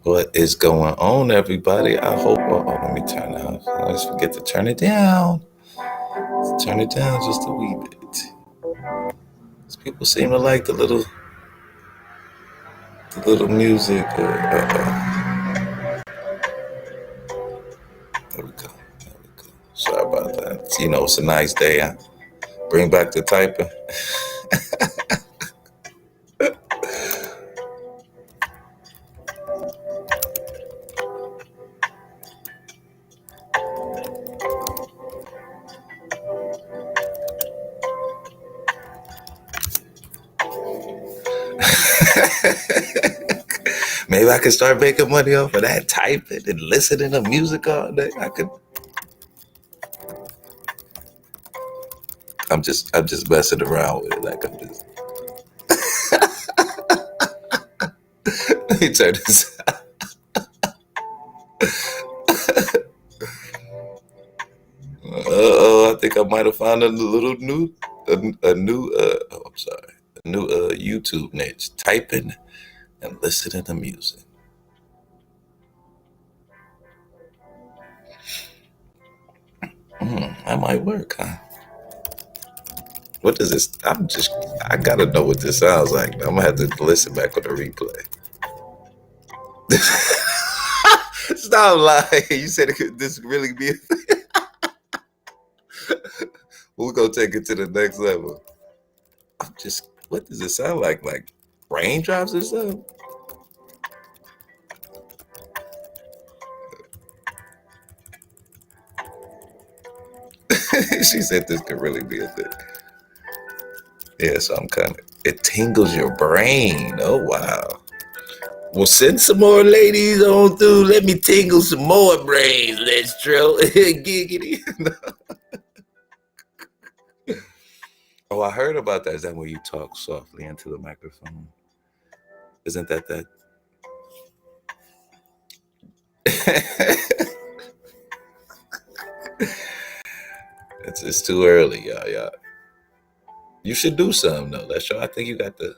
What is going on, everybody? I hope. Let me turn down. I always forget to turn it down. Turn it down just a wee bit. People seem to like the little music. There we go. There we go. Sorry about that. It's a nice day. I bring back the typing. Maybe I could start making money off of that typing and listening to music all day. I could. I'm just messing around with it. Like I'm just. Let me turn this. I think I might have found a new YouTube niche: typing and listening to music. That might work, huh? What is this? I gotta know what this sounds like. I'm gonna have to listen back on the replay. Stop lying. You said this could really be a thing. We're gonna take it to the next level. What does it sound like? Like raindrops or something? She said this could really be a thing. Yeah, so it tingles your brain. Oh, wow. Well, send some more ladies on through. Let me tingle some more brains. Let's drill. Giggity. Oh, I heard about that. Is that where you talk softly into the microphone? Isn't that? It's too early, y'all. You should do something though. Let's show. I think you got the.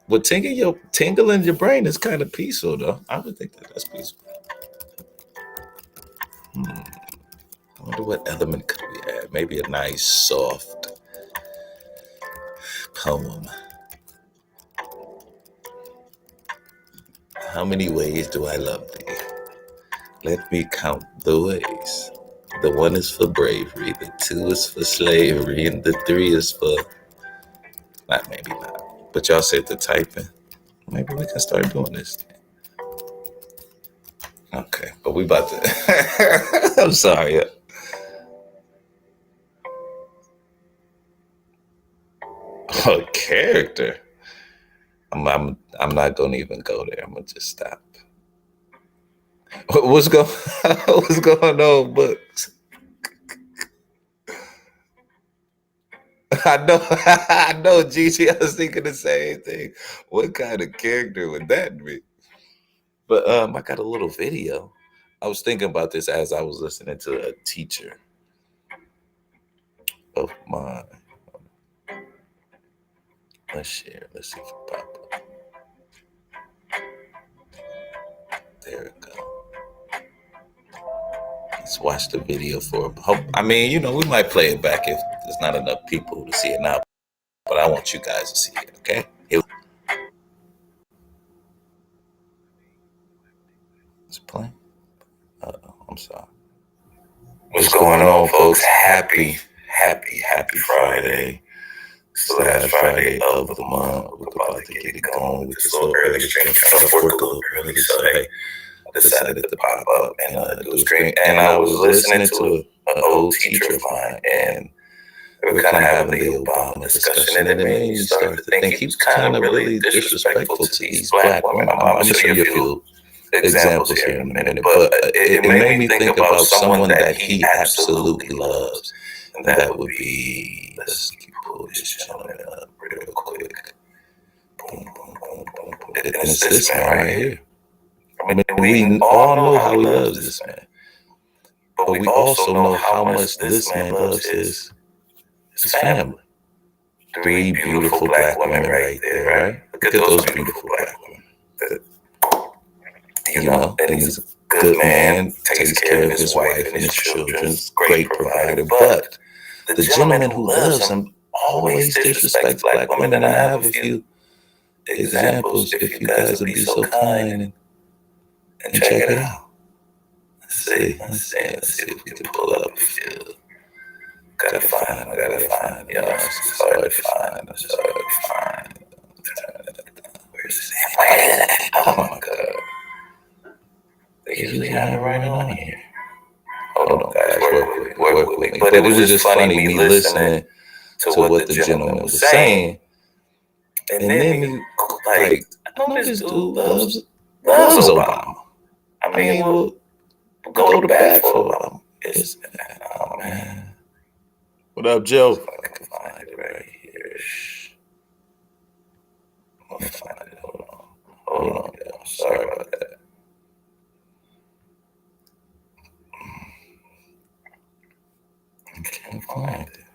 Well, tingling your brain is kind of peaceful though. I would think that's peaceful. I wonder what element could we add? Maybe a nice soft poem. How many ways do I love thee? Let me count the ways. The 1 is for bravery, the 2 is for slavery, and the 3 is for maybe not. But y'all said the typing. Maybe we can start doing this thing. Okay, but we about to. I'm sorry. Oh, character. I'm not gonna even go there. I'm gonna just stop. What's going on, Books? I know, Gigi. I was thinking the same thing. What kind of character would that be? But I got a little video. I was thinking about this as I was listening to a teacher of mine. Let's share. Let's see if it pop up. There it go. Let's watch the video for. We might play it back if there's not enough people to see it now. But I want you guys to see it. Okay. It's playing. I'm sorry. What's going on, folks? Happy Friday. It's the last Friday of the month. We're about to get it going with this little early stream. I work a little early, so hey, I decided to pop up and do a stream. And I was listening to an old teacher of mine, and we were kind of having the Obama discussion, and it made me start to think he was kind of really disrespectful to these black women. I'm going to show you a few examples here in a minute, but it made me think about someone that he absolutely loves, and that would be, let's pull this gentleman up real quick. Boom, boom, boom, boom, boom. And it's this man right here. We all know how he loves this man, but we also know how much this man loves his family. 3 beautiful black women right there, right? Look Look at those beautiful black women. And he's a good man, takes care of his wife and his children, great provider. But the gentleman who loves him always disrespects black women. And I have a few examples if you guys would be so kind and check it out. Let's see if we can pull up. I gotta find, y'all. It's hard to find. Where's it? Oh my God. They usually have it right on here. Hold on, guys. Work with me. But it was just funny me listening to what the gentleman was saying. And then me, like, I know this dude loves Obama. I mean, we'll go to bat for Obama. Oh, man. What up, Joe? I can find it right here. I'm gonna find it. Hold on, y'all. Sorry about that. I can't find it.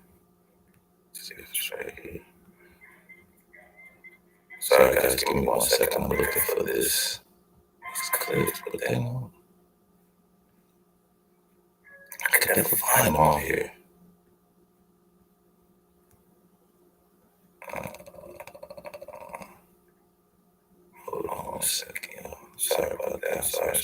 See if it's right here. Sorry, guys. Give me 1 second. I'm looking for this. These clips, but they don't. I can never find them on here. Hold on 1 second, y'all. Sorry about that. Sorry.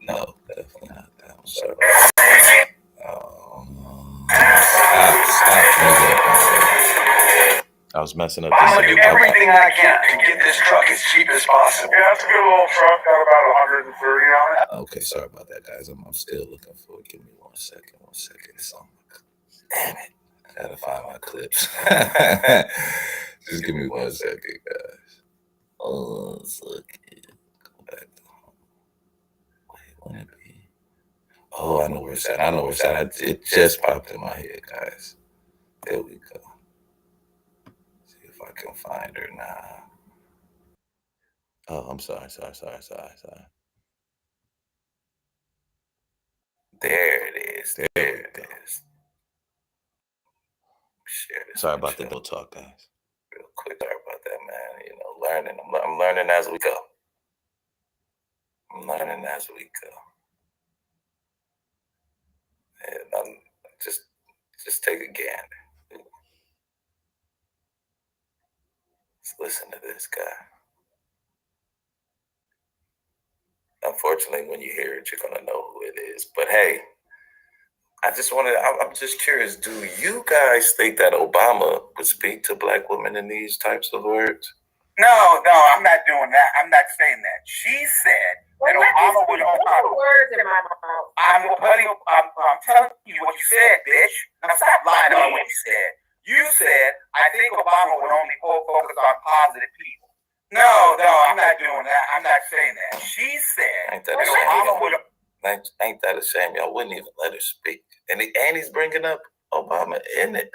No, definitely not that. I'm sorry. Stop. I was messing up. I'm gonna do everything I can to get this truck as cheap as possible. Yeah, it's a good little truck, got about 130 on it. Okay, sorry about that, guys. I'm still looking for it. Give me 1 second. Damn it. I gotta find my clips. Just give me 1 second, guys. Oh, 1 second. Go back to home. Wait, wouldn't it be? Oh, I know where it's at. It just popped in my head, guys. There we go. See if I can find her now. Oh, I'm sorry. There it is. Share this. Sorry about the no talk, guys. Real quick, sorry about that, man. Learning. I'm learning as we go. And I'm just take a gander. Let's listen to this guy. Unfortunately, when you hear it, you're gonna know who it is. But hey, I'm just curious, do you guys think that Obama would speak to black women in these types of words? No, I'm not doing that. I'm not saying that. She said that Obama would open words in my mouth. I'm telling you what you said, bitch. Now stop lying on what you said. You said, I think Obama would only focus on positive people. No, I'm not doing that. I'm not saying that. She said that Obama would... Ain't that a shame? Y'all wouldn't even let her speak. And he's bringing up Obama in it.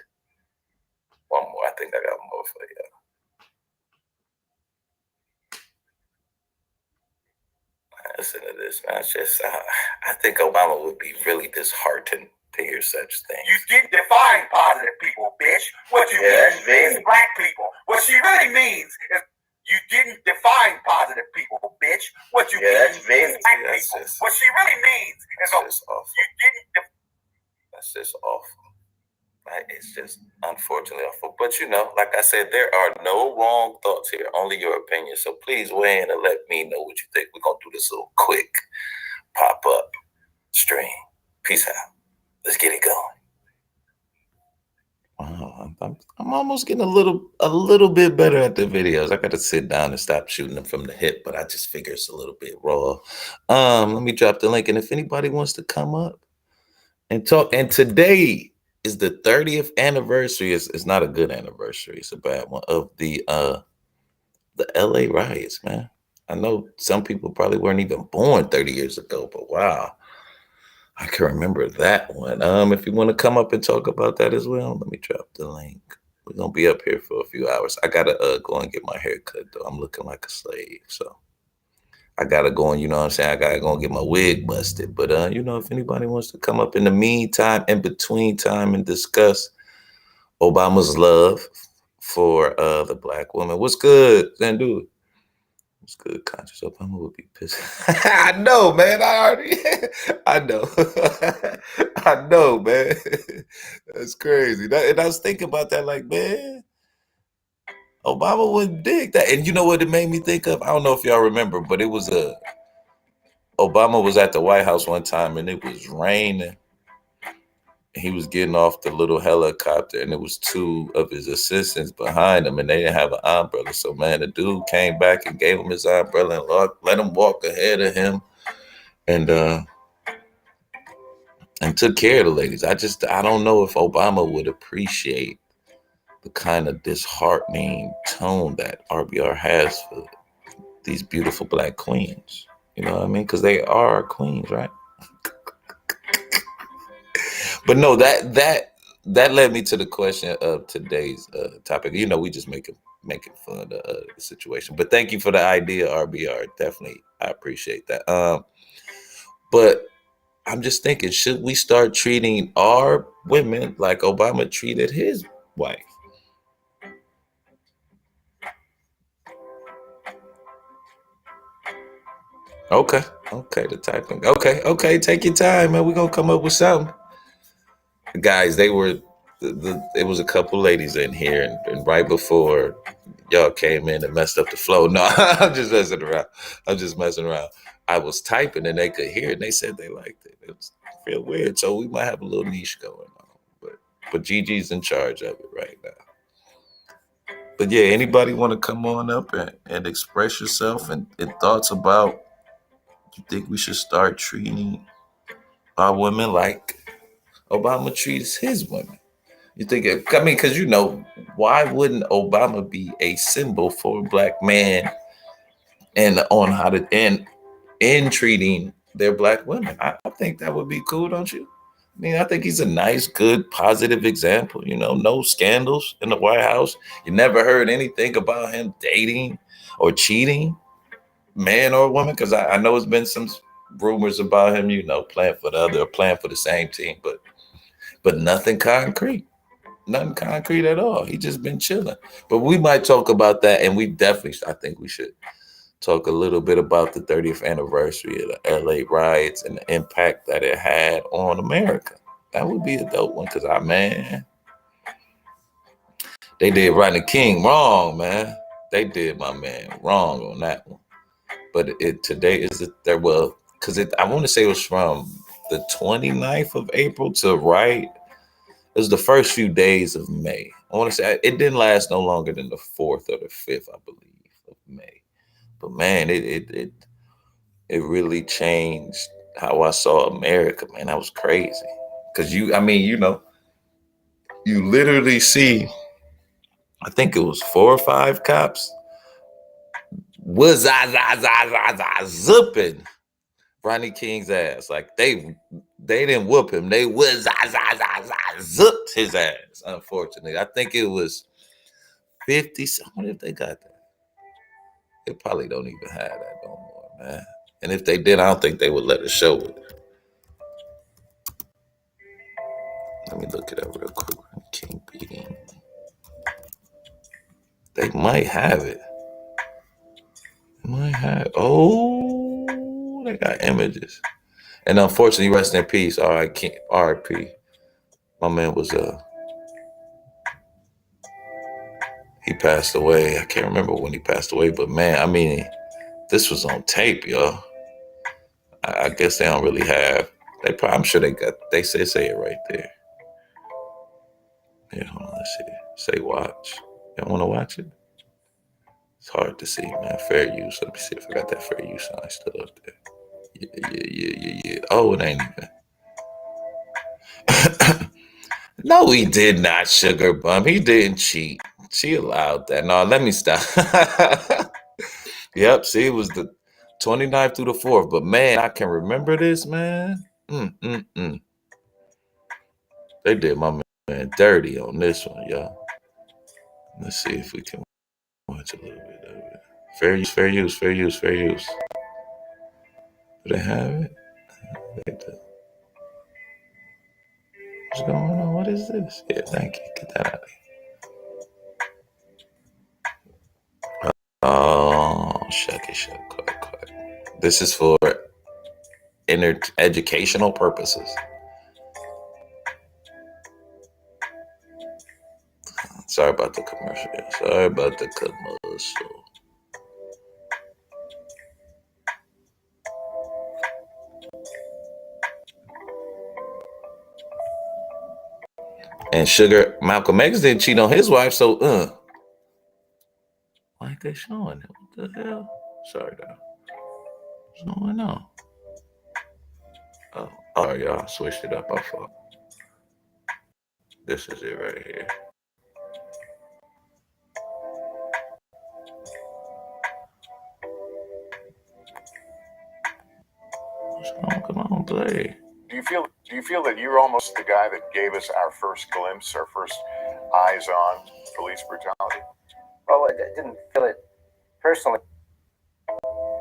One more. I think I got more for you. Listen to this, man. It's just, I think Obama would be really disheartened to hear such things. You didn't define positive people, bitch. What you mean is black people. What she really means is you didn't define positive people, bitch. What you mean is black people. What she really means is you didn't. That's just awful. It's just unfortunately awful. But like I said, there are no wrong thoughts here, only your opinion. So please weigh in and let me know what you think. We're going to do this little quick pop-up stream. Peace out. Let's get it going. Wow, I'm almost getting a little bit better at the videos. I got to sit down and stop shooting them from the hip, but I just figure it's a little bit raw. Let me drop the link, and if anybody wants to come up and talk, and today is the 30th anniversary. It's not a good anniversary. It's a bad one of the LA riots, man. I know some people probably weren't even born 30 years ago, but wow. I can remember that one. If you want to come up and talk about that as well, let me drop the link. We're gonna be up here for a few hours. I gotta go and get my hair cut though. I'm looking like a slave, so I gotta go and, you know what I'm saying, I gotta go and get my wig busted. But you know, if anybody wants to come up in the meantime, in between time, and discuss Obama's love for the black woman. What's good, Zandu? What's good, Conscious Obama would be pissed. I know, man. I already I know. I know, man. That's crazy. And I was thinking about that, like, man, Obama wouldn't dig that. And you know what it made me think of? I don't know if y'all remember, but it was Obama was at the White House one time and it was raining. He was getting off the little helicopter and it was two of his assistants behind him and they didn't have an umbrella. So, man, the dude came back and gave him his umbrella and let him walk ahead of him and took care of the ladies. I don't know if Obama would appreciate the kind of disheartening tone that RBR has for these beautiful black queens. You know what I mean? Because they are queens, right? But no, that led me to the question of today's topic. You know, we just making fun of the situation. But thank you for the idea, RBR. Definitely, I appreciate that. But I'm just thinking, should we start treating our women like Obama treated his wife? Okay, the typing. Okay, take your time, man. We're gonna come up with something. Guys, they were it was a couple ladies in here, and right before y'all came in and messed up the flow. No, I'm just messing around. I was typing and they could hear it and they said they liked it. It was real weird. So we might have a little niche going on. But Gigi's in charge of it right now. But yeah, anybody want to come on up and express yourself and thoughts about, you think we should start treating our women like Obama treats his women? You think because you know, why wouldn't Obama be a symbol for a black man and on how to in treating their black women? I think that would be cool, don't you? I mean, I think he's a nice, good, positive example. You know, no scandals in the White House. You never heard anything about him dating or cheating, man or woman. Because I know there's been some rumors about him, you know, playing for the same team, but nothing concrete. Nothing concrete at all. He just been chilling. But we might talk about that, and I think we should talk a little bit about the 30th anniversary of the LA riots and the impact that it had on America. That would be a dope one, because they did Rodney King wrong, man. They did my man wrong on that one. But today is because I want to say it was from the 29th of April to right. It was the first few days of May. I want to say it didn't last no longer than the 4th or the 5th, I believe, of May. But man, it really changed how I saw America, man. That was crazy. Because you literally see, I think it was 4 or 5 cops was zipping Rodney King's ass. Like they didn't whoop him. They was zipped his ass. Unfortunately, I think it was 50. I wonder if they got that. They probably don't even have that no more, man. And if they did, I don't think they would let us show it. Let me look it up real quick. King beating. They might have it. Oh, they got images. And unfortunately, rest in peace. R.I.P. My man was he passed away. I can't remember when he passed away, but man, I mean, this was on tape, y'all. I guess they don't really have. I'm sure they say it right there. Yeah, hold on, let's see. Say watch. Y'all want to watch it? It's hard to see, man. Fair use. Let me see if I got that fair use sign still up there. Yeah. Oh, it ain't even. No, he did not, sugar bum. He didn't cheat. She allowed that. No, let me stop. Yep, see, it was the 29th through the 4th. But man, I can remember this, man. They did my man dirty on this one, y'all. Let's see if we can watch a little bit of it. Fair use. Do they have it? They do. What's going on? What is this? Yeah, thank you. Get that out of here. Oh, shucky. This is for educational purposes. Sorry about the commercial. And Sugar, Malcolm X didn't cheat on his wife, so why ain't they showing it? What the hell? Sorry, though. What's going on? Oh, sorry, y'all. I switched it up. I thought this is it right here. What's going on? Come on, play. Do you feel that you're almost the guy that gave us our first glimpse, our first eyes on police brutality? Well, I didn't feel it personally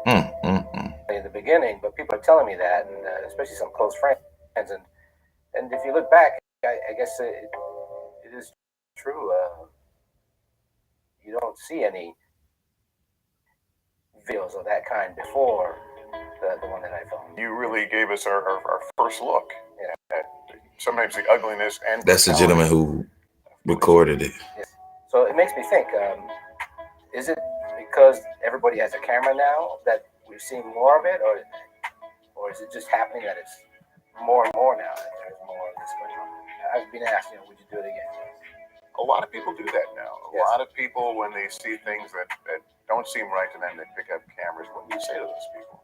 in the beginning, but people are telling me that, and especially some close friends. And if you look back, I guess it is true. You don't see any videos of that kind before the one that I filmed. You really gave us our first look at sometimes the ugliness and that's the gentleman who recorded it. Yes. So it makes me think, is it because everybody has a camera now that we're seeing more of it, or is it just happening that it's more and more now that there's more of this going on? I've been asked, would you do it again? A lot of people do that now. A Yes. lot of people, when they see things that don't seem right to them, they pick up cameras. What do you say to those people?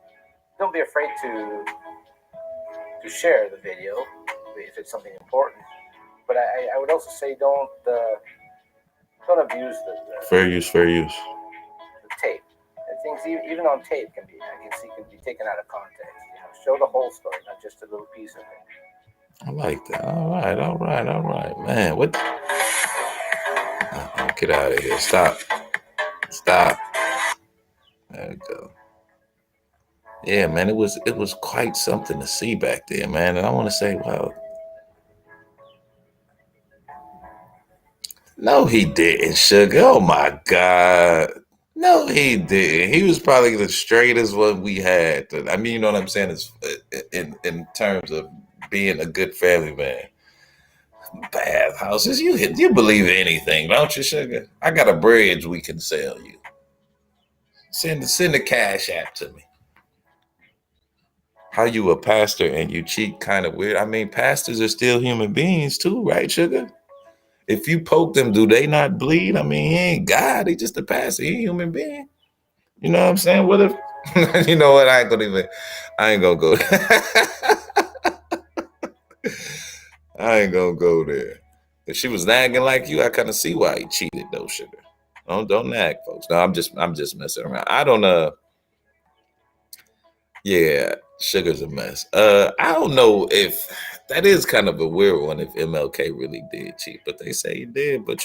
Don't be afraid to share the video if it's something important. But I would also say don't abuse the Fair use. the tape. And things even on tape can be taken out of context. Show the whole story, not just a little piece of it. I like that. All right. Man, what? Get out of here. Stop. There we go. Yeah, man, it was quite something to see back there, man. And I want to say, wow. No, he didn't, Sugar. Oh my God. No, he didn't. He was probably the straightest one we had. I mean, you know what I'm saying? It's in terms of being a good family man. Bathhouses, you believe anything, don't you, Sugar? I got a bridge we can sell you. Send the cash app to me. How you a pastor and you cheat kind of weird. I mean, pastors are still human beings too, right, Sugar? If you poke them, do they not bleed? I mean, he ain't God. He just a pastor. He a human being. You know what I'm saying? What if, you know what? I ain't gonna go there. I ain't gonna go there. If she was nagging like you, I kind of see why he cheated though, Sugar. Don't nag, folks. No, I'm just messing around. I don't yeah, Sugar's a mess. I don't know if that is kind of a weird one if MLK really did cheat, but they say he did. But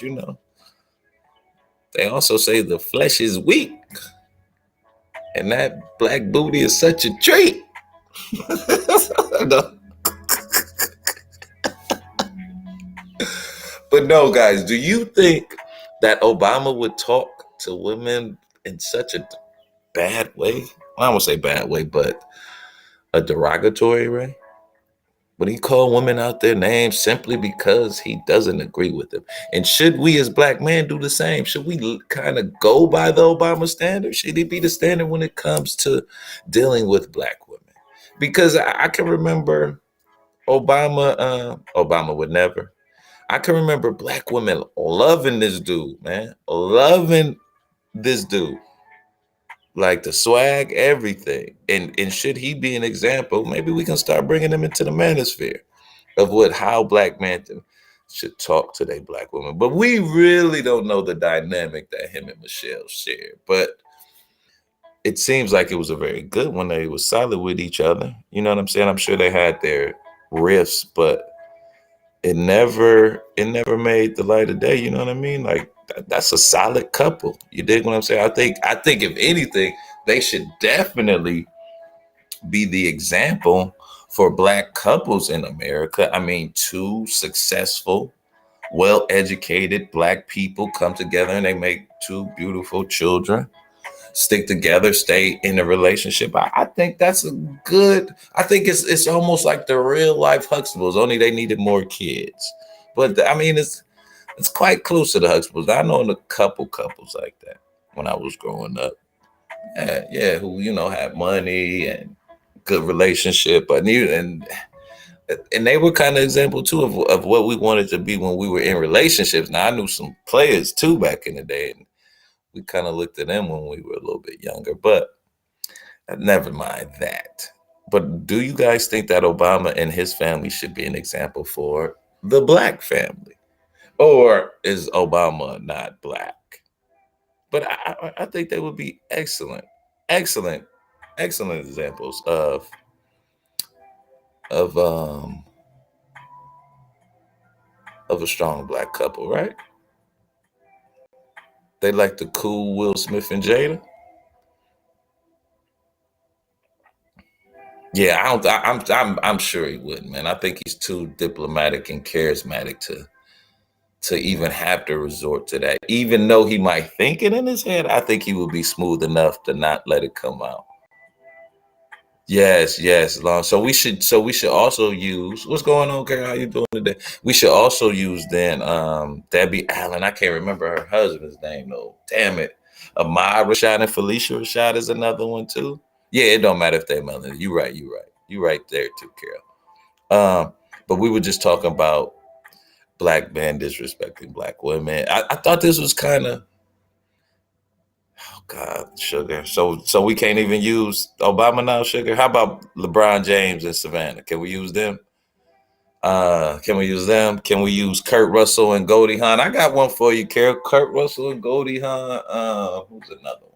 they also say the flesh is weak, and that black booty is such a treat. No. But no, guys, do you think that Obama would talk to women in such a bad way? I won't say bad way, but a derogatory way. When he called women out their names simply because he doesn't agree with them. And should we as black men do the same? Should we kind of go by the Obama standard? Should it be the standard when it comes to dealing with black women? Because I can remember Obama would never. I can remember black women loving this dude, man. Loving this dude. Like the swag, everything. And should he be an example, maybe we can start bringing him into the manosphere of how black men should talk to their black women. But we really don't know the dynamic that him and Michelle shared. But it seems like it was a very good one. They were solid with each other. You know what I'm saying? I'm sure they had their riffs, but it never made the light of day. You know what I mean? Like that's a solid couple. You dig what I'm saying? I think if anything, they should definitely be the example for Black couples in America. I mean, two successful, well-educated Black people come together and they make two beautiful children, stick together, stay in a relationship. I think that's I think it's almost like the real life Huxtables, only they needed more kids. But I mean, it's quite close to the Huxtables. I know a couple couples like that when I was growing up. Yeah, who, had money and good relationship, but and they were kind of example too of what we wanted to be when we were in relationships. Now I knew some players too back in the day, and we kind of looked at them when we were a little bit younger, but never mind that. But do you guys think that Obama and his family should be an example for the Black family? Or is Obama not Black? But I think they would be excellent examples of a strong Black couple, right? They like the cool Will Smith and Jada. Yeah, I'm sure he wouldn't, man. I think he's too diplomatic and charismatic to even have to resort to that. Even though he might think it in his head, I think he would be smooth enough to not let it come out. Yes, long. So we should also use, what's going on, Carol? How you doing today? We should also use then Debbie Allen. I can't remember her husband's name though. Damn it. Ahmad Rashad and Felicia Rashad is another one too. Yeah, it don't matter if they're Melanie. You right there too, Carol. But we were just talking about Black men disrespecting Black women. I thought this was kind of, oh God, Sugar. So we can't even use Obama now, Sugar? How about LeBron James and Savannah? Can we use them? Can we use Kurt Russell and Goldie Hawn? I got one for you, Carol. Kurt Russell and Goldie Hawn. Who's another one?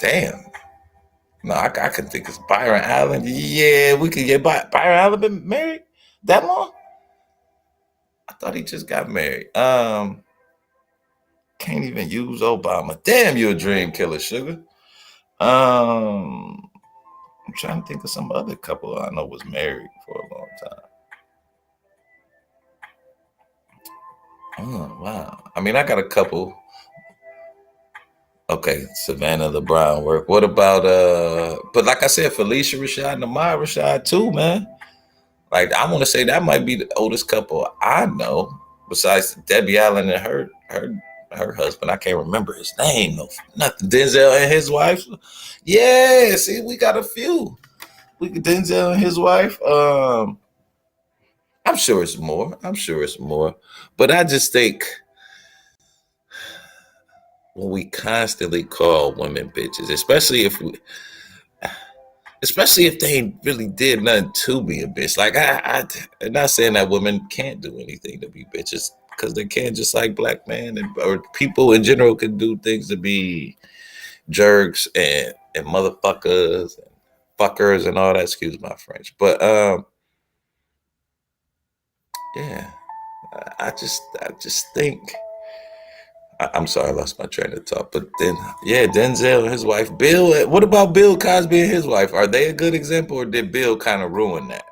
Damn. No, I can think it's Byron Allen. Yeah, we could get Byron Allen been married that long? I thought he just got married. Can't even use Obama. Damn, you're a dream killer, Sugar. I'm trying to think of some other couple I know was married for a long time. Oh, wow. I mean, I got a couple. Okay, Savannah, LeBron work. What about but like I said, Felicia Rashad and Ahmad Rashad too, man. Like, I want to say that might be the oldest couple I know, besides Debbie Allen and her husband. I can't remember his name. No, nothing. Denzel and his wife. Yeah, see, we got a few. Denzel and his wife. I'm sure it's more. But I just think when we constantly call women bitches, especially if they ain't really did nothing to be a bitch. Like, I'm not saying that women can't do anything to be bitches, because they can, just like Black men or people in general can do things to be jerks and motherfuckers and fuckers and all that. Excuse my French. But yeah, I just think, I'm sorry, I lost my train of thought. But then, yeah, Denzel and his wife, Bill. What about Bill Cosby and his wife? Are they a good example, or did Bill kind of ruin that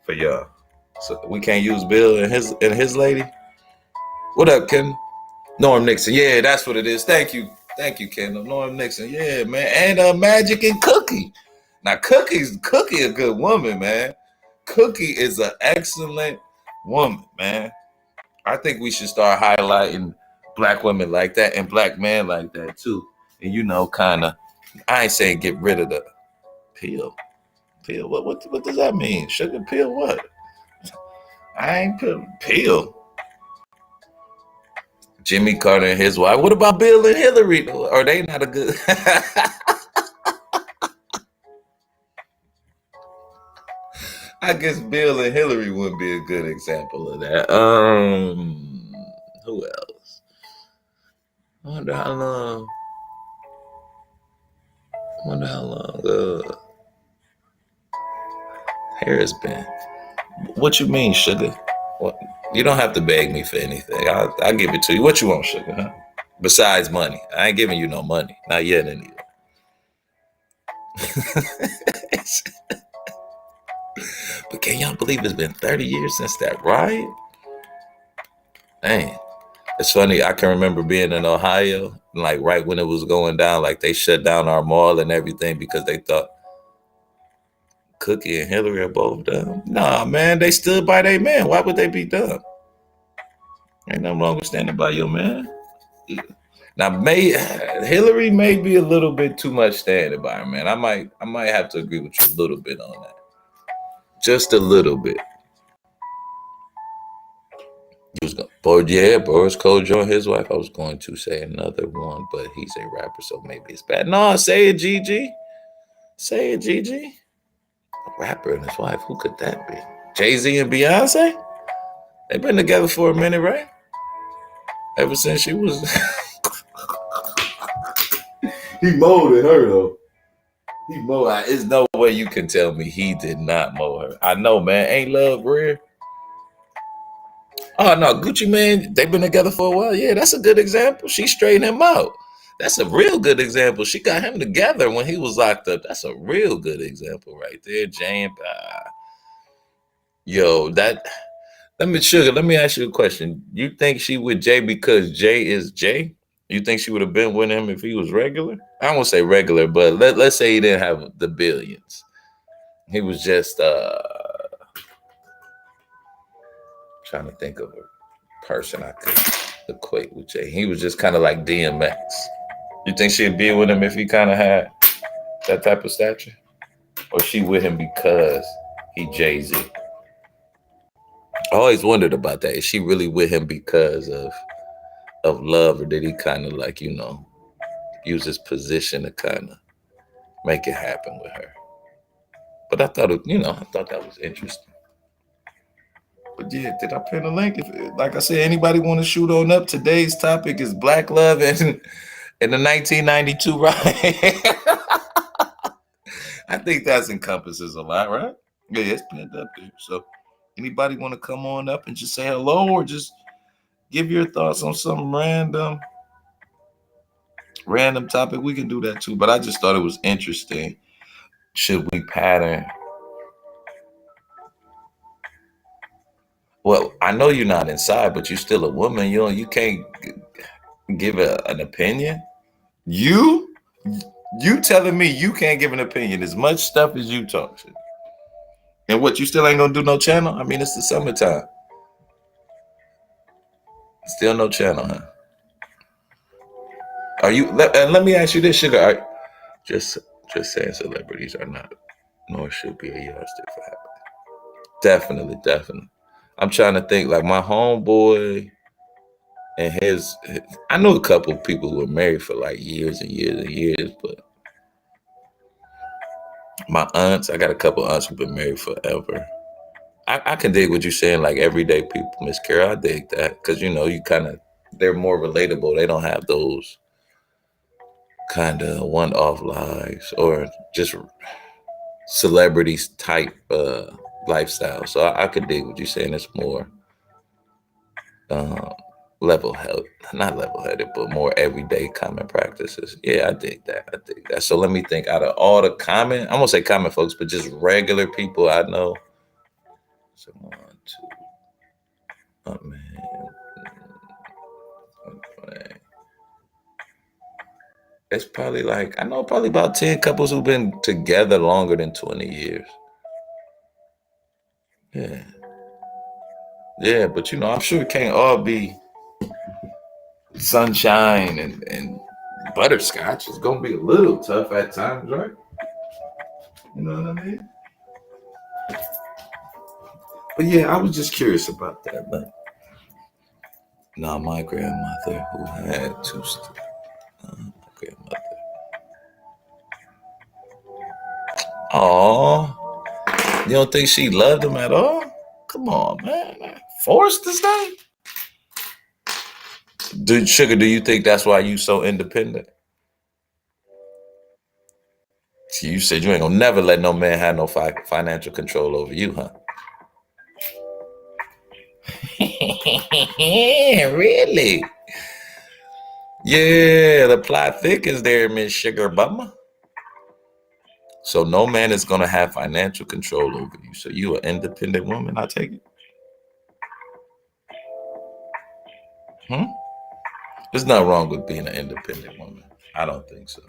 for y'all? So we can't use Bill and his lady? What up, Ken? Norm Nixon. Yeah, that's what it is. Thank you, Kendall. Norm Nixon. Yeah, man. And Magic and Cookie. Now, Cookie a good woman, man. Cookie is an excellent woman, man. I think we should start highlighting Black women like that and Black men like that too. And kind of, I ain't saying get rid of the pill. Pill, what does that mean? Sugar pill, what? I ain't pill. Jimmy Carter and his wife. What about Bill and Hillary? Are they not a good? I guess Bill and Hillary would be a good example of that. Who else? I wonder how long Harris been. What you mean, Sugar? What? You don't have to beg me for anything. I'll give it to you. What you want, Sugar? Huh? Besides money. I ain't giving you no money. Not yet, anyway. But can y'all believe it's been 30 years since that riot? Man, it's funny. I can remember being in Ohio, like right when it was going down, like they shut down our mall and everything because they thought Cookie and Hillary are both dumb. Nah, man, they stood by their man. Why would they be dumb? Ain't nothing wrong with standing by your man. Now, Hillary may be a little bit too much standing by her, man. I might have to agree with you a little bit on that. Just a little bit. Boris Kojo and his wife. I was going to say another one, but he's a rapper, so maybe it's bad. No, say it, Gigi. Say it, Gigi. A rapper and his wife. Who could that be? Jay-Z and Beyonce? They've been together for a minute, right? Ever since she was... He molded her, though. He mowed. There's no way you can tell me he did not mow her. I know, man. Ain't love rare? Oh, no. Gucci Mane, they've been together for a while. Yeah, that's a good example. She straightened him out. That's a real good example. She got him together when he was locked up. That's a real good example right there. Jay and... Yo, that... Let me ask you a question. You think she with Jay because Jay is Jay? You think she would have been with him if he was regular? I won't say regular, but let's say he didn't have the billions. He was just trying to think of a person I could equate with Jay. He was just kind of like DMX. You think she'd be with him if he kind of had that type of stature? Or she with him because he Jay-Z? I always wondered about that. Is she really with him because of love, or did he kind of like, use his position to kind of make it happen with her? But I thought that was interesting. But yeah, did I pin a link? Like I said, anybody want to shoot on up? Today's topic is Black love and the 1992 riot. I think that encompasses a lot, right? Yeah, it's pinned up there. So anybody want to come on up and just say hello, or just give your thoughts on some random topic? We can do that too. But I just thought it was interesting. Should we pattern? Well, I know you're not inside, but you're still a woman. You can't give an opinion. You telling me you can't give an opinion as much stuff as you talk to. And what, you still ain't gonna do no channel? I mean, it's the summertime. Still no channel, huh? Are you? Let me ask you this, Sugar. Just saying, celebrities are not, nor should be a yardstick for happiness. Definitely. I'm trying to think. Like my homeboy and his. I know a couple of people who were married for like years and years and years, but my aunts. I got a couple of aunts who've been married forever. I can dig what you're saying, like everyday people, Miss Carol. I dig that because they're more relatable. They don't have those kind of one-off lives or just celebrities type lifestyle. So I could dig what you're saying. It's more not level-headed, but more everyday common practices. Yeah, I dig that. So let me think. Out of all the common, I'm gonna say common folks, but just regular people I know. So 1, 2. Oh man. It's probably I know probably about 10 couples who've been together longer than 20 years. Yeah. Yeah, but I'm sure it can't all be sunshine and butterscotch. It's gonna be a little tough at times, right? You know what I mean? But yeah, I was just curious about that. But no, my grandmother who had 2 my grandmother. Oh, you don't think she loved him at all? Come on, man. Forced to stay? Sugar, do you think that's why you so independent? You said you ain't gonna never let no man have no financial control over you, huh? Really? Yeah, the plot thickens there, Miss Sugar Bummer. So no man is gonna have financial control over you. So you an independent woman, I take it. There's nothing wrong with being an independent woman. I don't think so.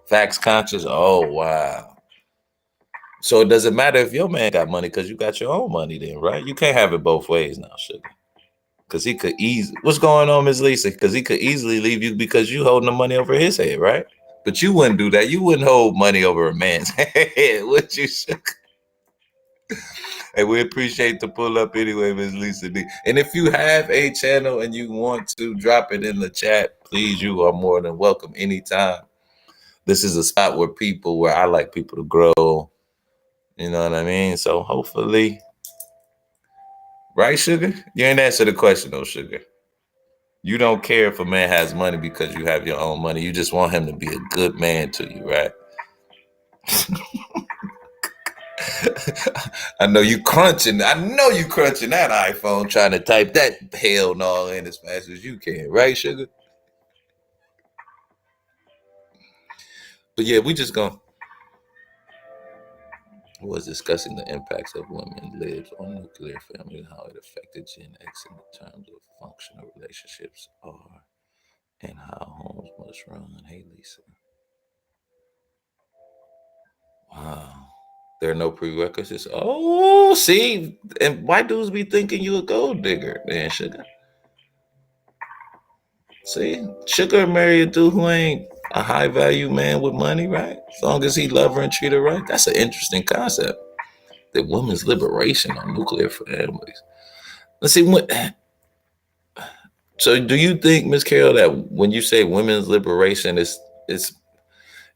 Facts conscious. Oh wow. So it doesn't matter if your man got money because you got your own money, then, right? You can't have it both ways now, sugar. Because he could easily. What's going on, Miss Lisa? Because he could easily leave you because you holding the money over his head, right? But you wouldn't do that. You wouldn't hold money over a man's head, would you, sugar? And we appreciate the pull up anyway, Miss Lisa D. And if you have a channel and you want to drop it in the chat, please, you are more than welcome anytime. This is a spot where I like people to grow. You know what I mean? So hopefully, right, Sugar? You ain't answer the question though, Sugar. You don't care if a man has money because you have your own money. You just want him to be a good man to you, right? I know you crunching that iPhone trying to type that hell no in as fast as you can, right, Sugar? But yeah, we was discussing the impacts of women lives on nuclear family and how it affected Gen X in terms of functional relationships are and how homes must run. Hey, Lisa. Wow. There are no prerequisites. Oh, see, and white dudes be thinking you a gold digger, man, Sugar. See, Sugar marry a dude who ain't a high value man with money, right? As long as he love her and treat her right. That's an interesting concept. The women's liberation on nuclear families. Let's see what. So, do you think, Miss Carol, that when you say women's liberation is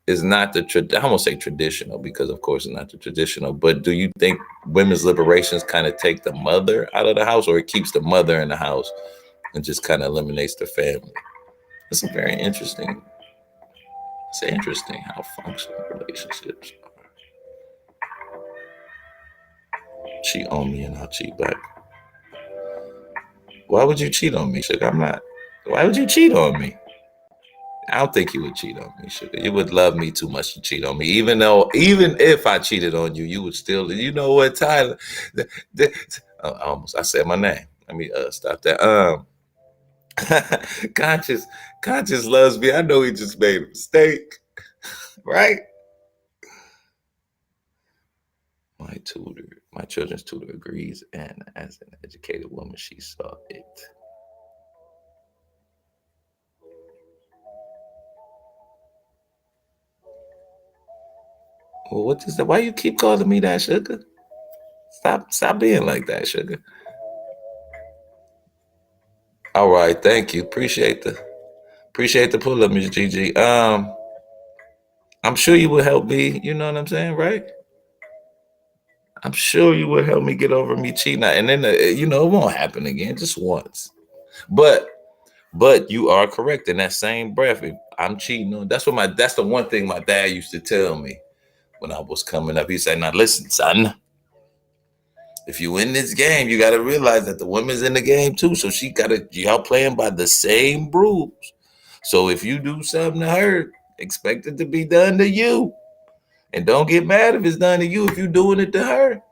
not I won't say traditional because of course it's not the traditional, but do you think women's liberations kind of take the mother out of the house, or it keeps the mother in the house and just kind of eliminates the family? It's a very interesting. It's interesting how functional relationships are. Cheat on me and I'll cheat back. Why would you cheat on me, Sugar? I'm not. Why would you cheat on me? I don't think you would cheat on me, Sugar. You would love me too much to cheat on me. Even if I cheated on you, you would still. You know what, Tyler? I said my name. Let me stop that. Conscious loves me. I know he just made a mistake, right? My children's tutor agrees, and as an educated woman, she saw it. Well, what is that? Why you keep calling me that, Sugar? Stop being like that, Sugar. All right, thank you. Appreciate the pull up, Miss Gigi. I'm sure you will help me. You know what I'm saying, right? I'm sure you will help me get over me cheating, and then it won't happen again, just once. But you are correct in that same breath. If I'm cheating on, that's the one thing my dad used to tell me when I was coming up. He said, "Now listen, son. If you win this game, you got to realize that the woman's in the game too. So y'all playing by the same rules. So if you do something to her, expect it to be done to you. And don't get mad if it's done to you if you're doing it to her."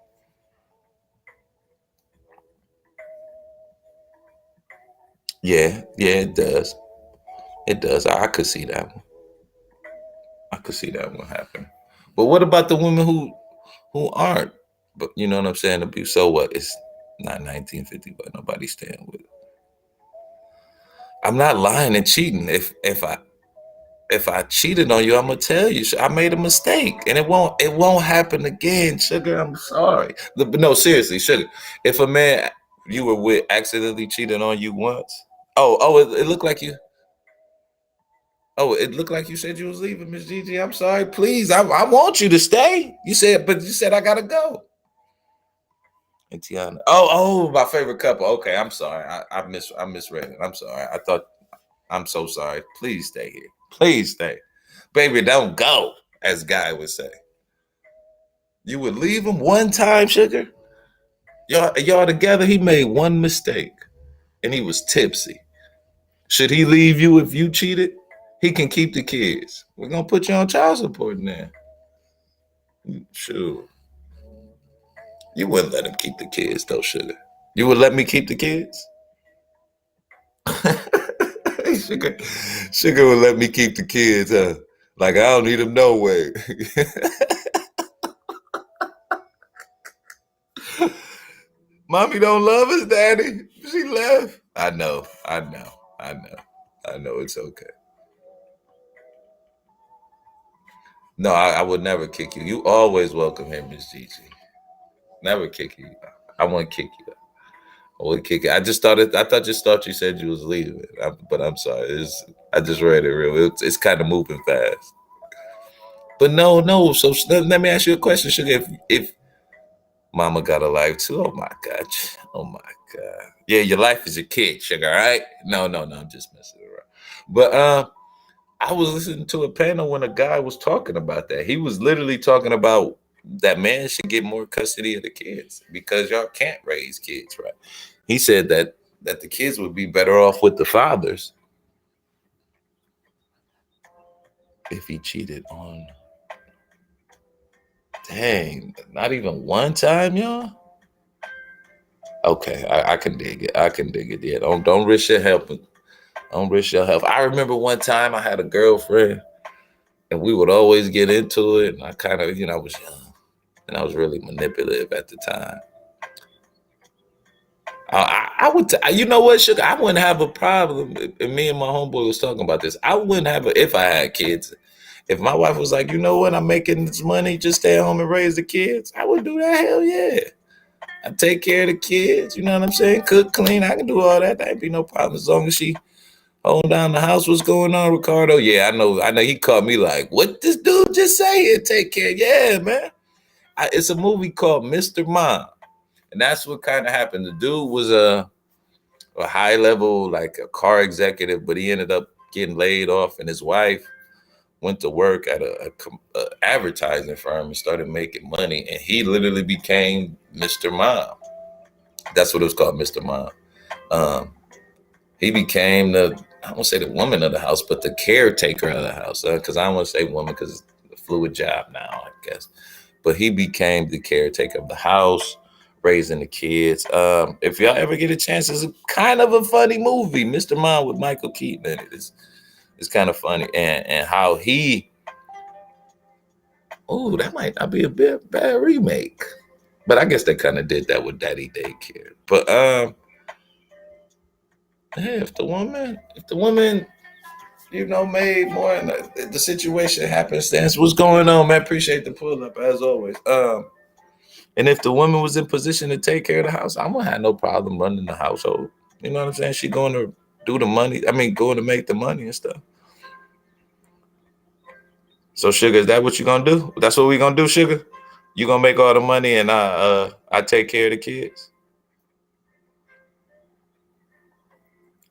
Yeah, it does. It does. I could see that one. I could see that one happen. But what about the women who aren't? But you know what I'm saying? So what? It's not 1950, but nobody's staying with it. I'm not lying and cheating. If I cheated on you, I'm gonna tell you I made a mistake, and it won't happen again, Sugar. I'm sorry. But no, seriously, Sugar. If a man you were with accidentally cheated on you once, it looked like you. Oh, it looked like you said you was leaving, Miss Gigi. I'm sorry. Please, I want you to stay. You said I gotta go. And Tiana. Oh, my favorite couple. Okay, I'm sorry. I misread it. I'm sorry. I'm so sorry. Please stay here. Please stay. Baby, don't go, as Guy would say. You would leave him one time, Sugar? Y'all together, he made one mistake. And he was tipsy. Should he leave you if you cheated? He can keep the kids. We're gonna put you on child support now. Sure. You wouldn't let him keep the kids though, Sugar. You would let me keep the kids? Sugar would let me keep the kids, huh? Like I don't need them no way. Mommy don't love us, Daddy. She left. I know. It's okay. No, I would never kick you. You always welcome here, Miss Gigi. Never kick you. I wouldn't kick you. I would kick it. I just thought you said you was leaving. But I'm sorry. I just read it real. It's kind of moving fast. But no. So let me ask you a question, Sugar. If Mama got a life too, oh my God. Yeah, your life is a kid, Sugar. All right? No. I'm just messing around. But I was listening to a panel when a guy was talking about that. He was literally talking about that man should get more custody of the kids because y'all can't raise kids, right? He said that the kids would be better off with the fathers if he cheated on. Dang, not even one time, y'all. Okay, I can dig it. Yeah, don't risk your help. Don't risk your health. I remember one time I had a girlfriend and we would always get into it. And I kind of, I was young and I was really manipulative at the time. I would, you know what, Sugar? I wouldn't have a problem. And me and my homeboy was talking about this. I wouldn't have if I had kids. If my wife was like, you know what, I'm making this money, just stay home and raise the kids, I would do that. Hell yeah. I take care of the kids. You know what I'm saying? Cook, clean. I can do all that. That'd be no problem as long as she holding down the house. What's going on, Ricardo? Yeah, I know. He called me like, what this dude just say here? Take care. Yeah, man. It's a movie called Mr. Mom. And that's what kind of happened. The dude was a high level, like a car executive, but he ended up getting laid off, and his wife went to work at a advertising firm and started making money. And he literally became Mr. Mom. That's what it was called, Mr. Mom. He became I won't say the woman of the house, but the caretaker of the house. Because I don't want to say woman because it's a fluid job now, I guess. But he became the caretaker of the house, raising the kids. If y'all ever get a chance, it's kind of a funny movie, Mr. Mom with Michael Keaton in it. It's kind of funny. And how he, that might not be a bad remake. But I guess they kind of did that with Daddy Daycare. But if the woman, made more in the situation happenstance. What's going on, man? Appreciate the pull up as always. And if the woman was in position to take care of the house, I'm gonna have no problem running the household. You know what I'm saying? She going to do the money. Going to make the money and stuff. So, Sugar, is that what you're gonna do? That's what we're gonna do, Sugar? You gonna make all the money and I take care of the kids?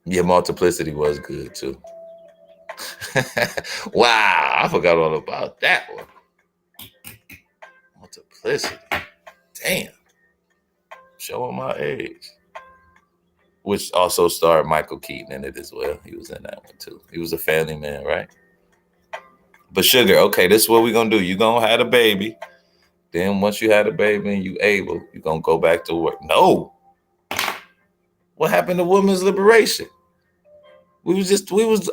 Yeah, Multiplicity was good too. Wow, I forgot all about that one. Multiplicity. Damn. Showing my age. Which also starred Michael Keaton in it as well. He was in that one too. He was a family man, right? But Sugar, okay, this is what we're going to do. You're going to have a baby. Then once you had a baby and you able, you're going to go back to work. No. What happened to women's liberation? We was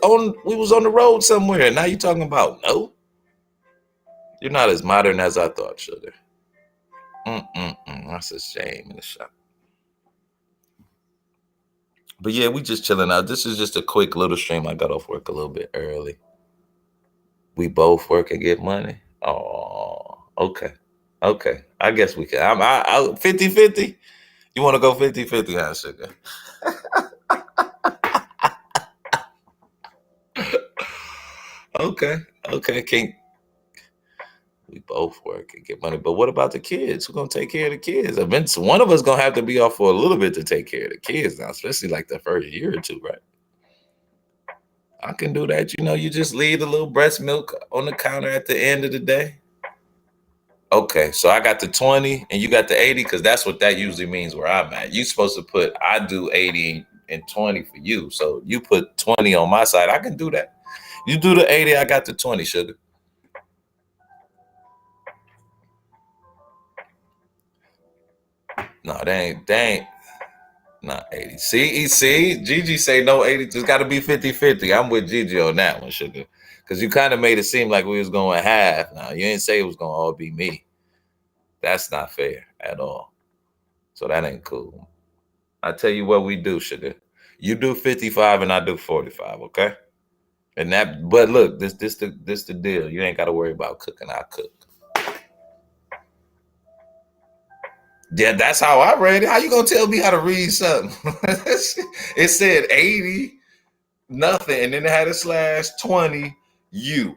on the road somewhere. Now you're talking about no? You're not as modern as I thought, Sugar. That's a shame in the shop. But yeah, we just chilling out. This is just a quick little stream. I got off work a little bit early. We both work and get money. Oh, okay. I guess we can. I 50-50. You want to go 50-50, huh, Sugar? Okay. We both work and get money. But what about the kids? Who's going to take care of the kids? One of us going to have to be off for a little bit to take care of the kids now, especially like the first year or two, right? I can do that. You just leave the little breast milk on the counter at the end of the day. Okay, so I got the 20 and you got the 80 because that's what that usually means where I'm at. You're supposed to put, I do 80 and 20 for you. So you put 20 on my side. I can do that. You do the 80, I got the 20, sugar. No, they ain't not 80. See, Gigi say no 80. It's got to be 50-50. I'm with Gigi on that one, sugar. Because you kind of made it seem like we was going half. Now, you didn't say it was going to all be me. That's not fair at all. So that ain't cool. I tell you what we do, sugar. You do 55 and I do 45, okay? And that, but look, this the deal. You ain't got to worry about cooking. I cook. Yeah, that's how I read it. How you gonna tell me how to read something? It said 80, nothing, and then it had a /20, you.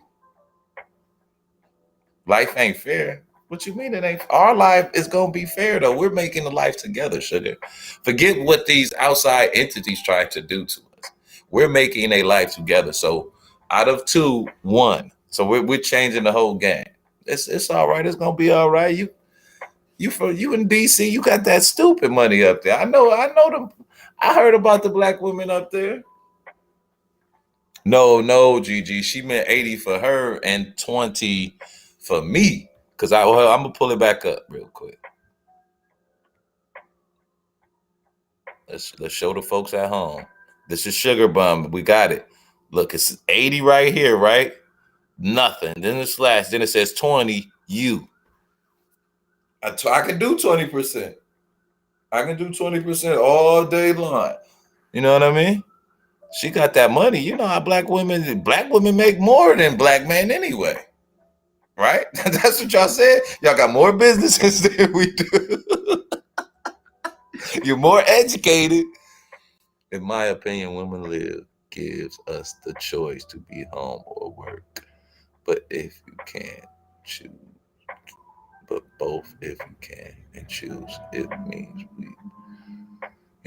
Life ain't fair. What you mean it ain't? Our life is gonna be fair though. We're making the life together, sugar. Forget what these outside entities try to do to us. We're making a life together. So out of 2, 1. So we're changing the whole game. It's all right. It's gonna be all right. You in DC, you got that stupid money up there. I know them. I heard about the black women up there. No, Gigi. She meant 80 for her and 20 for me. Cause I'm gonna pull it back up real quick. Let's show the folks at home. This is Sugar Bum. We got it. Look, it's 80 right here, right? Nothing. Then the slash. Then it says 20. You. I can do 20%. I can do 20% all day long. You know what I mean? She got that money. You know how black women make more than black men anyway. Right? That's what y'all said. Y'all got more businesses than we do. You're more educated. In my opinion, Women Live gives us the choice to be home or work. But if you can't choose, but both if you can and choose, it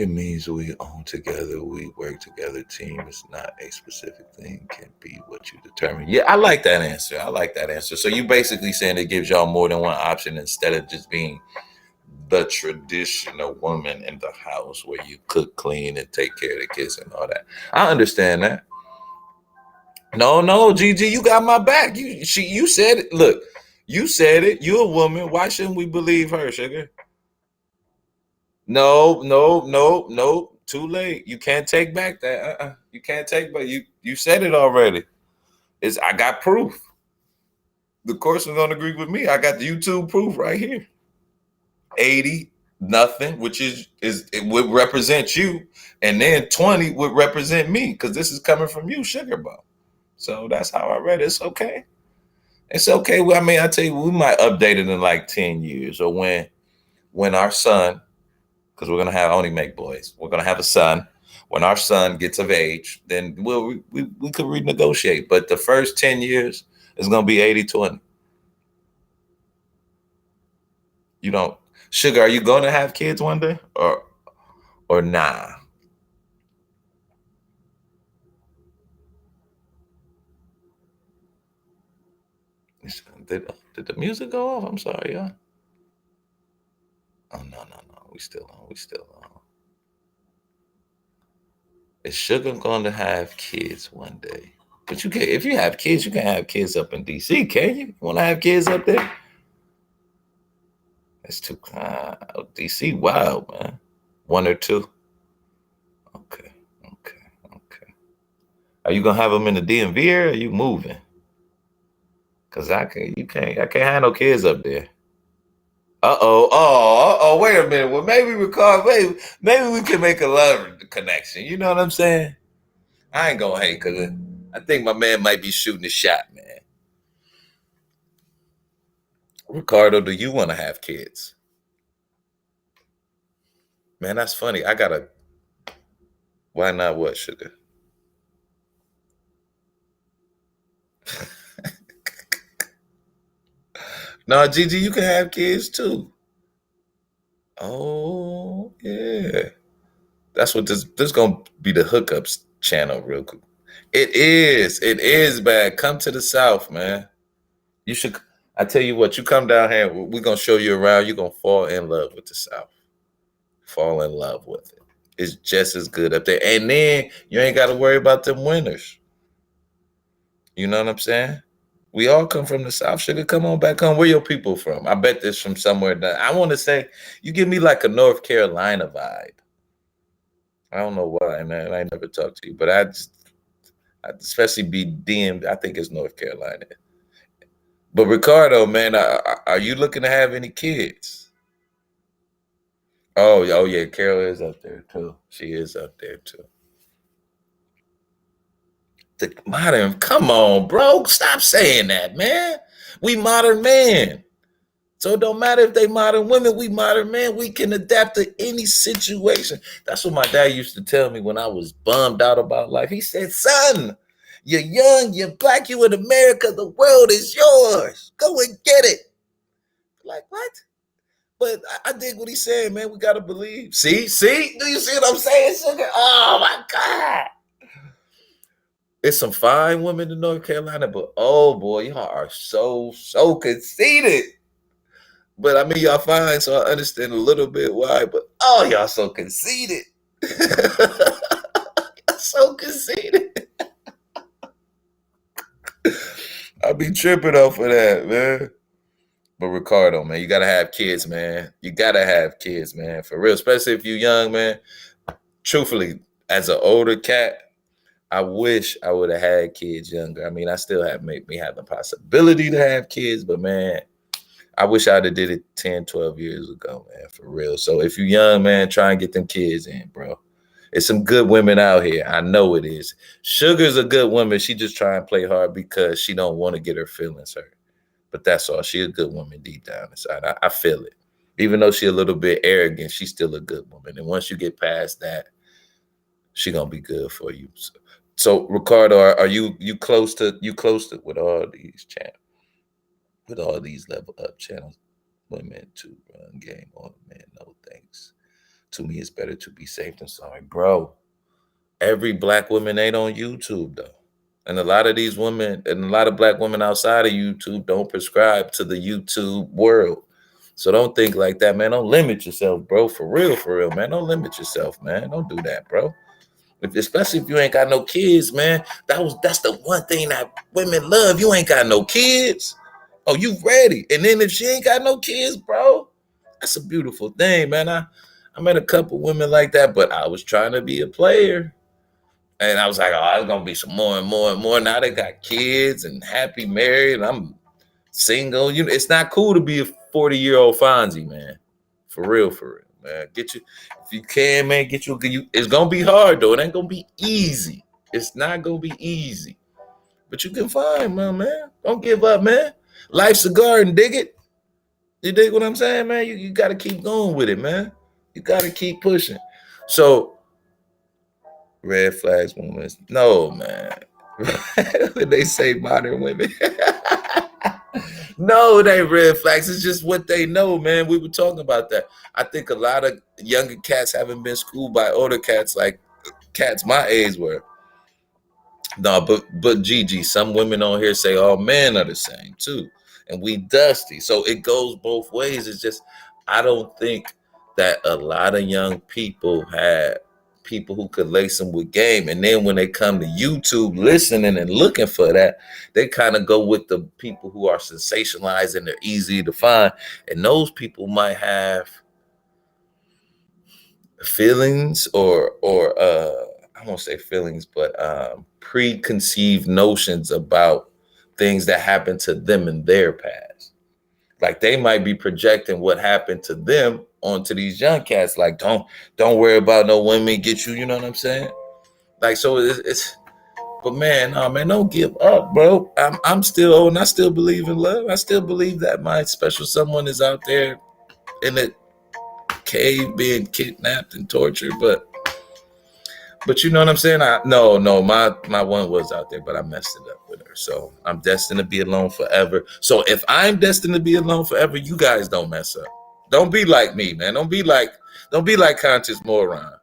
means we own together, we work together. Team is not a specific thing, can be what you determine. Yeah, I like that answer. So you basically saying it gives y'all more than one option instead of just being the traditional woman in the house where you cook, clean, and take care of the kids and all that. I understand that. No, Gigi, you got my back. You said it. Look, you said it. You're a woman. Why shouldn't we believe her, sugar? No. Too late. You can't take back that. You can't take back. You said it already. I got proof. The course is gonna agree with me. I got the YouTube proof right here. 80, nothing, which it would represent you, and then 20 would represent me because this is coming from you, Sugar Bum. So that's how I read it. It's okay. It's okay. Well, I mean, I tell you, we might update it in like 10 years or when our son, because we're gonna have only make boys. We're gonna have a son. When our son gets of age, then we could renegotiate. But the first 10 years is gonna be 80-20. You don't, Sugar, are you gonna have kids one day or nah? Did the music go off? I'm sorry, y'all. Oh no. We still on. Is Sugar going to have kids one day? But you can, if you have kids, you can have kids up in DC, can you? You want to have kids up there? That's too DC wild, man. 1 or 2. Okay. Are you gonna have them in the DMV or are you moving? Cause I can't have no kids up there. Wait a minute. Well, maybe maybe we can make a love connection. You know what I'm saying? I ain't gonna hate because I think my man might be shooting a shot, man. Ricardo, do you want to have kids? Man, that's funny. Why not what, Sugar? No, Gigi, you can have kids too. Oh, yeah. That's what this gonna be, the hookups channel real quick. It is bad. Come to the South, man. You should, I tell you what, you come down here, we're gonna show you around, you're gonna fall in love with the South. Fall in love with it. is just as good up there. And then you ain't got to worry about them winners. You know what I'm saying? We all come from the South. Sugar, come on back home. Where your people from? I bet this from somewhere that I want to say you give me like a North Carolina vibe. I don't know why, man. I never talked to you, but I especially be DM'd. I think it's North Carolina. But Ricardo, man, are you looking to have any kids? Oh yeah, Carol is up there too. She is up there too. The modern, come on, bro. Stop saying that, man. We modern men. So it don't matter if they modern women, we modern men. We can adapt to any situation. That's what my dad used to tell me when I was bummed out about life. He said, son, you're young, you're black, you in America, the world is yours. Go and get it. Like, what? But I dig what he's saying, man. We got to believe. See? Do you see what I'm saying, Sugar? Oh, my God. It's some fine women in North Carolina, but oh, boy, y'all are so conceited. But I mean, y'all fine, so I understand a little bit why. But oh, y'all so conceited. Y'all so conceited. I be tripping off of that, man. But Ricardo, man, you gotta have kids, man. You gotta have kids, man, for real. Especially if you're young, man. Truthfully, as an older cat, I wish I would have had kids younger. I mean, I still have me have the possibility to have kids, but man, I wish I'd have did it 10, 12 years ago, man, for real. So if you're young, man, try and get them kids in, bro. It's some good women out here. I know it is. Sugar's a good woman. She just try and play hard because she don't want to get her feelings hurt. But that's all. She a good woman deep down inside. I feel it. Even though she a little bit arrogant, she's still a good woman. And once you get past that, she gonna be good for you. So Ricardo, are you close to with all these channels? With all these level up channels, women to run game on men, no thanks. To me, it's better to be safe than sorry. Bro, every black woman ain't on YouTube, though. And a lot of these women and a lot of black women outside of YouTube don't prescribe to the YouTube world. So don't think like that, man. Don't limit yourself, bro. For real, man. Don't limit yourself, man. Don't do that, bro. Especially if you ain't got no kids, man. That's the one thing that women love. You ain't got no kids. Oh, you ready? And then if she ain't got no kids, bro, that's a beautiful thing, man. I met a couple women like that, but I was trying to be a player. And I was like, oh, it's gonna be some more and more and more. Now they got kids and happy married, and I'm single. You know, it's not cool to be a 40-year-old Fonzie, man. For real, man. Get you, if you can, man, get you. It's gonna be hard though. It ain't gonna be easy. It's not gonna be easy. But you can find, man. Don't give up, man. Life's a garden, dig it. You dig what I'm saying, man? You got to keep going with it, man. You got to keep pushing. So, red flags women. No, man. When they say modern women. No, it ain't red flags. It's just what they know, man. We were talking about that. I think a lot of younger cats haven't been schooled by older cats like cats my age were. No, but Gigi, some women on here say all men are the same too. And we dusty. So it goes both ways. It's just, I don't think that a lot of young people had people who could lace them with game. And then when they come to YouTube listening and looking for that, they kind of go with the people who are sensationalized and they're easy to find. And those people might have feelings or I won't say feelings, but preconceived notions about things that happened to them in their past. Like they might be projecting what happened to them onto these young cats. Like, don't worry about no women get you. You know what I'm saying? Like, so it's but man, no, man, don't give up, bro. I'm still old and I still believe in love. I still believe that my special someone is out there in a cave being kidnapped and tortured, but you know what I'm saying? No, my one was out there, but I messed it up with her. So I'm destined to be alone forever. So if I'm destined to be alone forever, you guys don't mess up. Don't be like me, man. Don't be like Conscious Moron.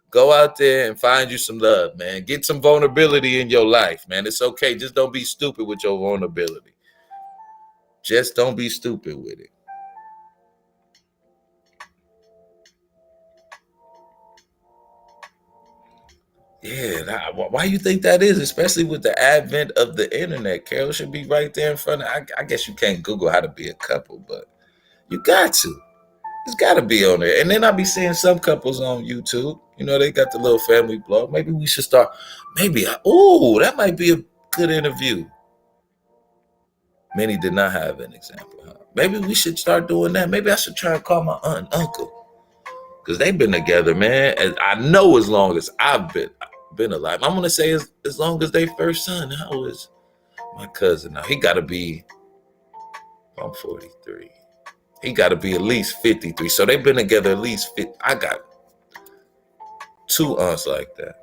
Go out there and find you some love, man. Get some vulnerability in your life, man. It's okay. Just don't be stupid with your vulnerability. Just don't be stupid with it. Yeah, why you think that is? Especially with the advent of the internet, Carol should be right there in front of. I guess you can't Google how to be a couple, but you got to. It's got to be on there. And then I'll be seeing some couples on YouTube. You know, they got the little family blog. Maybe we should start. That might be a good interview. Many did not have an example. Huh? Maybe we should start doing that. Maybe I should try and call my aunt and uncle. Because they've been together, man. And I know as long as I've been alive. I'm going to say as long as they first son. How is my cousin now? He got to be, I'm 43. He got to be at least 53. So they've been together at least 50. I got 2 aunts like that.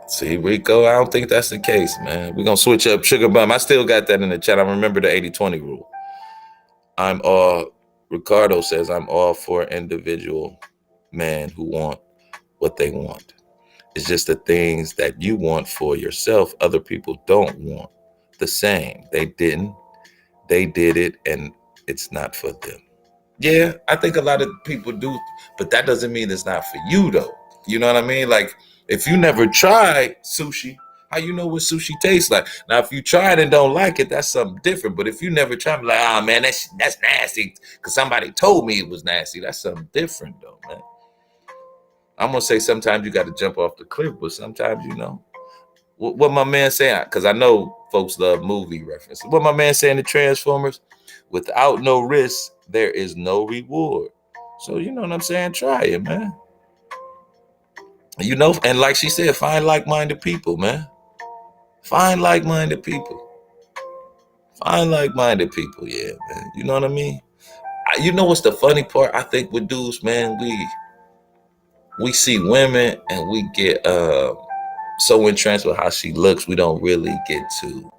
See, Rico, I don't think that's the case, man. We're going to switch up Sugar Bum. I still got that in the chat. I remember the 80-20 rule. Ricardo says, I'm all for individual men who want what they want. It's just the things that you want for yourself, other people don't want the same. They did it, and it's not for them. Yeah, I think a lot of people do, but that doesn't mean it's not for you, though. You know what I mean? Like, if you never tried sushi, how you know what sushi tastes like? Now, if you tried and don't like it, that's something different. But if you never tried, like, oh, man, that's nasty because somebody told me it was nasty. That's something different, though, man. I'm going to say sometimes you got to jump off the cliff, but sometimes, you know, what my man saying, because I know folks love movie references. What my man saying in Transformers, without no risk, there is no reward. So, you know what I'm saying? Try it, man. You know, and like she said, find like-minded people, man. Find like-minded people. Find like-minded people, yeah, man. You know what I mean? You know what's the funny part? I think with dudes, man, we see women and we get so entrenched with how she looks, we don't really get to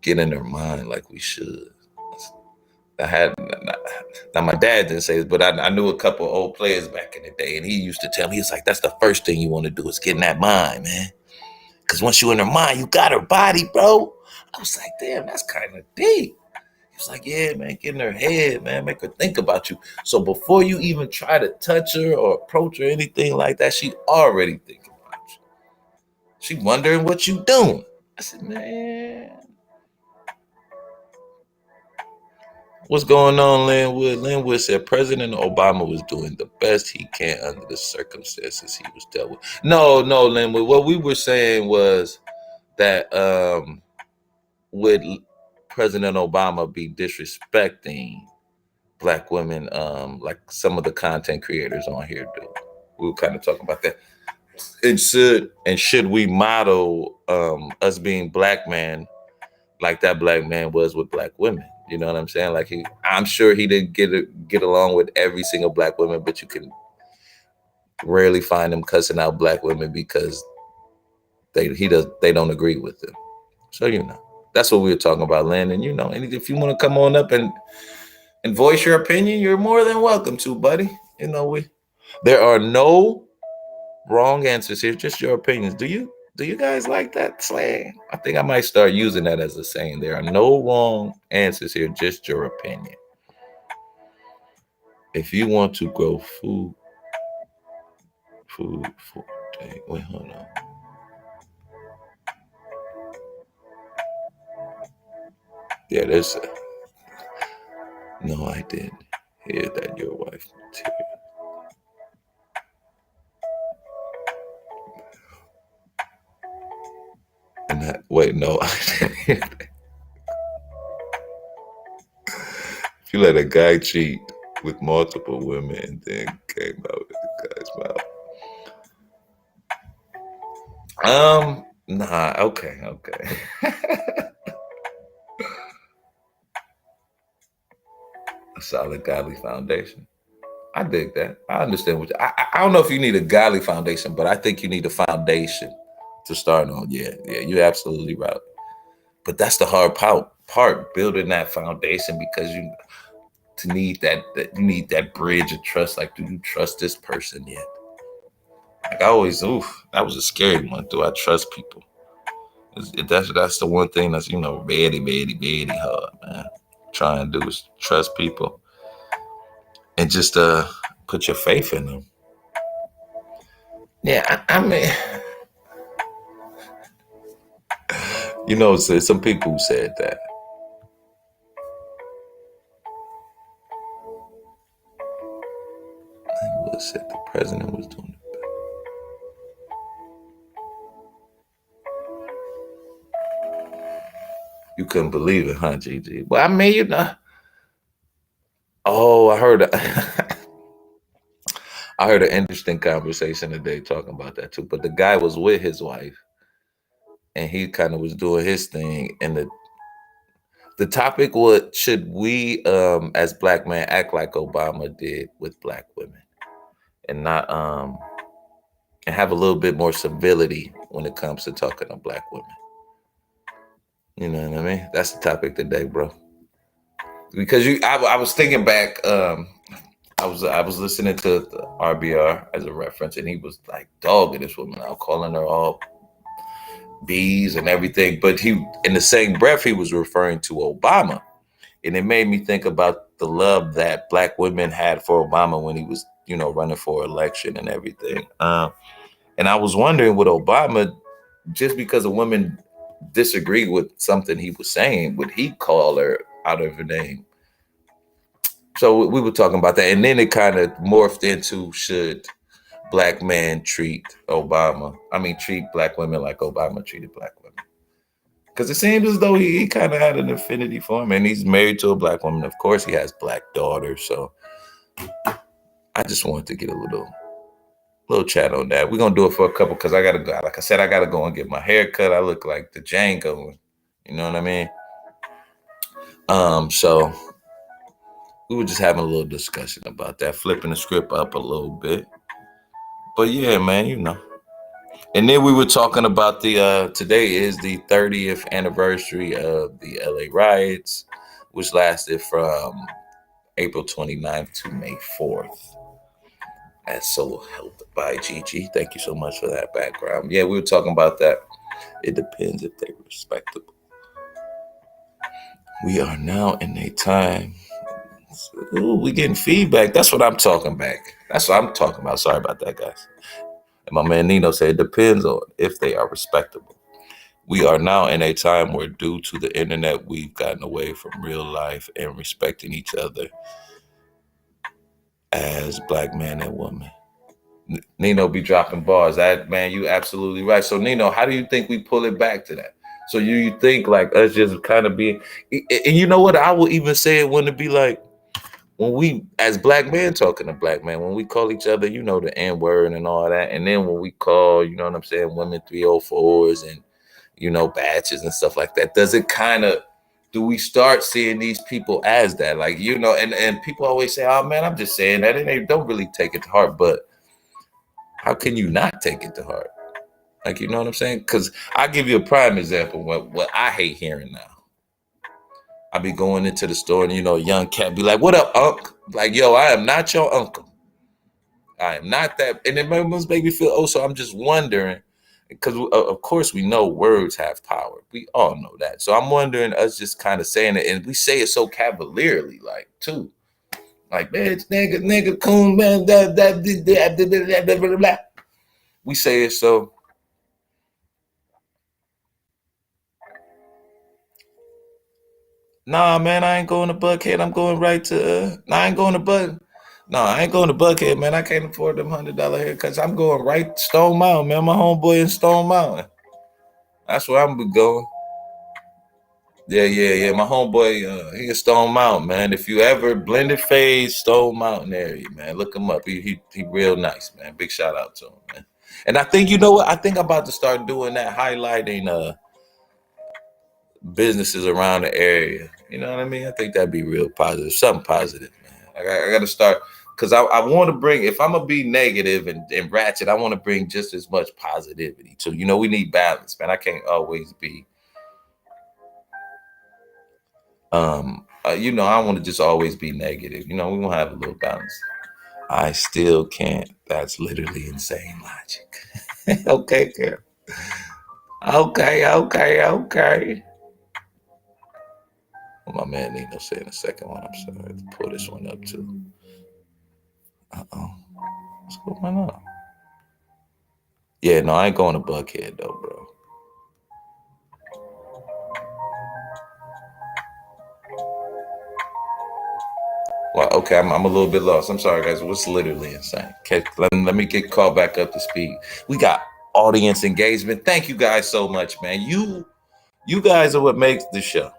get in her mind like we should. Now my dad didn't say this, but I knew a couple old players back in the day, and he used to tell me, he's like, that's the first thing you want to do is get in that mind, man. Because once you're in her mind, you got her body, bro. I was like, damn, that's kind of deep. He was like, yeah, man, get in her head, man, make her think about you. So before you even try to touch her or approach her or anything like that, she already thinking about you. She wondering what you doing. I said, man. What's going on, Linwood? Linwood said President Obama was doing the best he can under the circumstances he was dealt with. No, Linwood. What we were saying was that would President Obama be disrespecting Black women like some of the content creators on here do? We were kind of talking about that. And should we model us being Black men like that Black man was with Black women? You know what I'm saying? Like I'm sure he didn't get along with every single Black woman, but you can rarely find him cussing out Black women because they don't agree with him. So you know, that's what we were talking about, Lynn. And you know, and if you want to come on up and voice your opinion, you're more than welcome to, buddy. You know, there are no wrong answers here, just your opinions. Do you guys like that slang? I think I might start using that as a saying. There are no wrong answers here, just your opinion. If you want to grow food day. Wait, hold on. Yeah, there's no, I didn't hear that your wife material. And that, wait, no, I didn't hear that. If you let a guy cheat with multiple women and then came out with the guy's mouth. Nah, okay. A solid godly foundation. I dig that. I understand what I don't know if you need a godly foundation, but I think you need a foundation to start on. Yeah, you're absolutely right. But that's the hard part, building that foundation, because you need that bridge of trust. Like, do you trust this person yet? Like, I always, that was a scary one. Do I trust people? That's the one thing that's, very, very, very hard, man. try and do is trust people and just put your faith in them. Yeah, I mean, you know, so some people who said that. What said the president was doing it. You couldn't believe it, huh, Gigi? Well, I mean, you know. Oh, I heard I heard an interesting conversation today talking about that too. But the guy was with his wife, and he kind of was doing his thing. And the topic was, should we, as black men, act like Obama did with black women, and not and have a little bit more civility when it comes to talking to black women. You know what I mean? That's the topic today, bro. Because I was thinking back. I was listening to the RBR as a reference, and he was like dogging this woman out, calling her all bees and everything. But he, in the same breath, he was referring to Obama, and it made me think about the love that black women had for Obama when he was, you know, running for election and everything. And I was wondering with Obama, just because a woman disagreed with something he was saying, would he call her out of her name? So we were talking about that. And then it kind of morphed into, should black men treat black women like Obama treated black women? Because it seems as though he kind of had an affinity for him, and he's married to a black woman. Of course, he has black daughters. So I just wanted to get a little chat on that. We're going to do it for a couple, because I got to go. Like I said, I got to go and get my hair cut. I look like the Django. You know what I mean? So we were just having a little discussion about that, flipping the script up a little bit. But yeah, man, you know. And then we were talking about today is the 30th anniversary of the LA riots, which lasted from April 29th to May 4th. As so helped by Gigi. Thank you so much for that background. Yeah, we were talking about that. It depends if they're respectable. We are now in a time. Ooh, we getting feedback. That's what I'm talking back. That's what I'm talking about. Sorry about that, guys. And my man Nino said it depends on if they are respectable. We are now in a time where, due to the internet, we've gotten away from real life and respecting each other as black man and woman. Nino be dropping bars. That, man, you absolutely right. So Nino, how do you think we pull it back to that? So you think like us just kind of being, and you know what? I will even say it when it be like, when we, as black men talking to black men, when we call each other, you know, the N-word and all that. And then when we call, you know what I'm saying, women 304s and, you know, batches and stuff like that, does it kind of, do we start seeing these people as that? Like, you know, and people always say, oh man, I'm just saying that. And they don't really take it to heart, but how can you not take it to heart? Like, you know what I'm saying? Because I'll give you a prime example. What I hate hearing now. I be going into the store and, you know, a young cat be like, what up, unc? Like, yo, I am not your uncle. I am not that. And it must make me feel, oh, so I'm just wondering, because of course we know words have power. We all know that. So I'm wondering, us just kind of saying it, and we say it so cavalierly, like, too. Like, bitch, nigga, coon, man, blah. We say it so. Nah, man, I ain't going to Buckhead. I'm going right to, I ain't going to Buckhead. No, I ain't going to Buckhead, man. I can't afford them $100 haircuts. I'm going right to Stone Mountain, man. My homeboy in Stone Mountain. That's where I'm going. Yeah. My homeboy, he in Stone Mountain, man. If you ever blended phase, Stone Mountain area, man, look him up. He real nice, man. Big shout out to him, man. And I think, you know what? I think I'm about to start doing that, highlighting businesses around the area. You know what I mean? I think that'd be real positive. Something positive, man. I got to start, because I want to bring, if I'm going to be negative and ratchet, I want to bring just as much positivity too. You know, we need balance, man. I can't always be, you know, I want to just always be negative. You know, we want to have a little balance. I still can't. That's literally insane logic. Okay, girl. Okay. Well, my man Nino saying the second one. I'm sorry. I have to pull this one up too. What's going on? Yeah, no, I ain't going to Buckhead though, bro. Well, okay, I'm a little bit lost. I'm sorry, guys. What's literally insane? Okay, let me get called back up to speed. We got audience engagement. Thank you guys so much, man. You guys are what makes the show.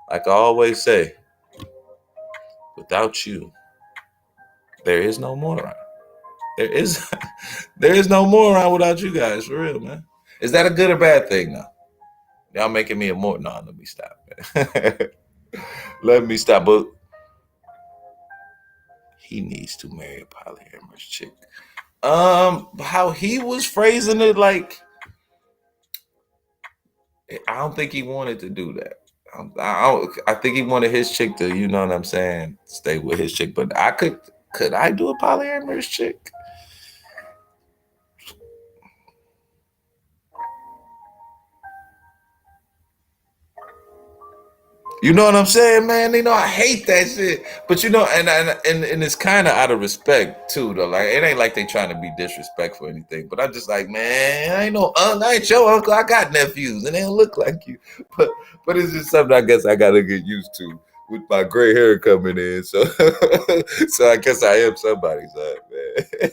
Like I always say, without you, there is no moron. There is no moron without you guys, for real, man. Is that a good or bad thing now? Y'all making me a more. No, let me stop, man. Let me stop. But he needs to marry a polyamorous chick. How he was phrasing it, like, I don't think he wanted to do that. I think he wanted his chick to, you know what I'm saying, stay with his chick. But could I do a polyamorous chick? You know what I'm saying, man? You know, I hate that shit. But you know, and it's kind of out of respect too, though. Like, it ain't like they trying to be disrespectful or anything. But I'm just like, man, I ain't your uncle. I got nephews, and they don't look like you. But it's just something I guess I gotta get used to with my gray hair coming in. So so I guess I am somebody's son, man.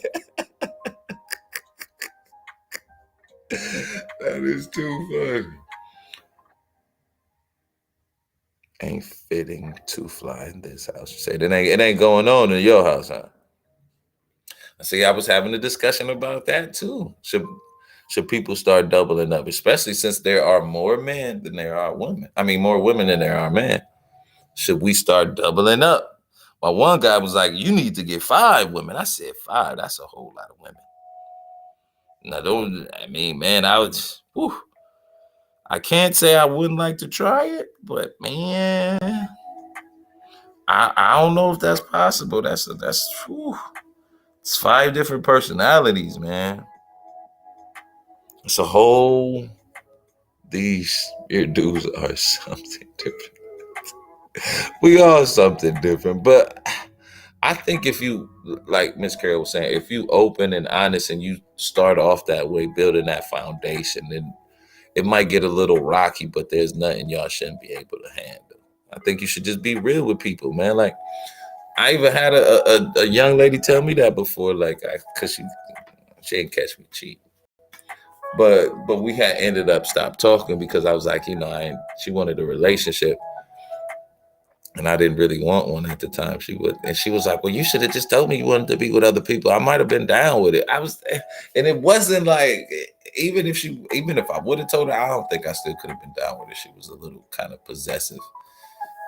That is too funny. Ain't fitting to fly in this house. You say it ain't going on in your house, huh? See, I was having a discussion about that too. Should people start doubling up, especially since there are more men than there are women? I mean, more women than there are men. Should we start doubling up? Well, one guy was like, "You need to get 5 women." I said, 5? That's a whole lot of women. Now, man, I can't say I wouldn't like to try it, but man, I don't know if that's possible. It's 5 different personalities, man. It's a whole. These your dudes are something different. We are something different, but I think if you, like Miss Carol was saying, if you open and honest and you start off that way, building that foundation, then it might get a little rocky, but there's nothing y'all shouldn't be able to handle. I think you should just be real with people, man. Like, I even had a young lady tell me that before, like, cause she didn't catch me cheating. But we had ended up stopped talking because I was like, she wanted a relationship. And I didn't really want one at the time. She was like, well, you should have just told me you wanted to be with other people. I might have been down with it. And it wasn't like, even if I would have told her, I don't think I still could have been down with it. She was a little kind of possessive.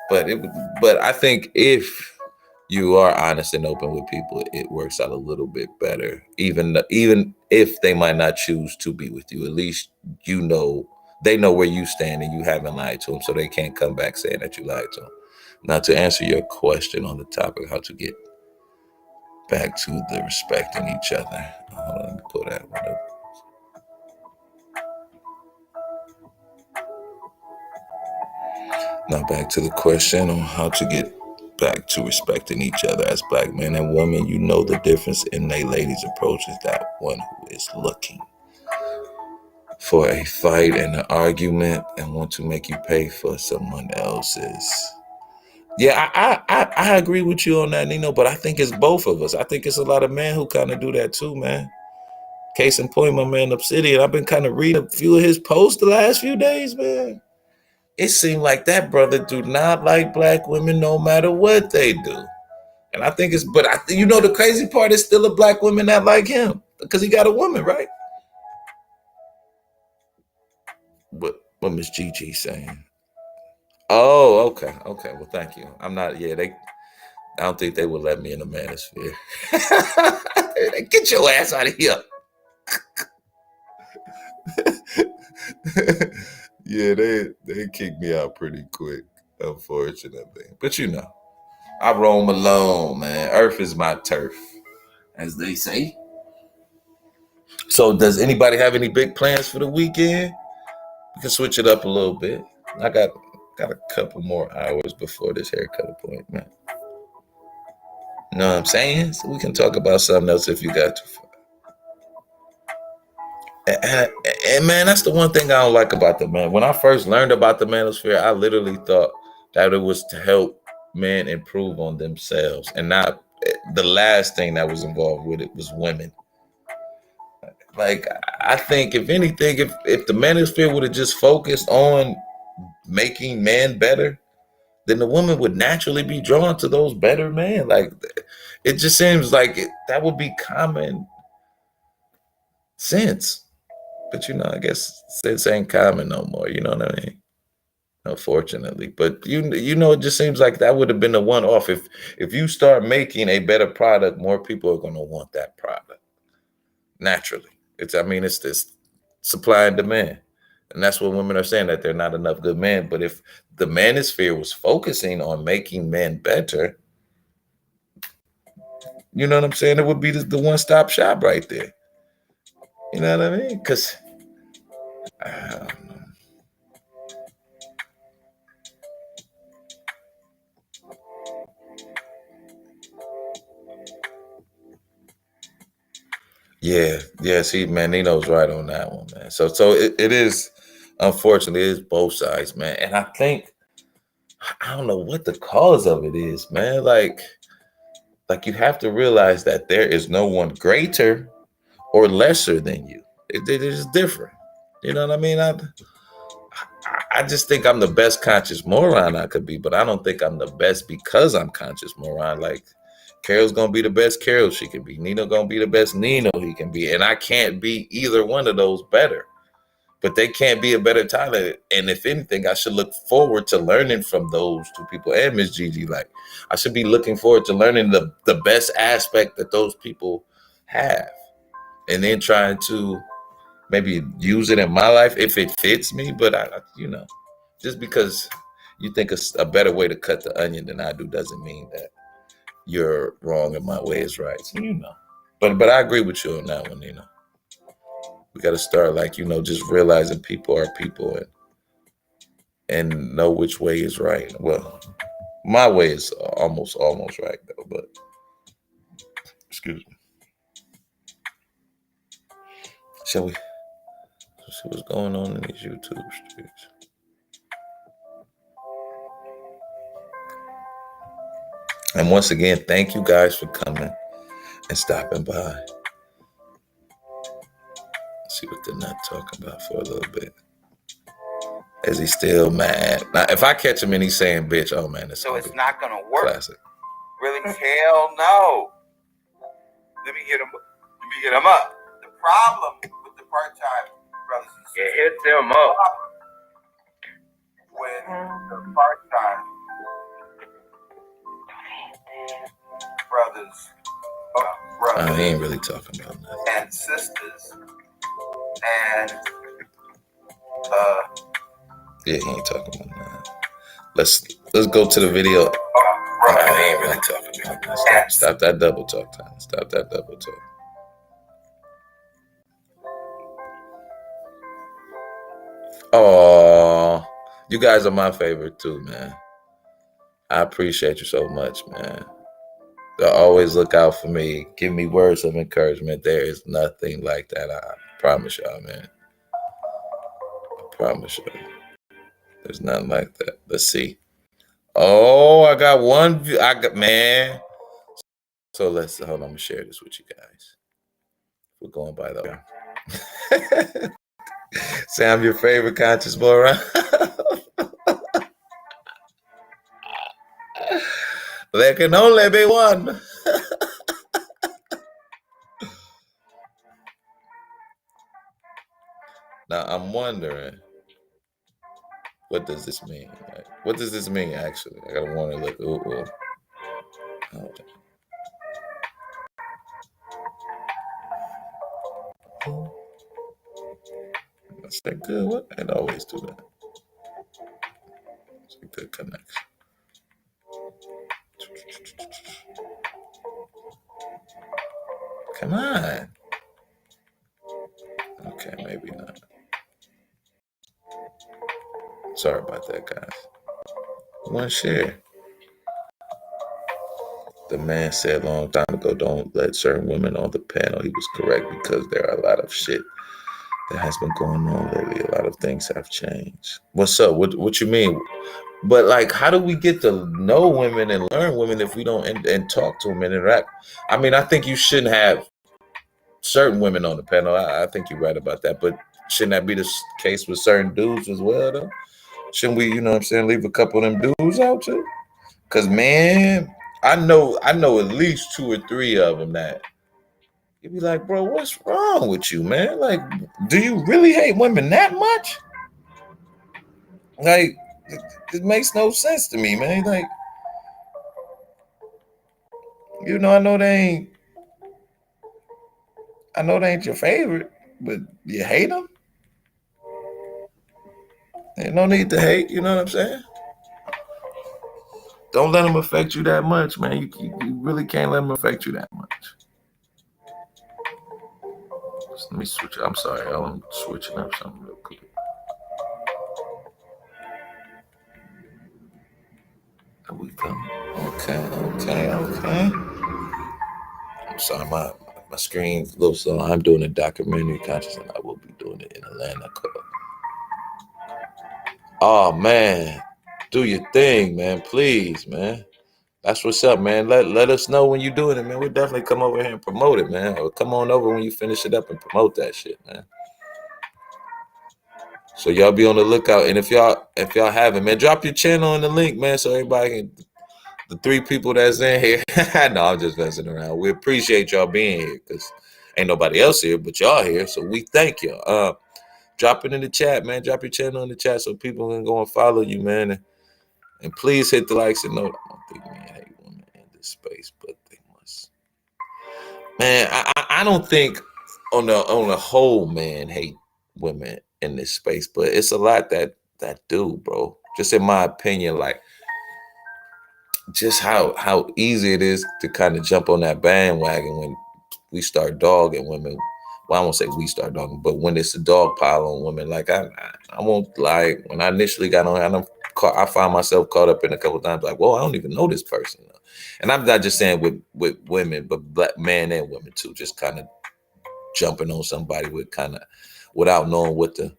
But I think if you are honest and open with people, it works out a little bit better. Even if they might not choose to be with you, at least they know where you stand and you haven't lied to them, so they can't come back saying that you lied to them. Now, to answer your question on the topic, how to get back to the respecting each other. Hold on, let me pull that one up. Now back to the question on how to get back to respecting each other as Black men and women. You know the difference in a lady's approach is that one who is looking for a fight and an argument and want to make you pay for someone else's. Yeah, I agree with you on that, Nino, but I think it's both of us. I think it's a lot of men who kind of do that too, man. Case in point, my man Obsidian, I've been kind of reading a few of his posts the last few days, man. It seemed like that brother do not like Black women no matter what they do. And I think the crazy part is still a Black woman that like him because he got a woman, right? What Miss Gigi saying? Oh, okay. Well, thank you. I'm not. Yeah, I don't think they would let me in the manosphere. Get your ass out of here. Yeah, they kicked me out pretty quick, unfortunately. But I roam alone, man. Earth is my turf, as they say. So, does anybody have any big plans for the weekend? We can switch it up a little bit. I got Got a couple more hours before this haircut appointment. You know what I'm saying? So we can talk about something else if you got to. And man, that's the one thing I don't like about the man. When I first learned about the manosphere, I literally thought that it was to help men improve on themselves, and not the last thing that was involved with it was women. Like, I think if anything, if the manosphere would have just focused on making men better, then the woman would naturally be drawn to those better men. Like, it just seems like that would be common sense. But, I guess sense ain't common no more. You know what I mean? Unfortunately. But, it just seems like that would have been the one off. If you start making a better product, more people are going to want that product. Naturally. It's this supply and demand. And that's what women are saying, that there are not enough good men. But if the manosphere was focusing on making men better, you know what I'm saying? It would be the one-stop shop right there. You know what I mean? Because I don't know. Yeah. See, man, Nino's right on that one, man. So it is, unfortunately, it is both sides, man. And I think, I don't know what the cause of it is, man. Like you have to realize that there is no one greater or lesser than you. It is different. You know what I mean? I just think I'm the best conscious moron I could be, but I don't think I'm the best because I'm conscious moron. Like, Carol's gonna be the best Carol she can be. Nino gonna be the best Nino he can be. And I can't be either one of those better. But they can't be a better Tyler. And if anything, I should look forward to learning from those two people and Miss Gigi. Like, I should be looking forward to learning the best aspect that those people have. And then trying to maybe use it in my life if it fits me. But just because you think a better way to cut the onion than I do doesn't mean that you're wrong and my way is right. So, but I agree with you on that one. We got to start just realizing people are people and know which way is right. Well, my way is almost right though. But excuse me. Shall we see what's going on in these YouTube streets? And once again, thank you guys for coming and stopping by. Let's see what they're not talking about for a little bit. Is he still mad? Now, if I catch him and he's saying bitch, oh man, it's not gonna work. Classic. Really? Hell no. Let me hit him up. The problem with the part-time brothers and sisters. Hit them up. When the part-time brothers, he ain't really talking about nothing. And sisters, and yeah, he ain't talking about that. Let's go to the video. He ain't really talking about that. Stop that double talk time. Stop that double talk. Oh, you guys are my favorite too, man. I appreciate you so much, man. They always look out for me, give me words of encouragement. There is nothing like that. I promise y'all, man. I promise you. There's nothing like that. Let's see. Oh, I got one view. Man. So hold on. I'm going to share this with you guys. We're going by the way. Say I'm your favorite conscious moron. There can only be one. Now, I'm wondering, what does this mean? Like, what does this mean, actually? I gotta want to look. Ooh. Oh. That's that good. What? I'd always do that. It's a good connection. Come on. Okay, maybe not. Sorry about that, guys. One share. The man said a long time ago, don't let certain women on the panel. He was correct because there are a lot of shit that has been going on lately. A lot of things have changed. What's up? What you mean? But like, how do we get to know women and learn women if we don't and talk to them and interact? I mean, I think you shouldn't have certain women on the panel. I think you're right about that. But shouldn't that be the case with certain dudes as well, though? Shouldn't we, you know what I'm saying, leave a couple of them dudes out too? Cause man, I know at least 2 or 3 of them that you'd be like, bro, what's wrong with you, man? Like, do you really hate women that much? Like, it makes no sense to me, man. Like, you know, I know they ain't your favorite, but you hate them. Ain't no need to hate. You know what I'm saying? Don't let them affect you that much, man. You really can't let them affect you that much. Just let me switch. I'm sorry, I'm switching up something real quick. There we go. Okay. I'm sorry, my screen's a little slow. I'm doing a documentary conscious, and I will be doing it in Atlanta. Oh man, do your thing, man. Please, man. That's what's up, man. Let us know when you're doing it, man. We'll definitely come over here and promote it, man. Or come on over when you finish it up and promote that shit, man. So y'all be on the lookout. And if y'all haven't, man, drop your channel in the link, man, so everybody can. The 3 people that's in here. No, I'm just messing around. We appreciate y'all being here because ain't nobody else here but y'all here. So we thank y'all. Drop it in the chat, man. Drop your channel in the chat so people can go and follow you, man. And please hit the likes and note. I don't think men hate women in this space, but they must. Man, I don't think on the whole men hate women in this space, but it's a lot that do, bro. Just in my opinion, like just how easy it is to kind of jump on that bandwagon when we start dogging women. Well, I won't say we start dogging, but when it's a dog pile on women, like I won't lie. When I initially got on, I find myself caught up in a couple of times, like, whoa, I don't even know this person. And I'm not just saying with women, but black men and women too, just kind of jumping on somebody with kind of without knowing what the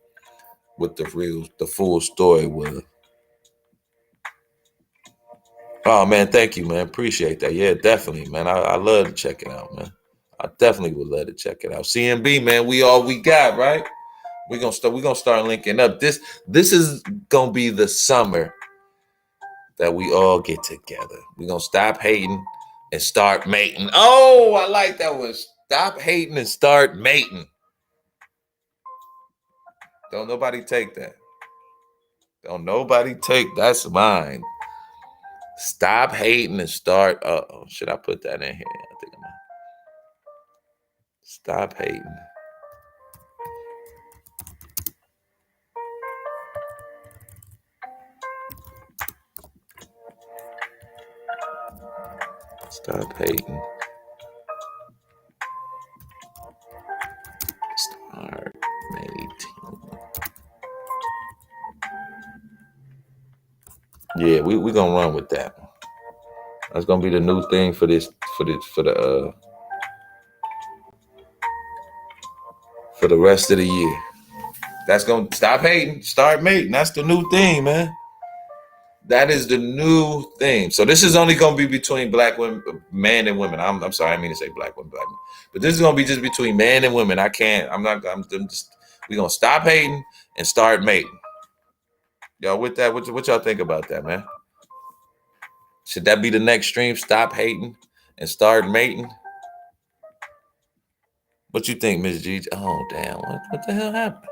full story was. Oh man, thank you, man. Appreciate that. Yeah, definitely, man. I love to check it out, man. I definitely would love to check it out. CMB, man, we all we got, right? We're gonna start linking up. This is gonna be the summer that we all get together. We're gonna stop hating and start mating. Oh, I like that one. Stop hating and start mating. Don't nobody take that. Don't nobody take that's mine. Stop hating and start. Should I put that in here? I think I'm gonna stop hating. Stop hating. Start mating. Yeah, we gonna run with that. That's gonna be the new thing for the rest of the year. That's gonna stop hating, start mating. That's the new thing, man. That is the new thing. So this is only gonna be between black women, men and women. I'm sorry, I mean to say black women, but this is gonna be just between men and women. I'm just. We gonna stop hating and start mating. Y'all with that? What y'all think about that, man? Should that be the next stream? Stop hating and start mating. What you think, Miss G? Oh damn! What the hell happened?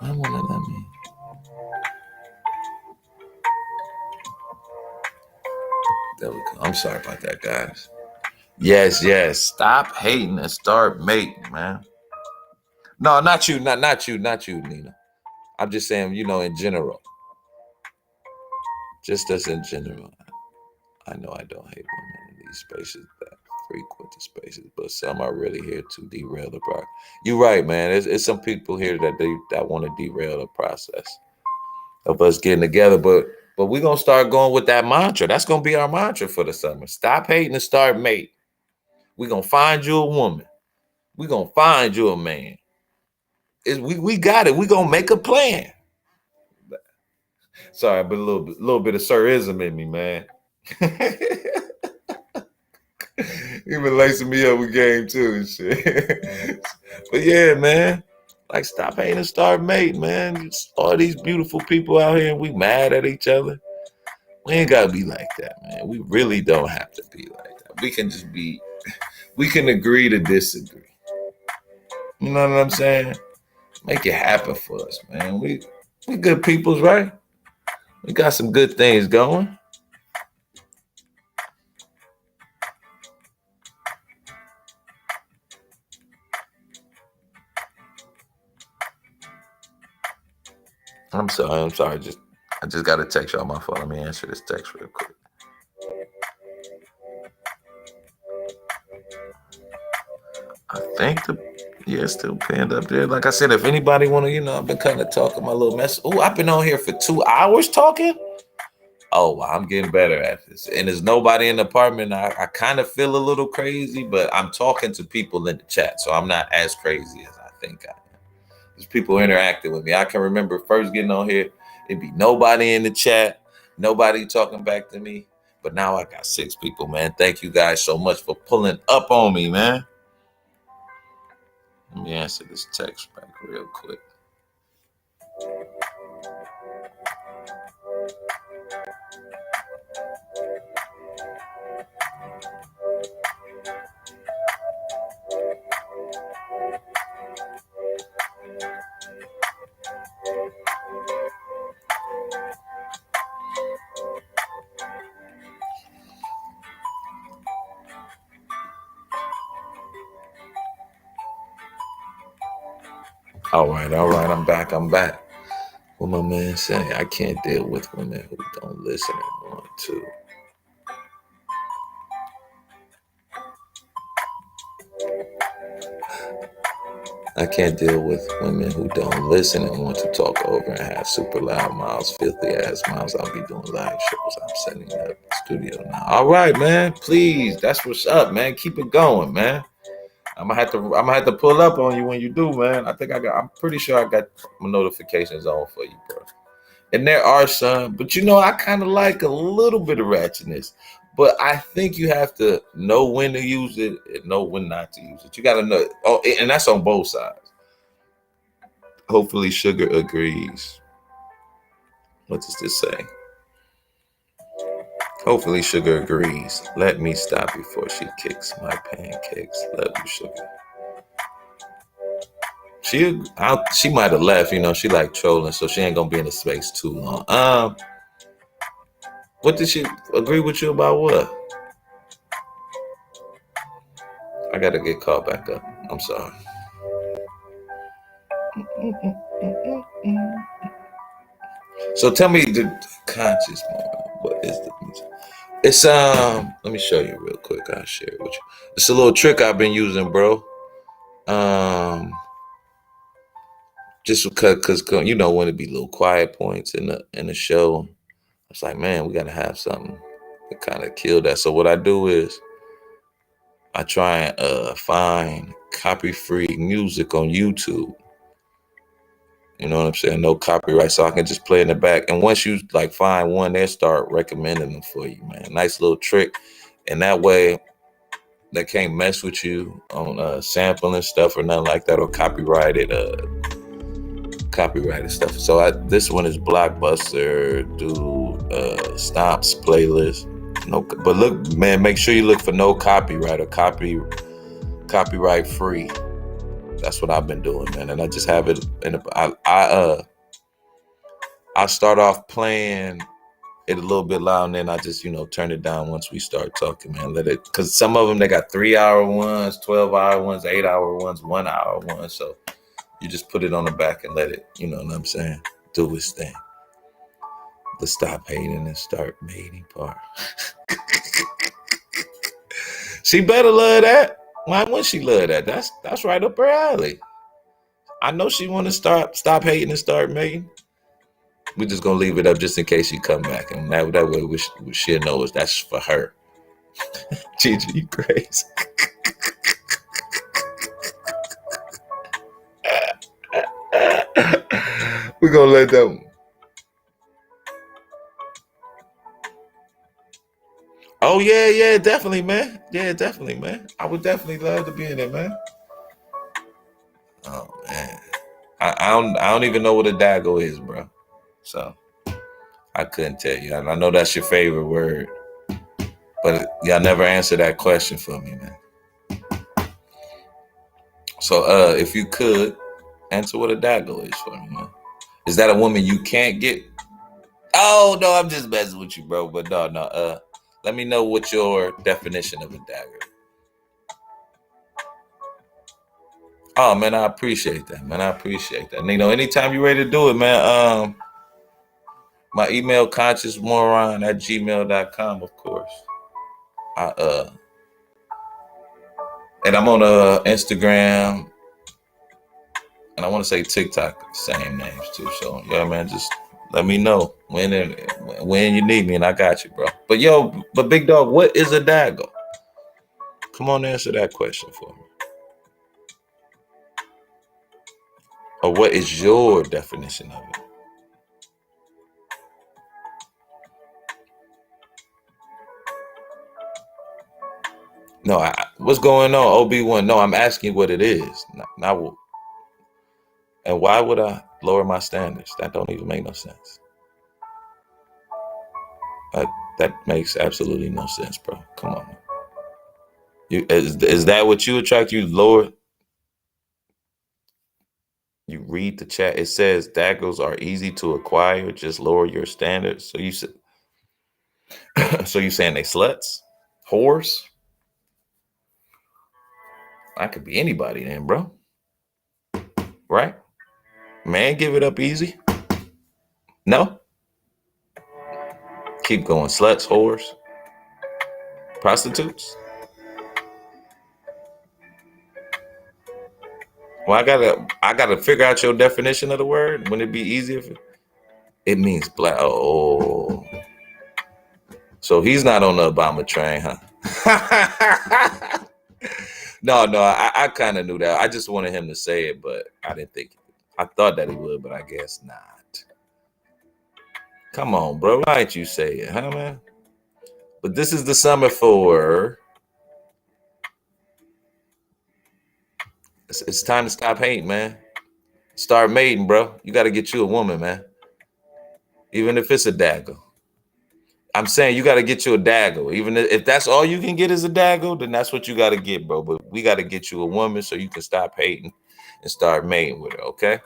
I want to let me. There we go. I'm sorry about that, guys. Yes. Stop hating and start mating, man. No, not you, not you, Nina. I'm just saying, in general. Just us in general. I know I don't hate women in these spaces that frequent the spaces, but some are really here to derail the process. You're right, man. It's some people here that want to derail the process of us getting together, but we're gonna start going with that mantra. That's gonna be our mantra for the summer. Stop hating and start mate. We're gonna find you a woman. We're gonna find you a man. We got it. We're gonna make a plan. Sorry, but a little bit of sirism in me, man. Even lacing me up with game too and shit. But yeah, man. Like, stop hating and start mating, man. All these beautiful people out here and we mad at each other. We ain't gotta be like that, man. We really don't have to be like that. We can just be, we can agree to disagree. You know what I'm saying? Make it happen for us, man. We good peoples, right? We got some good things going. I'm sorry. I just got a text y'all my phone. Let me answer this text real quick. I think it's still pinned up there. Like I said, if anybody want to, I've been kind of talking my little mess. Oh, I've been on here for 2 hours talking. Oh, wow, I'm getting better at this. And there's nobody in the apartment. I kind of feel a little crazy, but I'm talking to people in the chat, so I'm not as crazy as I think I am. There's people interacting with me. I can remember first getting on here, it'd be nobody in the chat, nobody talking back to me. But now I got 6 people, man. Thank you guys so much for pulling up on me, man. Let me answer this text back real quick. All right. I'm back. What my man saying? I can't deal with women who don't listen and want to. I can't deal with women who don't listen and want to talk over and have super loud mouths, filthy ass mouths. I'll be doing live shows. I'm setting up the studio now. All right, man. Please, that's what's up, man. Keep it going, man. I'm gonna have to pull up on you when you do, man. I'm pretty sure I got my notifications on for you, bro. And there are some, but I kind of like a little bit of ratchetness. But I think you have to know when to use it and know when not to use it. You gotta know. Oh, and that's on both sides. Hopefully, Sugar agrees. What does this say? Hopefully, Sugar agrees. Let me stop before she kicks my pancakes. Love you, Sugar. She might have left. She like trolling, so she ain't gonna be in the space too long. What did she agree with you about? What? I gotta get called back up. I'm sorry. So tell me the conscious moment. What is the music? It's let me show you real quick. I'll share it with you. It's a little trick I've been using, bro. Just because when it be little quiet points in the show, it's like, man, we gotta have something to kind of kill that. So what I do is I try and find copy-free music on YouTube. You know what I'm saying? No copyright, so I can just play in the back. And once you like find one, they'll start recommending them for you, man. Nice little trick. And that way they can't mess with you on sampling stuff or nothing like that, or copyrighted stuff. So this one is Blockbuster, Stomps playlist. No, but look, man, make sure you look for no copyright or copyright free. That's what I've been doing, man. And I just have it I start off playing it a little bit loud, and then I just, turn it down once we start talking, man. Because some of them, they got 3-hour ones, 12-hour ones, 8-hour ones, 1-hour ones. So you just put it on the back and let it, you know what I'm saying, do its thing. The stop hating and start mating part. She better love that. Why wouldn't she love that? That's right up her alley. I know she want to stop hating and start mating. We're just gonna leave it up just in case she come back, and that way she'll know that's for her. Gigi, you crazy. We're gonna let them. Oh yeah, definitely, man. Yeah, definitely, man. I would definitely love to be in it, man. Oh man, I don't even know what a dago is, bro. So I couldn't tell you. I know that's your favorite word, but y'all never answer that question for me, man. So if you could answer what a dago is for me, man. Is that a woman you can't get? Oh no, I'm just messing with you, bro. But no. Let me know what your definition of a dagger. Oh man, I appreciate that, man. I appreciate that. And, anytime you're ready to do it, man. My email consciousmoron@gmail.com, of course. And I'm on Instagram, and I want to say TikTok, same names too. So yeah, man, just let me know when you need me, and I got you, bro. But big dog, what is a dago? Come on, answer that question for me. Or what is your definition of it? No, what's going on, OB1? No, I'm asking what it is. Not and why would I lower my standards? That don't even make no sense. That makes absolutely no sense, bro. Come on. Is that what you attract? You lower. You read the chat. It says daggers are easy to acquire. Just lower your standards. So you said. So you saying they sluts, whores? I could be anybody then, bro. Right? Man, give it up easy. No? Keep going. Sluts, whores, prostitutes. Well, I gotta figure out your definition of the word. Wouldn't it be easier if it means black? Oh. So he's not on the Obama train, huh? No, I kind of knew that. I just wanted him to say it, but I didn't think. I thought that he would, but I guess not. Come on, bro. Why didn't you say it, huh, man? But this is the summer for. It's time to stop hating, man. Start mating, bro. You got to get you a woman, man. Even if it's a dagger. I'm saying you got to get you a dagger. Even if that's all you can get is a dagger, then that's what you got to get, bro. But we got to get you a woman so you can stop hating and start mating with her, okay?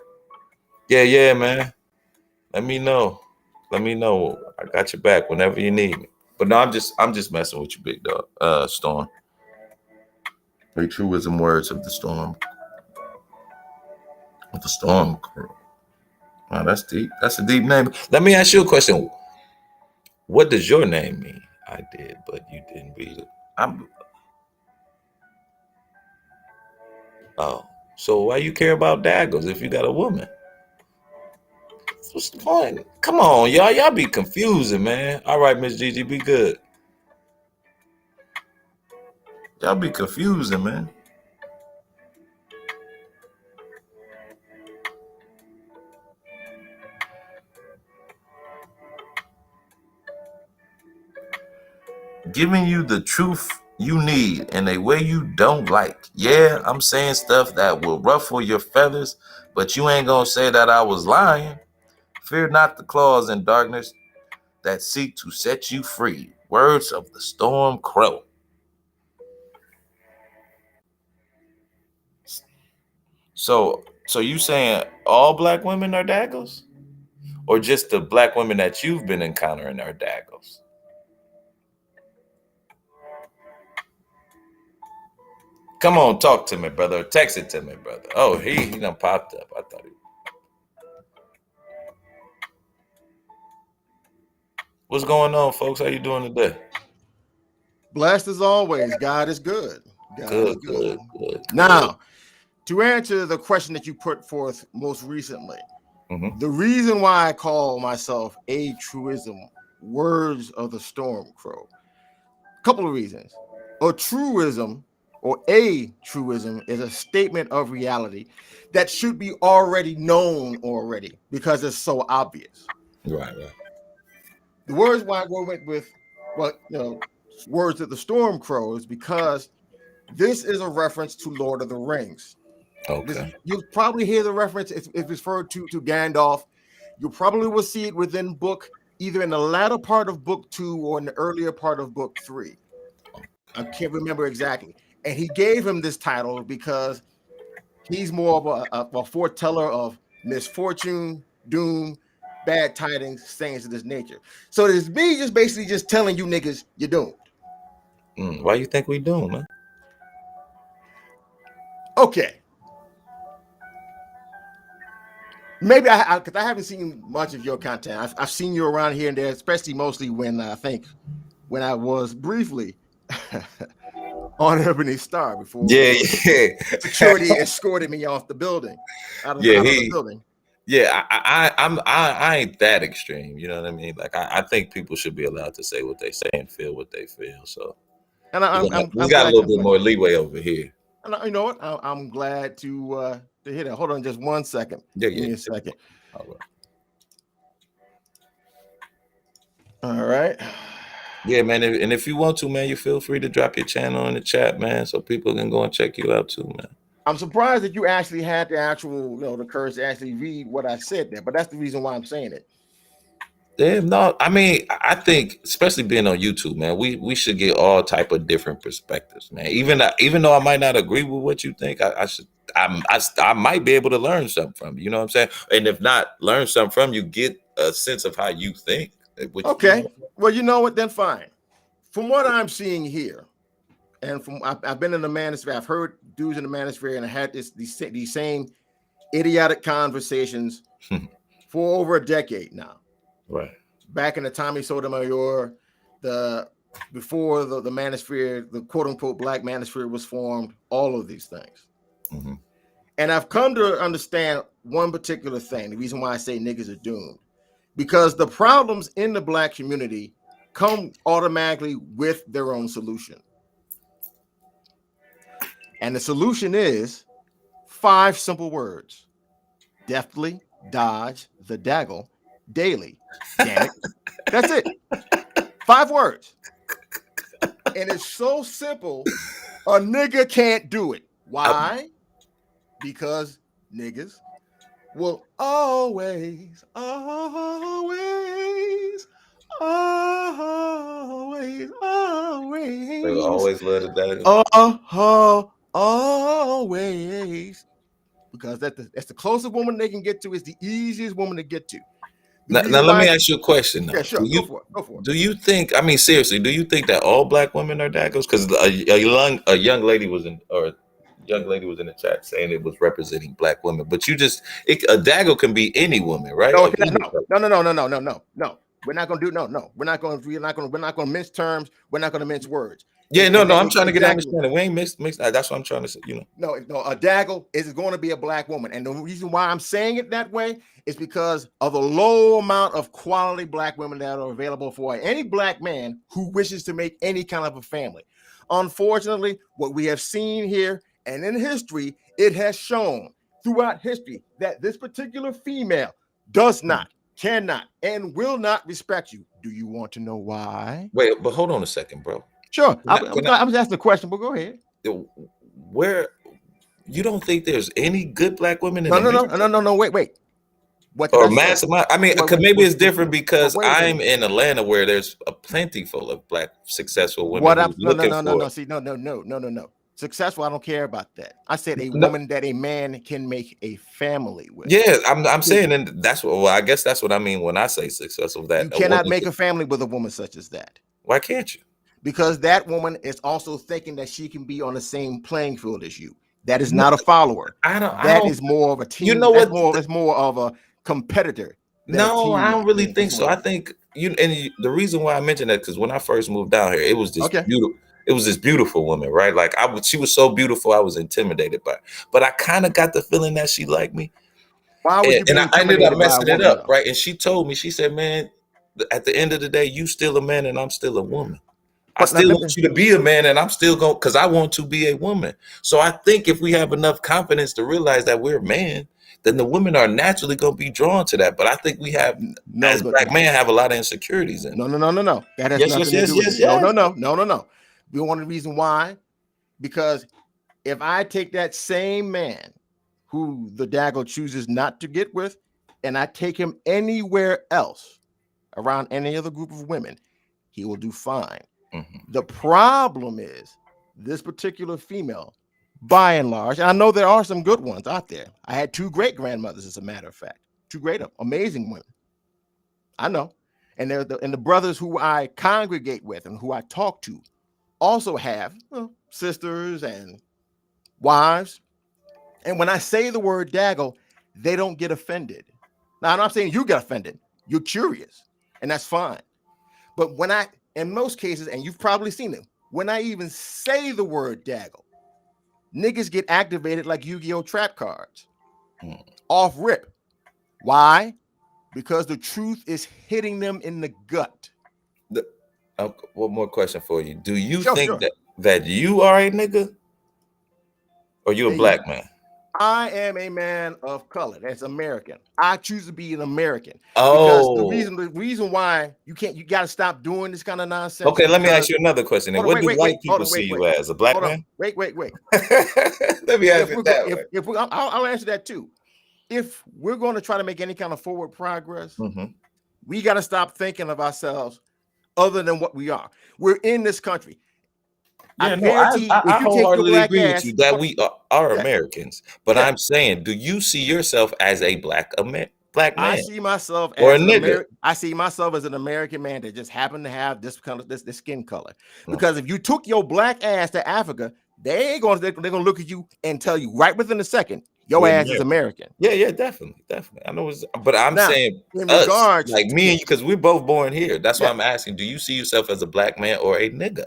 Yeah, man. Let me know. I got your back whenever you need me. But no, I'm just messing with you, big dog. Storm. The truism words of the storm. With the storm crew. Wow, that's deep. That's a deep name. Let me ask you a question. What does your name mean? I did, but you didn't read it. Oh, so why you care about daggers if you got a woman? What's the point? Come on, y'all. Y'all be confusing, man. All right, Miss Gigi, be good. Y'all be confusing, man. Giving you the truth you need in a way you don't like. Yeah, I'm saying stuff that will ruffle your feathers, but you ain't gonna say that I was lying. Fear not the claws in darkness that seek to set you free. Words of the storm crow. So you saying all black women are daggers? Or just the black women that you've been encountering are daggers? Come on, talk to me, brother. Text it to me, brother. Oh, he done popped up. I thought he. What's going on, folks? How you doing today? Blessed as always. God is good. God is Good. Now, to answer the question that you put forth most recently, the reason why I call myself a truism, words of the storm crow, a couple of reasons. A truism or a truism is a statement of reality that should be already known already because it's so obvious. Right. The words why I went with, words of the storm crow is because this is a reference to Lord of the Rings. Okay. You'll probably hear the reference. It's referred to Gandalf. You probably will see it within book, either in the latter part of book 2 or in the earlier part of book 3. I can't remember exactly. And he gave him this title because he's more of a foreteller of misfortune, doom, bad tidings, things of this nature. So it's me just basically just telling you niggas you're doomed. Why you think we doomed, man? Okay. Maybe because I haven't seen much of your content. I've seen you around here and there, especially mostly when I was briefly on Ebony Star before. Yeah. Security escorted me off the building. Out of the building. Yeah, I ain't that extreme. You know what I mean? Like I think people should be allowed to say what they say and feel what they feel. So, and we got a little bit more leeway over here. And you know what? I'm glad to hear that. Hold on, just 1 second. Yeah. Give me a second. All right. Yeah, man. And if you want to, man, you feel free to drop your channel in the chat, man, so people can go and check you out too, man. I'm surprised that you actually had the actual, the courage to actually read what I said there, but that's the reason why I'm saying it. Yeah, no, I mean, I think, especially being on YouTube, man, we should get all type of different perspectives, man. Even though I might not agree with what you think, I might be able to learn something from you. You know what I'm saying? And if not learn something from you, get a sense of how you think. Okay. Well, you know what? Then fine. From what I'm seeing here, and from I've been in the manosphere, I've heard dudes in the manosphere, and I had these same idiotic conversations for over a decade now. Right. Back in the Tommy Sotomayor, before the manosphere, the quote unquote black manosphere was formed, all of these things. And I've come to understand one particular thing, the reason why I say niggas are doomed, because the problems in the black community come automatically with their own solution. And the solution is 5 simple words: deftly dodge the daggle daily. Damn it. That's it. 5 words. And it's so simple, a nigga can't do it. Why? Because niggas will always They will always let it down. Always. Because that's the closest woman they can get to, is the easiest woman to get to. Now let me ask you a question. Yeah, sure. Go for it. Do you think? I mean, seriously, do you think that all black women are daggos? Because a young lady was in the chat saying it was representing black women, but a daggo can be any woman, right? No. We're not gonna do no. We're not gonna mince terms. We're not gonna mince words. Yeah, no. I'm trying to get understanding. We ain't mixed. That's what I'm trying to say. No. A daggle is going to be a black woman, and the reason why I'm saying it that way is because of the low amount of quality black women that are available for any black man who wishes to make any kind of a family. Unfortunately, what we have seen here and in history, it has shown throughout history that this particular female does not, cannot, and will not respect you. Do you want to know why? Wait, but hold on a second, bro. Sure. I was asking a question, but go ahead. Where you don't think there's any good black women in No, wait. What or mass amount? I mean, maybe it's different because I'm in Atlanta where there's a plentiful of black successful women. No. Successful, I don't care about that. I said a woman that a man can make a family with. Yeah, I'm saying, and that's what. Well, I guess that's what I mean when I say successful. That you cannot make a family with a woman such as that. Why can't you? Because that woman is also thinking that she can be on the same playing field as you. That is not a follower. That is more of a team. You know what? It's more of a competitor. No, I don't really think so. I think the reason why I mentioned that because when I first moved down here, it was this Okay. beautiful. It was this beautiful woman, right? Like she was so beautiful, I was intimidated by her. But I kind of got the feeling that she liked me, Why would you be and I ended up intimidated by a messing it woman, up, though? right? And she told me, she said, "Man, at the end of the day, you still a man, and I'm still a woman. I But still let want you to be a man, and I'm still going because I want to be a woman. So I think if we have enough confidence to realize that we're a man, then the women are naturally going to be drawn to that. But I think we have, no, as black men, have a lot of insecurities in. no. That has Yes, nothing yes, to do yes, with yes, it. No, yes. no. We want the reason why, because if I take that same man who the Daggle chooses not to get with, and I take him anywhere else around any other group of women, he will do fine. The problem is this particular female, by and large, and I know there are some good ones out there. I had 2 great grandmothers, as a matter of fact, 2 great, amazing women. I know. And the brothers who I congregate with and who I talk to also have sisters and wives. And when I say the word Daggle, they don't get offended. Now, I'm not saying you get offended. You're curious, and that's fine. But when in most cases, and you've probably seen it, when I even say the word Daggle, niggas get activated like Yu-Gi-Oh! Trap cards. Off rip. Why? Because the truth is hitting them in the gut. One more question for you. Do you Sure. think that you are a nigga? Or you a black man? I am a man of color. That's American. I choose to be an American. Oh, because the reason why you got to stop doing this kind of nonsense. Okay, let me ask you another question. What do white people see you as? A black man? Wait. Let me ask it that way. I'll answer that too. If we're going to try to make any kind of forward progress, we got to stop thinking of ourselves other than what we are. We're in this country. Yeah, I wholeheartedly agree with you that we are Americans. But I'm saying, do you see yourself as a black man? I see myself or as a nigga. I see myself as an American man that just happened to have this skin color. Because if you took your black ass to Africa, they're gonna look at you and tell you right within a second, your ass is American. Yeah, definitely. I know, but I'm saying in regards, like me and you, because we're both born here. That's why I'm asking. Do you see yourself as a black man or a nigga?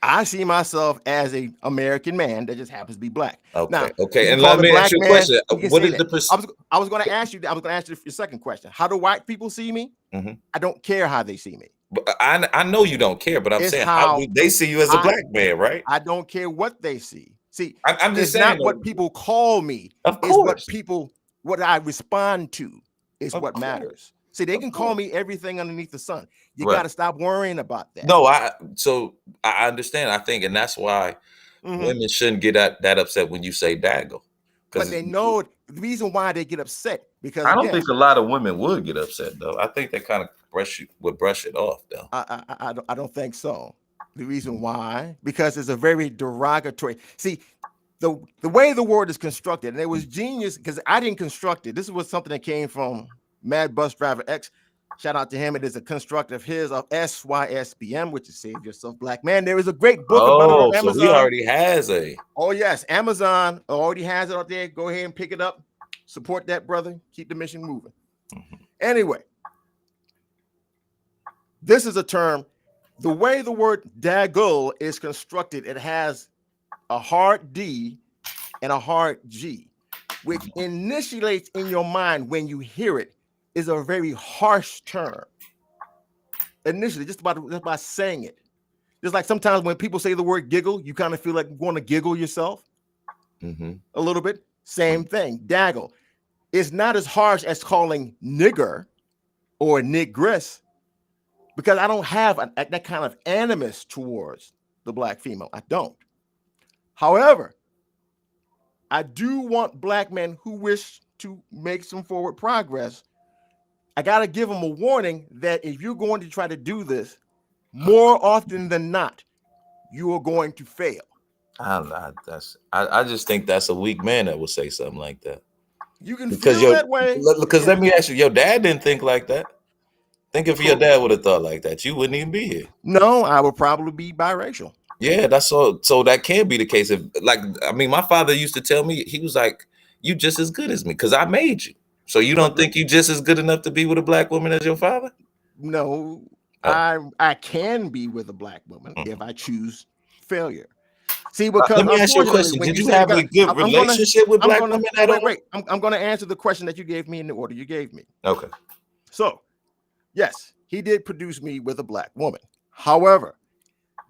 I see myself as an American man that just happens to be black. Okay. And let me ask you a question. What is the percentage? I was going to ask you your second question. How do white people see me? I don't care how they see me. But I know you don't care, but I'm saying how do they see you as a black man, right? I don't care what they see. See, I'm just saying, not what people call me. Of course. What I respond to is what matters. See, they can call me everything underneath the sun. You got to stop worrying about that. No, so I understand. I think, and that's why women shouldn't get that upset when you say Daggle. But they know the reason why they get upset because I don't think a lot of women would get upset though. I think they kind of would brush it off though. I don't think so. The reason why, because it's a very derogatory. See, the way the word is constructed, and it was genius because I didn't construct it. This was something that came from Mad Bus Driver X. Shout out to him. It is a construct of his of SYSBM, which is Save Yourself Black Man. There is a great book about it on Amazon. So he already has a. Oh, yes. Amazon already has it out there. Go ahead and pick it up. Support that, brother. Keep the mission moving. Anyway, this is a term. The way the word Daggle is constructed, it has a hard D and a hard G, which initiates in your mind when you hear it is a very harsh term. Initially, just by saying it. Just like sometimes when people say the word giggle, you kind of feel like you want to giggle yourself a little bit. Same thing, Daggle. It's not as harsh as calling nigger or nigress because I don't have that kind of animus towards the black female. I don't. However, I do want black men who wish to make some forward progress. I got to give them a warning that if you're going to try to do this, more often than not, you are going to fail. I just think that's a weak man that would say something like that. You can feel that way. Because let me ask you, your dad didn't think like that. Think if your dad would have thought like that, you wouldn't even be here. No, I would probably be biracial. Yeah, that's so that can be the case. If my father used to tell me, he was like, you just as good as me because I made you. So you don't think you just as good enough to be with a black woman as your father? No, Oh. I can be with a black woman if I choose failure. See, Let because me ask you a unfortunately, question. when Did you you say have a good relationship with black women at all? wait. I'm going to answer the question that you gave me in the order you gave me. Okay. So, yes, he did produce me with a black woman. However,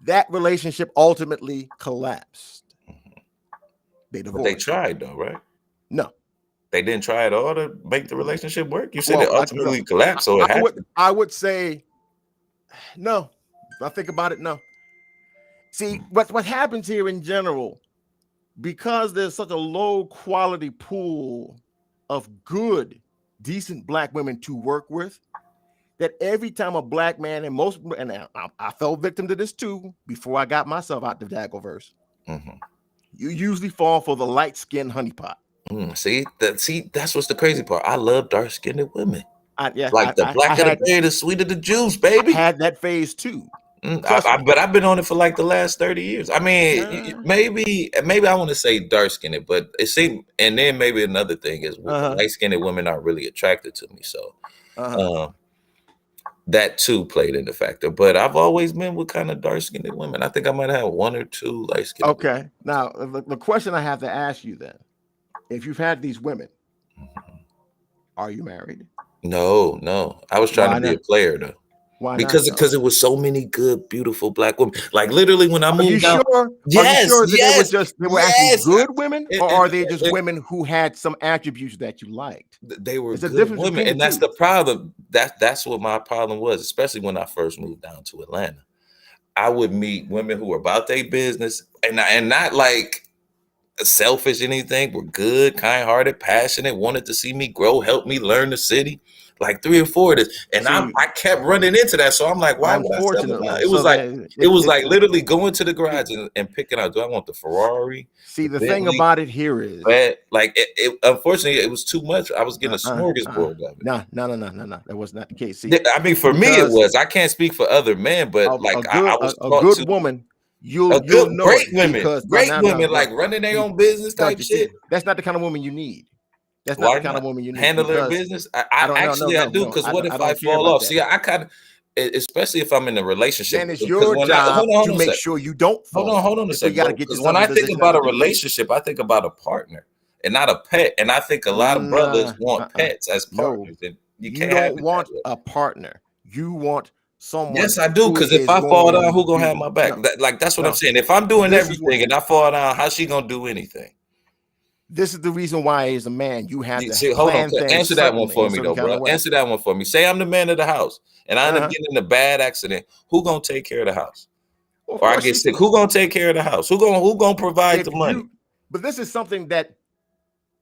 that relationship ultimately collapsed. They But they divorced. tried though, right? No. They didn't try at all to make the relationship work. You said it Well, ultimately collapsed, so it happened. I would say no. If I think about it, no. See, what happens here in general, because there's such a low quality pool of good, decent black women to work with, that every time a black man, and I fell victim to this too before I got myself out the Daggleverse, you usually fall for the light-skinned honeypot. See, that's what's the crazy part. I love dark-skinned women. Yeah, Like the blacker the berry, the sweeter the juice, baby. I had that phase too. But I've been on it for like the last 30 years. I mean, maybe I want to say dark skinned, but it seemed, and then maybe another thing is light skinned women aren't really attracted to me. So that too played in the factor. But I've always been with kind of dark skinned women. I think I might have one or two light skinned. Okay. Now the question I have to ask you then, if you've had these women, are you married? No. I was trying to be a player though. Why because not, because it was so many good, beautiful black women. Like literally, when I moved, are you out, sure? yes, are you sure yes, they were actually good women, or are they just women who had some attributes that you liked? They were good women, and that's the problem. That's what my problem was, especially when I first moved down to Atlanta. I would meet women who were about their business and not like selfish anything. Were good, kind-hearted, passionate, wanted to see me grow, help me learn the city. Like 3 or 4 of this, and I kept running into that. So I'm like, why would I settle down? It was like literally going to the garage and picking out. Do I want the Ferrari? See, the thing about it here is, like it unfortunately, it was too much. I was getting a smorgasbord of it. No. That was not the case. See, I mean, for me, it was. I can't speak for other men, but like I was a good woman. You'll know great women, like no, running their own business type shit. That's not the kind of woman you need. That's not the kind of woman you need. Handle their business. I do, because what if I fall off? See, I kind of, especially if I'm in a relationship. Then it's your job to make sure you don't fall. Hold on a second. Because when I think about a relationship, I think about a partner and not a pet. And I think a lot of brothers want pets as partners. And you don't want a partner. You want someone. Yes, I do. Because if I fall down, who gonna have my back? That's what I'm saying. If I'm doing everything and I fall down, how's she gonna do anything? This is the reason why, as a man, you have to hold on. Answer that one for me, though, bro. Answer that one for me. Say I'm the man of the house, and I end up getting in a bad accident. Who gonna take care of the house? Or I get sick. Who gonna take care of the house? Who gonna provide the money? But this is something that,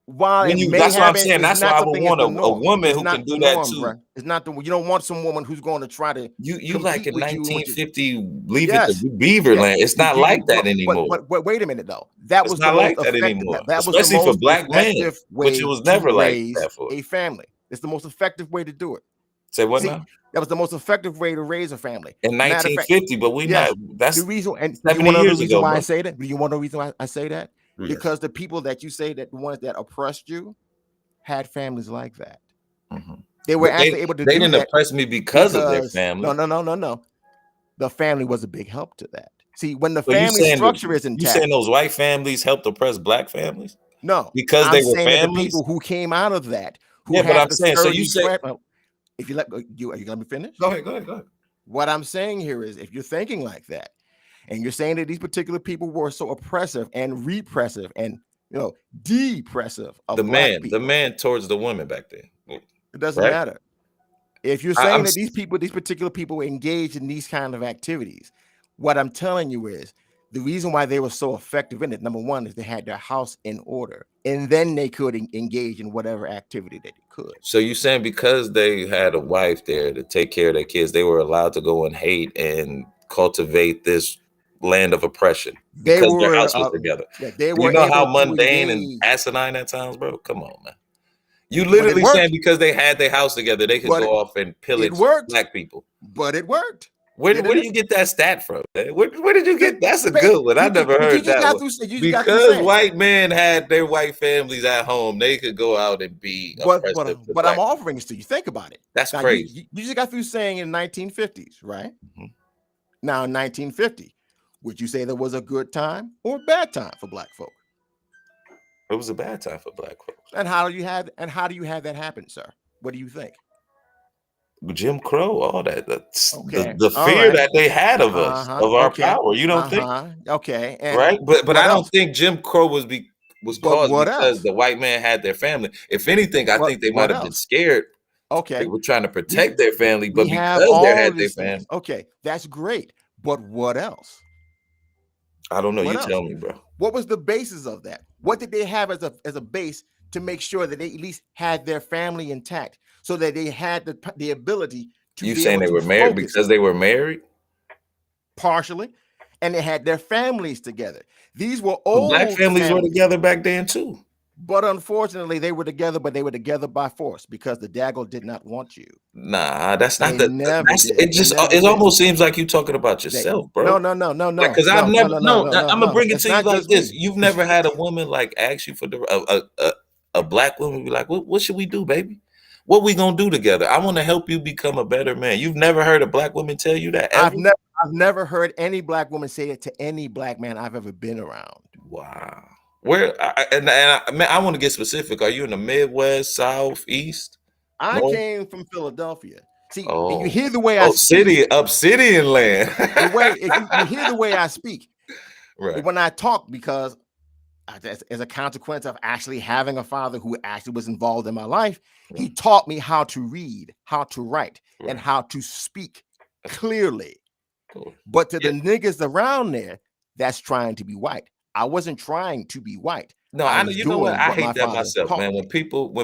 while that's what I'm saying. That's why I would want a woman who can do that too. Bro. It's not you don't want some woman who's going to try to you like in 1950 leave it to Beaverland. It's not like that anymore. But wait a minute though. That was not like that anymore. That was especially for black men, which it was never like that for a family. It's the most effective way to do it. Say what now? That was the most effective way to raise a family in 1950. But we not. That's the reason. And 70 years ago. Why I say that? Do you want to know the reason why I say that? Because the people that you say that the ones that oppressed you had families like that. They were actually able to. They didn't oppress me because of their family. No. The family was a big help to that. See, when the family structure is intact, you saying those white families helped oppress black families? No, because they were families. The people who came out of that. But I'm saying, so you say, if you let you let me finish. Go ahead. What I'm saying here is, if you're thinking like that, and you're saying that these particular people were so oppressive and repressive and depressive of the man towards the women back then. It doesn't matter. If you're saying that these particular people engaged in these kind of activities, what I'm telling you is the reason why they were so effective in it. Number one is they had their house in order, and then they could engage in whatever activity that they could. So you're saying because they had a wife there to take care of their kids, they were allowed to go and hate and cultivate this land of oppression because their house was together. They were. You know how mundane and asinine that sounds, bro? Come on, man. You literally saying because they had their house together, they could go off and pillage black people. But it worked. Where do you get that stat from? Man? Where did you get? That's a good one. I never heard that one. Because white men had their white families at home, they could go out and be oppressive. But I'm offering this to you. Think about it. That's crazy. You just got through saying in 1950s, right? Mm-hmm. Now in 1950, would you say there was a good time or a bad time for black folk? It was a bad time for black folks. And how do you have that happen, sir? What do you think? Jim Crow, all that. The fear that they had of us, of our power. You don't think? Okay. And right? But I don't think Jim Crow was caused because the white man had their family. If anything, I think they might have been scared. Okay. They were trying to protect their family, but because they had their family. Okay, that's great. But what else? I don't know. You tell me, bro. What was the basis of that? What did they have as a base to make sure that they at least had their family intact, so that they had the ability to? You saying they were married because they were married? Partially, and they had their families together. These were old black families were together back then too. But unfortunately, they were together, but they were together by force because the Dago did not want you. Nah, that's not it almost seems like you talking about yourself, bro. No. Because I'm gonna bring it to you like this. You've never had a woman like ask you for a black woman be like, what should we do, baby? What we gonna do together? I want to help you become a better man. You've never heard a black woman tell you that ever? I've never heard any black woman say it to any black man I've ever been around. Wow. Where I want to get specific. Are you in the Midwest, South, East? I came from Philadelphia. See, you hear the way I speak. Obsidian land. You hear the way I speak. Right. When I talk, because as a consequence of actually having a father who actually was involved in my life, he taught me how to read, how to write, and how to speak clearly. Cool. But to the niggas around there, that's trying to be white. I wasn't trying to be white. No, I know. You know what? I hate that myself, man. When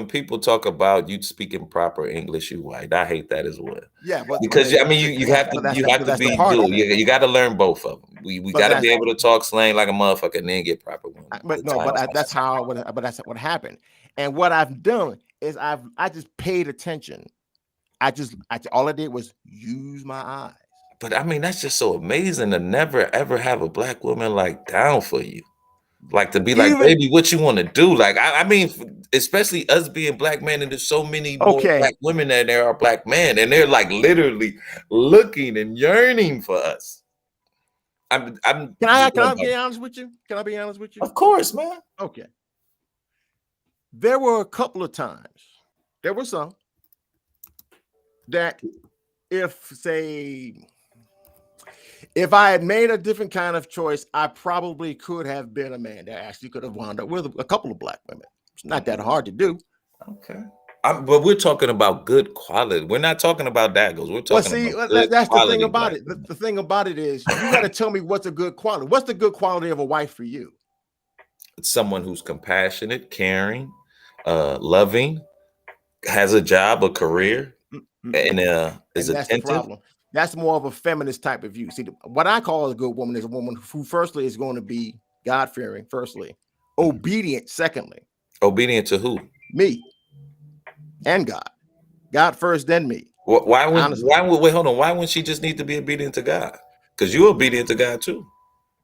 people talk about you speaking proper English, you white. I hate that as well. Yeah, because I mean, you have to be dual. You got to learn both of them. We got to be able to talk slang like a motherfucker and then get proper one. That's what happened. And what I've done is I just paid attention. All I did was use my eyes. But I mean, that's just so amazing to never ever have a black woman like down for you. Like to be like, baby, what you want to do? Like, I mean, especially us being black men, and there's so many more black women than there are black men, and they're like literally looking and yearning for us. Can I be honest with you? Can I be honest with you? Of course, man. Okay. There were a couple of times, there were some that if I had made a different kind of choice, I probably could have been a man that actually could have wound up with a couple of black women. It's not that hard to do. Okay. But we're talking about good quality. We're not talking about daggos. We're talking about good that's quality. The thing about it. The thing about it is you got to tell me what's a good quality. What's the good quality of a wife for you? It's someone who's compassionate, caring, loving, has a job, a career, and is attentive. The problem. That's more of a feminist type of view. See, what I call a good woman is a woman who firstly is going to be God-fearing, firstly, obedient, secondly. Obedient to who? Me and God. God first, then me. Why wouldn't she just need to be obedient to God? Because you're obedient to God too.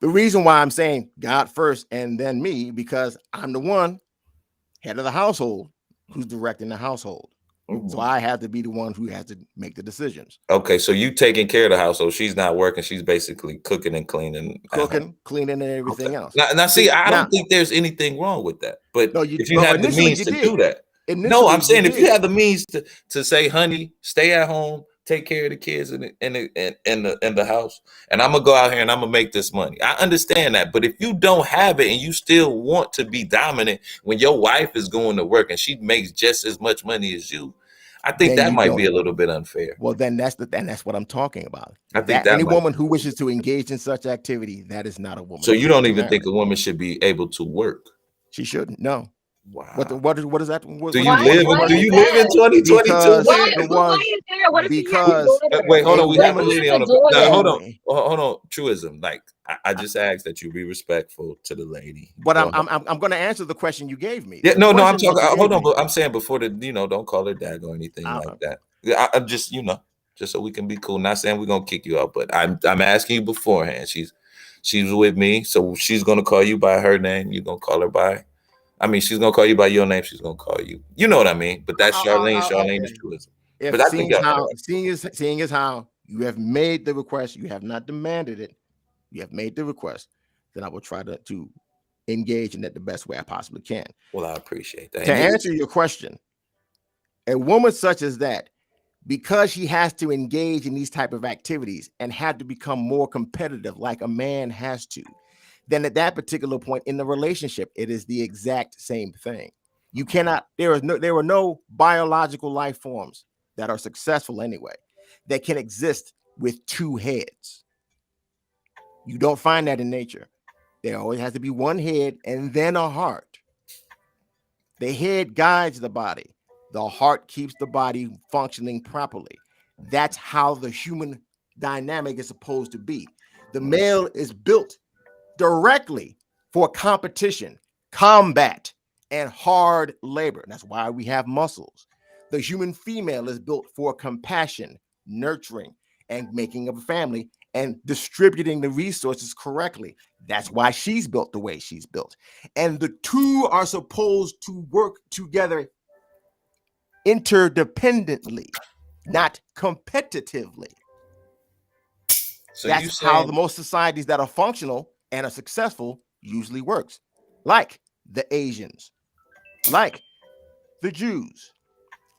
The reason why I'm saying God first and then me, because I'm the one head of the household who's directing the household. Mm-hmm. So I have to be the one who has to make the decisions. Okay, so you taking care of the household. She's not working. She's basically cooking and cleaning. Cleaning, and everything else. Now, see, I don't think there's anything wrong with that. But if you have the means to do that. No, I'm saying if you have the means to say, honey, stay at home, take care of the kids in the house, and I'm gonna go out here and I'm gonna make this money. I understand that, but if you don't have it and you still want to be dominant when your wife is going to work and she makes just as much money as you, I think that might be a little bit unfair. Well, then that's what I'm talking about. I think that any woman who wishes to engage in such activity, that is not a woman. So you don't even think a woman should be able to work? She shouldn't. No. Wow. What is that? Do you live in 2022? Because wait, hold on. We have a lady on the hold on. Truism. Like I just asked that you be respectful to the lady. But I'm going to answer the question you gave me. Yeah, no. I'm talking. Hold on. But I'm saying before don't call her dad or anything like that. I'm just just so we can be cool. Not saying we're gonna kick you out, but I'm asking you beforehand. She's with me, so she's gonna call you by her name. You're gonna call her by. I mean, she's gonna call you by your name. She's gonna call you. You know what I mean? But that's Charlene. Charlene is truism. But I think seeing as how you have made the request, you have not demanded it. You have made the request. Then I will try to engage in it the best way I possibly can. Well, I appreciate that. To answer your question, a woman such as that, because she has to engage in these type of activities and have to become more competitive like a man has to, then at that particular point in the relationship, it is the exact same thing. You cannot, there are no biological life forms that are successful anyway, that can exist with two heads. You don't find that in nature. There always has to be one head and then a heart. The head guides the body. The heart keeps the body functioning properly. That's how the human dynamic is supposed to be. The male is built directly for competition, combat, and hard labor. That's why we have muscles. The human female is built for compassion, nurturing, and making of a family and distributing the resources correctly. That's why she's built the way she's built. And the two are supposed to work together interdependently, not competitively. So that's how the most societies that are functional and are successful usually works. Like the Asians, like the Jews,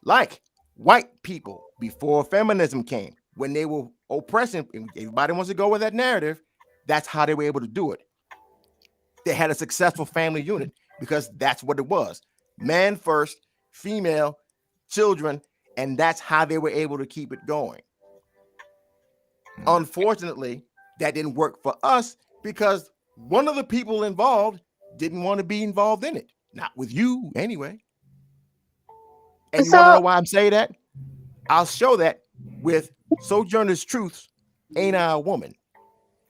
like white people before feminism came, when they were oppressing, everybody wants to go with that narrative. That's how they were able to do it. They had a successful family unit because that's what it was. Man first, female, children, and that's how they were able to keep it going. Unfortunately, that didn't work for us because one of the people involved didn't want to be involved in it. Not with you, anyway. And you want to know why I'm saying that? I'll show that with Sojourner's Truths, Ain't I a Woman?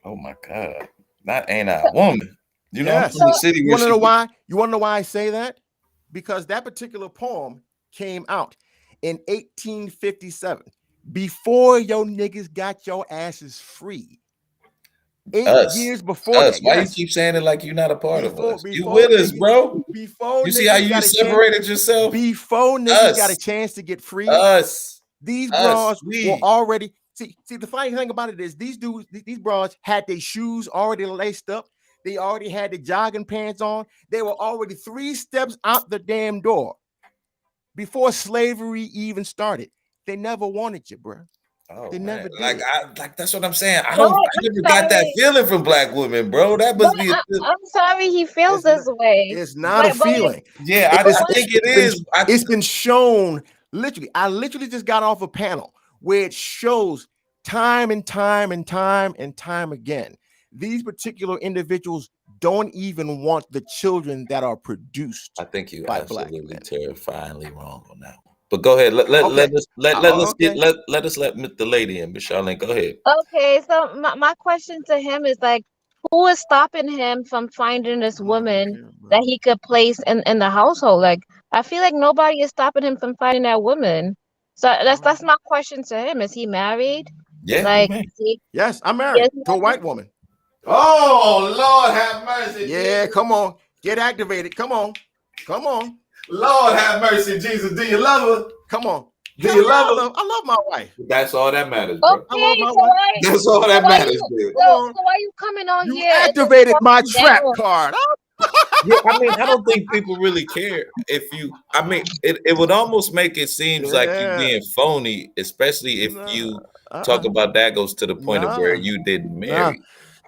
Oh my God. Not Ain't I a Woman. You know, yes. I'm from the city. You want to know why? You want to know why I say that? Because that particular poem came out in 1857, before your niggas got your asses free. 8 years before that. Why you keep saying it like you're not a part of us? You with us, bro. You see how you separated yourself? Before niggas got a chance to get free. These bras were already, see, the funny thing about it is these dudes, these bras had their shoes already laced up. They already had the jogging pants on. They were already 3 steps out the damn door before slavery even started. They never wanted you, bro. Oh, they never did. Like that's what I'm saying. I never got that feeling from black women, bro. That must be. I'm sorry, he feels this way. It's not a feeling. Yeah, I think it is. It's been shown. Literally, I literally just got off a panel where it shows time and time and time and time again. These particular individuals don't even want the children that are produced. I think you're absolutely terrifyingly wrong on that one. But go ahead. Let us let the lady in, Miss Charlene. Go ahead. Okay, so my question to him is like, who is stopping him from finding this woman that he could place in the household? Like, I feel like nobody is stopping him from finding that woman. So that's my question to him. Is he married? Yeah. Like, yes, I'm married to a white woman. Oh, Lord have mercy. Yeah, come on. Get activated. Come on. Lord have mercy, Jesus. Do you love her? Come on. Do you love her? I love my wife. That's all that matters, bro. Okay, I love my wife. That's all that matters, dude. So why are you coming on you here? You activated my trap card. Yeah, I mean, I don't think people really care if you. I mean, it would almost make it seem like you being phony, especially if you talk about that goes to the point of where you didn't marry.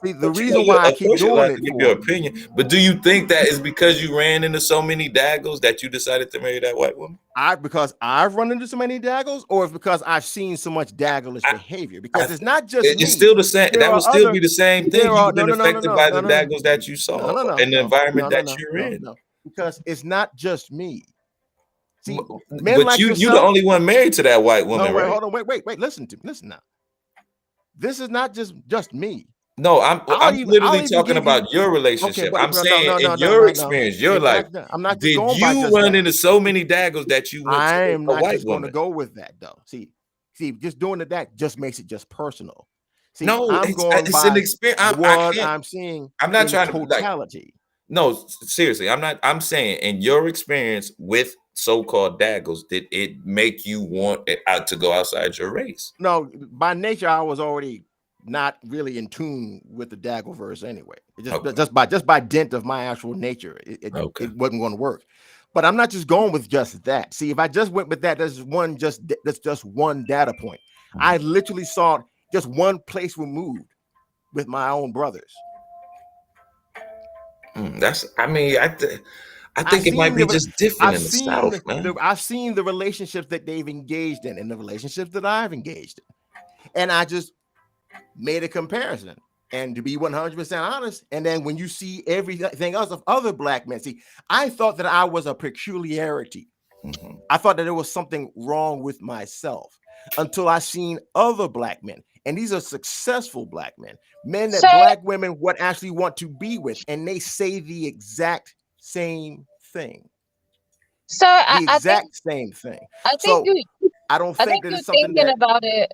See, the reason why I keep doing it, give your opinion, but do you think that is because you ran into so many daggos that you decided to marry that white woman? Because I've run into so many daggos, or it's because I've seen so much daggolish behavior? Because it's not just it's still the same. That would still be the same thing. You've been affected by the daggos that you saw in the environment that you're in. Because it's not just me. See, men like you're the only one married to that white woman, right? Hold on, wait. Listen now. This is not just me. No, I'm literally talking about your relationship. I'm saying in your experience, your life. I'm not. Did you run into so many daggos that you went I am to a not white just going woman? to go with that though. See, See, just doing that just makes it just personal. See, No, I'm going it's by an experience. what I'm seeing. I'm not in trying to like. totality. No, seriously, I'm not. I'm saying, in your experience with so-called daggles, did it make you want it to go outside your race? No, by nature, I was already not really in tune with the Daggle verse anyway. Just by dint of my actual nature, it wasn't going to work. But I'm not just going with just that. See, if I just went with that, that's just one data point. I literally saw just one place removed with my own brothers. I think it might be just different in the South, man. I've seen the relationships that they've engaged in and the relationships that I've engaged in. And I just made a comparison. And to be 100% honest, and then when you see everything else of other black men, see, I thought that I was a peculiarity. I thought that there was something wrong with myself until I seen other black men. And these are successful black men that black women would actually want to be with. And they say the exact same thing. So the exact same thing. I think I don't think that it's something that about it.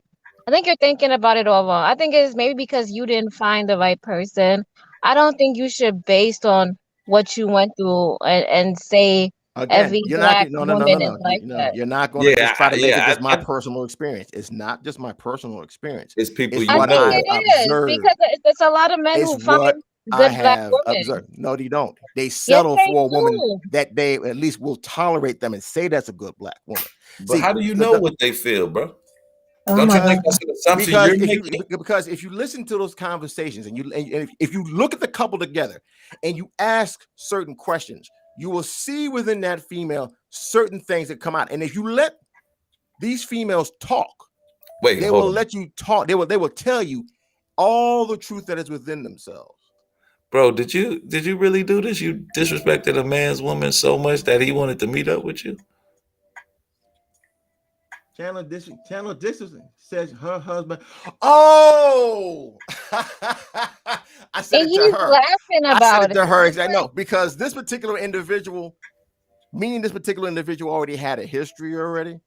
I think you're thinking about it all wrong. I think it's maybe because you didn't find the right person. I don't think you should, based on what you went through, and say every black woman is like that. You're not going to just try to make it just my personal experience. It's not just my personal experience. It's people it's you what know. I've observed. Because it's a lot of men who find good black women. Observed. No, they don't. They settle for a woman that they at least will tolerate them and say that's a good black woman. But how do you know what they feel, bro? Don't you think that's an assumption you're making? Because if you listen to those conversations and if you look at the couple together and you ask certain questions, you will see within that female certain things that come out. And if you let these females talk, they will let you talk. They will tell you all the truth that is within themselves. Bro, did you really do this? You disrespected a man's woman so much that he wanted to meet up with you? Chandler Dixon says her husband. Oh, I said and it to her. Laughing about I said it to her. Exactly. No, because this particular individual, already had a history already.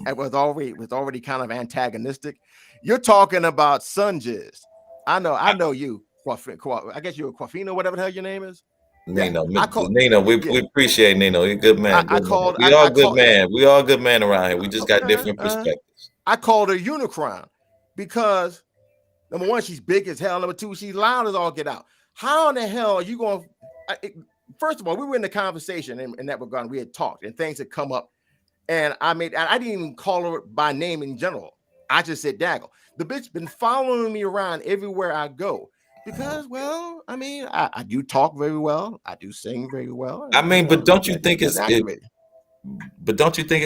It was already kind of antagonistic. You're talking about Sunjiz. I know you. I guess you're a Quafino, whatever the hell your name is. Nino, we appreciate Nino. He's a good man. We all good men around here. We just got different perspectives. I called her Unicron because number one, she's big as hell. Number two, she's loud as all get out. How in the hell are you going? First of all, we were in the conversation in that regard. We had talked and things had come up, and I didn't even call her by name in general. I just said Daggle. The bitch been following me around everywhere I go. Because, well, I mean, I do talk very well. I do sing very well. But don't you think it's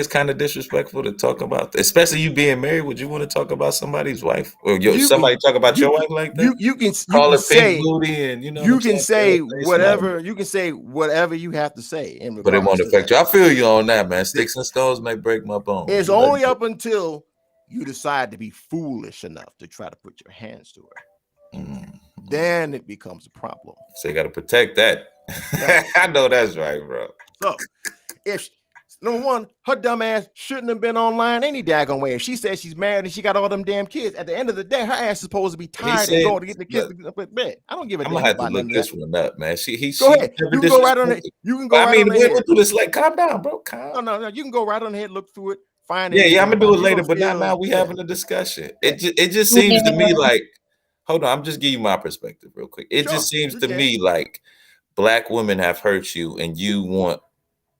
kind of disrespectful to talk about, especially you being married? Would you want to talk about somebody's wife or somebody talk about your wife like that? You can call her say pink booty, and you can say whatever. You can say whatever you have to say. But it won't affect you. I feel you on that, man. Sticks and stones may break my bones. It's only up until you decide to be foolish enough to try to put your hands to her. Then it becomes a problem. So you got to protect that. Yeah. I know that's right, bro. So if number one, her dumb ass shouldn't have been online any daggone way. If she says she's married and she got all them damn kids, at the end of the day, her ass is supposed to be tired and going to get the kids to bed. I don't give a damn. I'm gonna have to look this one up, man. Go ahead. You can go right on it. You can go right on it. We'll do this. Like, calm down, bro. Calm. No. You can go right on ahead, look through it, find it. Yeah. I'm gonna do it later, but not now. We having a discussion. It just seems to me like. Hold on, I'm just giving you my perspective real quick. It just seems to me like black women have hurt you, and you want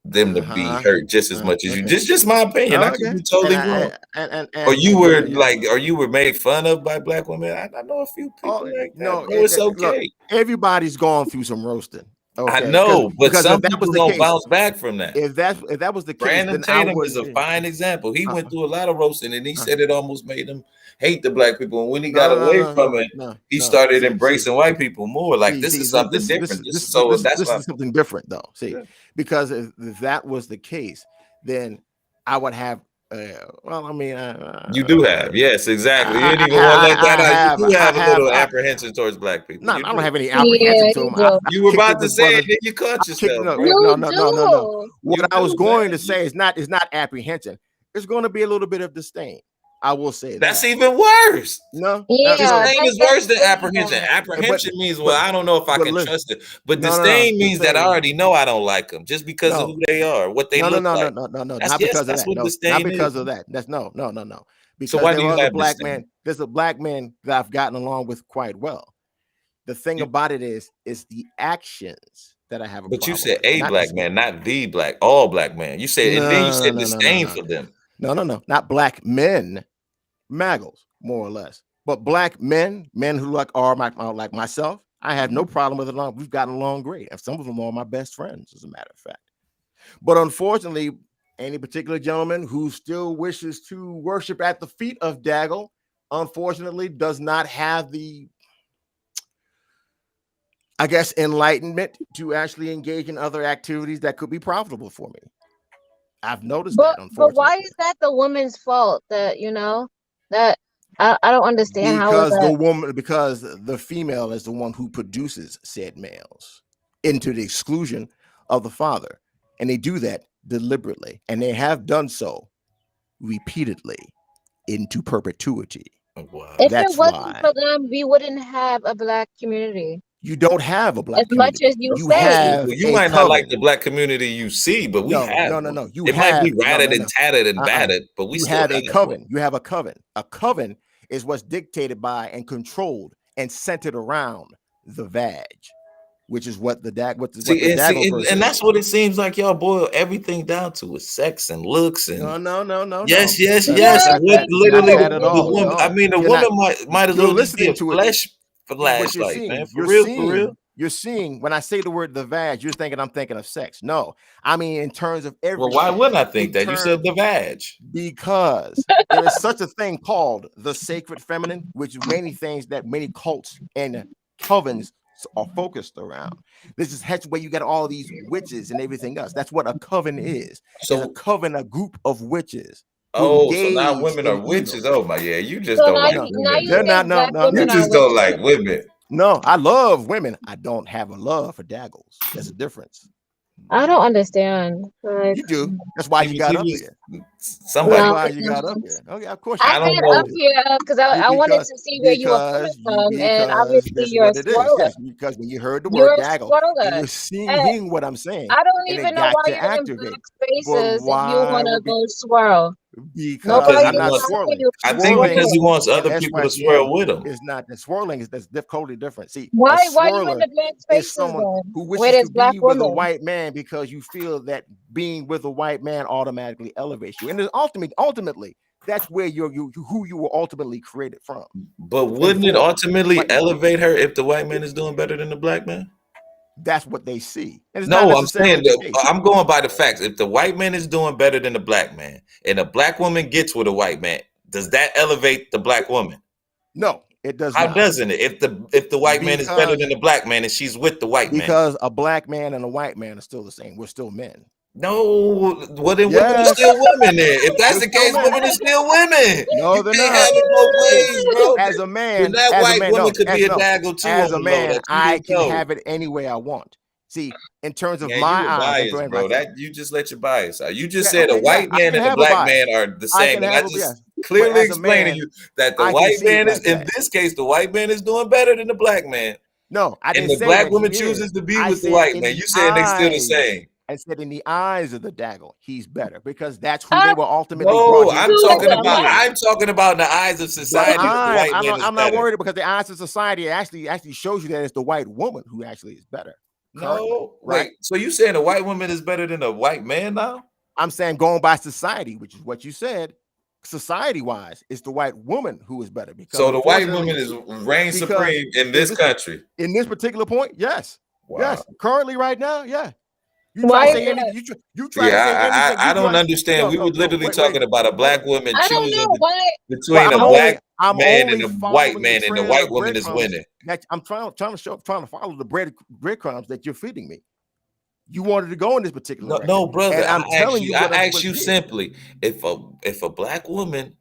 them to be hurt just as much as you. Just my opinion. I could be totally wrong. Or you were made fun of by black women. I know a few people like that. No, it's okay. Look, everybody's gone through some roasting. Okay? I know, but some people don't bounce back from that. If that was the case, Brandon Tatum is a fine example. He went through a lot of roasting, and he said it almost made him hate the black people. And when he got away from it, he started embracing white people more. Like this is something different. This is something different, though. See, because if that was the case, then I would have. You do have, yes, exactly. You didn't even want to let that out. You do have a little apprehension towards black people. No, I don't have any apprehension to them. You were about to say it, then you caught yourself. No. What I was going to say is not apprehension. It's going to be a little bit of disdain. I will say That's that. even worse. No, Yeah, Disdain is worse than that's apprehension. bad. Apprehension means, well, I don't know if I but can listen, trust it. But no, disdain the means that I thing, already know I don't like them just because of no, who they are, what they no, look like. not because of That's that. what No, not disdain is. because of that. That's no. So Because why there do are you other have black disdain? men. There's a black man that I've gotten along with quite well. The thing about it is the actions that I have a But you problem said with, a not black man, not the black, all black man. You said, and then you said disdain for them. No, not black men, maggots, more or less. But black men who are like myself, I have no problem with it. We've gotten along great. And some of them are my best friends, as a matter of fact. But unfortunately, any particular gentleman who still wishes to worship at the feet of Daggle, unfortunately, does not have the, I guess, enlightenment to actually engage in other activities that could be profitable for me. I've noticed that, But unfortunately. why is that the woman's fault? That that I don't understand how is that. Because the female is the one who produces said males into the exclusion of the father, and they do that deliberately, and they have done so repeatedly into perpetuity. Wow. If That's it wasn't why for them, we wouldn't have a black community. you don't have a black As much community. as you You say. have Well, you a might not like coven. the black community you see, but we have one. No. It might be ratted and tattered and battered, but we You still have a one. coven. You have a coven. A coven is what's dictated by and controlled and centered around the vag, which is what the Daggleverse and that's is. what it seems like y'all boil everything down to is sex and looks and No. yes. That's And not what literally that at the all. woman, No. I mean, the You're woman not- might as you're well just be listening a to it. flesh What you're flashlight, seeing, man. you're For real. You're seeing when I say the word the vag, you're thinking I'm thinking of sex. No, I mean in terms of everything. Well, why wouldn't I think that? You said the vag. Because there is such a thing called the sacred feminine, which is many things that many cults and covens are focused around. This is hence where you get all these witches and everything else. That's what a coven is. So a coven, a group of witches. so now women are witches. Oh my, yeah, you just don't like women. They're not. No. You just don't like women. No, I love women. I don't have a love for Daggles. There's a difference. I don't understand. Like, you do. That's why you got up here. Somebody. That's why you got up here. Okay, of course. I got up here because I wanted to see where you were coming from, and obviously you're a squirrel. Yes, because when you heard the word Daggle, and you're seeing what I'm saying. I don't even know why you're in black spaces if you want to go swirl. Because I'm not swirling. I think because he wants other people to swirl with him. It's not the swirling is that's totally different. See, why you in the black spaces is someone who where wishes there's to black be with a women? white man because you feel that being with a white man automatically elevates you, and ultimately that's where who you were ultimately created from. But wouldn't it ultimately elevate her if the white man is doing better than the black man? That's what they see. No, I'm saying I'm going by the facts. If the white man is doing better than the black man, and a black woman gets with a white man, does that elevate the black woman? No, it does How not. doesn't it? If the white man is better than the black man and she's with the white man, because a black man and a white man are still the same. We're still men. No, well then women are still women. Then, if that's the case, women are still women. No, they're not. Have it both ways, bro. As a man, that white woman could be a Daggle too. As a man, I can have it any way I want. See, in terms of my eyes, bro, that you just let your bias out. You just said a white man and a black man are the same. And I just clearly explaining you that the white man is, in this case, the white man is doing better than the black man. No, I didn't say the black woman chooses to be with the white man. You said they still the same. I said in the eyes of the Daggle, he's better because that's who they were ultimately. No, I'm talking about in the eyes of society. I'm not worried because the eyes of society actually shows you that it's the white woman who actually is better. No, right. Wait, so you saying a white woman is better than a white man now? I'm saying going by society, which is what you said. Society-wise, it's the white woman who is better. Because so the white woman is reign supreme in this country. In this particular point, yes. Wow. Yes. Currently, right now, yeah. You try to say anything. You try to say anything. I don't understand. We were literally talking about a black woman choosing between a black man and a white man, and the white woman is winning. I'm trying to follow the breadcrumbs that you're feeding me. You wanted to go in this particular no, brother. And I'm telling you, I ask you simply: if a black woman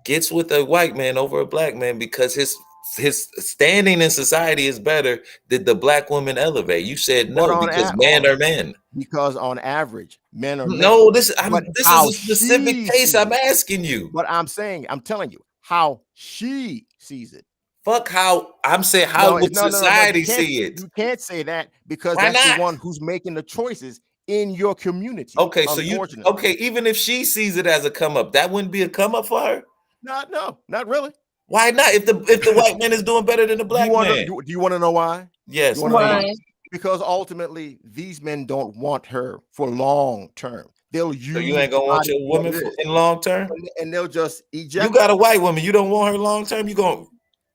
gets with a white man over a black man because his his standing in society is better, did the black woman elevate? You said But no on because a- men on- are men. Because on average, men are men. No, this But is how a specific she case. sees I'm it. asking you. But I'm telling you how she sees it. Fuck how I'm saying. How would No, society you can't- see it? You can't say that because Why that's not? the one who's making the choices in your community. Okay, so unfortunately. even if she sees it as a come up, that wouldn't be a come up for her. No, not really. Why not? If the white man is doing better than the black man. Do you want to know why? Yes. You wanna know Why? Because ultimately, these men don't want her for long term. They'll use. So you ain't gonna want your woman in long term. and they'll just eject. You got a white woman. You don't want her long term. You gonna.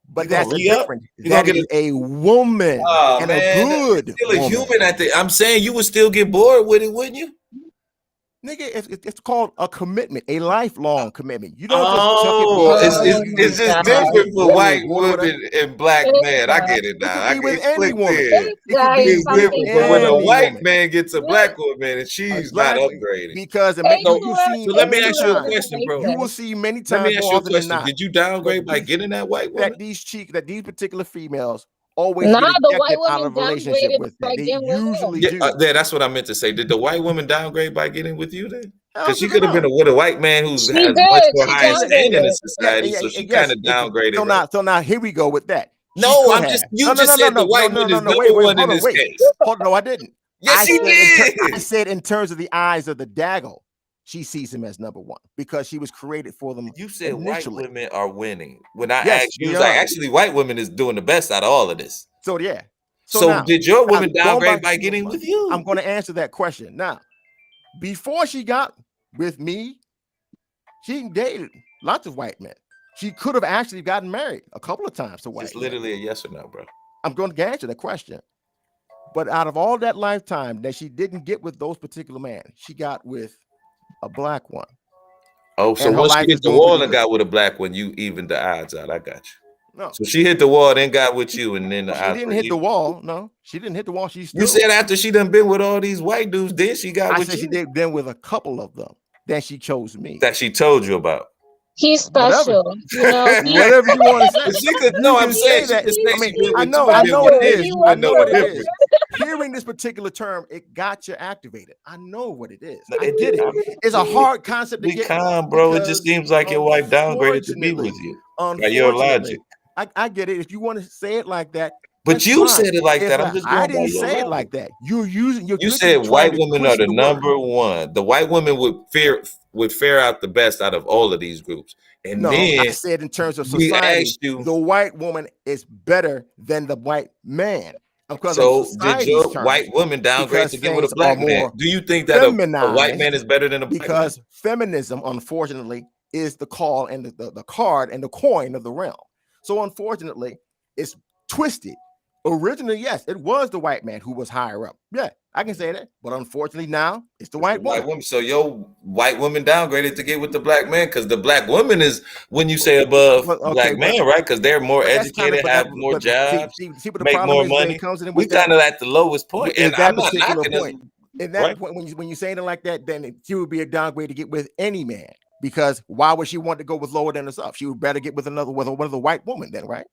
But you gonna that's re-up? different. You gonna That get is a woman Oh, and man, a good Still a woman. human at the. I'm saying you would still get bored with it, wouldn't you? Nigga, it's called a commitment, a lifelong commitment. You don't Oh, just chuck it. it's just different for white women and black men. I get it now. I It could be with get any clicked woman. in. This guy be is It's something different, but when a any white woman. man gets a black woman and she's not Exactly. upgrading. Because Hey, you you see So let me many ask you a times- question, bro. You will see many Let me times ask more you a often than question. not Did you downgrade by these- getting that white woman? that these particular females always Nah, get the ejected white out woman of a relationship downgraded with by them. They getting with usually Yeah, do. that's what I meant to say. Did the white woman downgrade by getting with you then? Because she Absolutely could have been not. with a white man who She has did. much more She higher standing in downgraded. society, so she kind of downgraded. So right? now here we go with that. She No, could I'm have. just you just said the white man is number Wait, one in hold on, this wait. case. No, I didn't. Yes, I you said did. I said in terms of the eyes of the Daggle, she sees him as number one because she was created for them. You said initially. white women are winning. When I Yes, asked you, they was like, are. actually, white women is doing the best out of all of this. So yeah. So now, did your woman going downgrade back by to- getting with you? I'm going to answer that question now. Before she got with me, she dated lots of white men. She could have actually gotten married a couple of times to white It's men. literally a yes or no, bro. I'm going to answer the question. But out of all that lifetime that she didn't get with those particular men, she got with a black one. Oh, so And her once she life hit is the doing wall pretty and good. got with a black one, you evened the odds out. I got you. No, So she hit the wall, then got with you, and then the she odds didn't were hit the even. wall. No, she didn't hit the wall. She still. You said after she done been with all these white dudes, then she got I with said you. she did then with a couple of them. Then she chose me. That she told you about. He's Whatever. special. You know, Whatever you want to say. But she could. You No, I'm can saying say she that. could say I mean, she been I with know two and what it then is. You I would know know what it different. is. Hearing this particular term, it got you activated. I know what it is. No, I get it. It's a hard concept to Be get. calm, bro. It just because seems like your wife downgraded to be with you. By your logic. I get it. If you want to say it like that, But that's you fine. said it like If that. I'm just going I by didn't your say it logic. like that. You're You said white women are the number one. The white women would fare out the best out of all of these groups. And No, then I said in terms of we society, asked you. the white woman is better than the white man. Because So of did society's your terms, white woman downgrade because to get with a things black are man? more Do you think that a white feminized, man is better than a black man? because feminism, unfortunately, is the call and the card and the coin of the realm. So unfortunately, it's twisted. Originally, yes, it was the white man who was higher up. Yeah, I can say that. But unfortunately, now it's the white woman. So your white woman downgraded to get with the black man because the black woman is, when you say above Well, okay, black man, right? Because they're more But that's educated, kinda- have but more but jobs, See what the make problem more is when money. it comes in We with that. kind of at the lowest point, Is and that I'm not particular knocking us. point. In that right? point, when you saying it like that, then she would be a downgrade to get with any man. Because why would she want to go with lower than herself? She would better get with another with a white woman, then, right?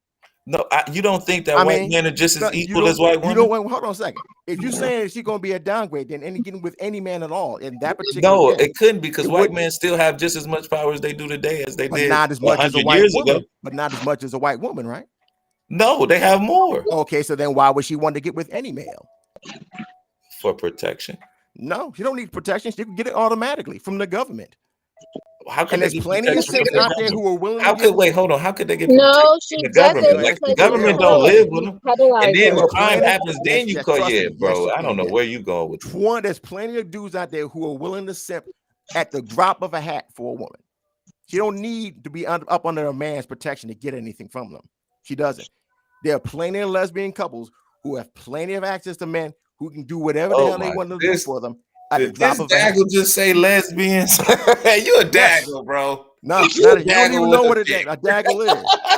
No, you don't think that I white mean, men are just No, as you equal don't- as white You women? don't wait, hold on a second. If you're saying she's gonna be a downgrade, then getting with any man at all in that particular No, case, it couldn't because it white wouldn't. men still have just as much power as they do today as they but did not as much as a 100 white years woman. ago. But not as much as a white woman, right? No, they have more Okay, so then why would she want to get with any male? for protection. No, she don't need protection. She can get it automatically from the government. How could And they there's get plenty of protection simps from the out there government? who are willing How to could get. wait? Hold on. How could they get No, protection she from the doesn't. government? Like the government don't live with them. And then when crime happens, then you call. Yeah, bro. I don't know where you going with. One, there's plenty of dudes out there who are willing to simp at the drop of a hat for a woman. She don't need to be up under a man's protection to get anything from them. She doesn't. There are plenty of lesbian couples who have plenty of access to men who can do whatever the hell they want to do for them at the Did drop this of a hat. Daggle just say lesbians? Hey, you a Daggle, bro. No, You not a you don't even Daggle know what a with a dick. Daggle is.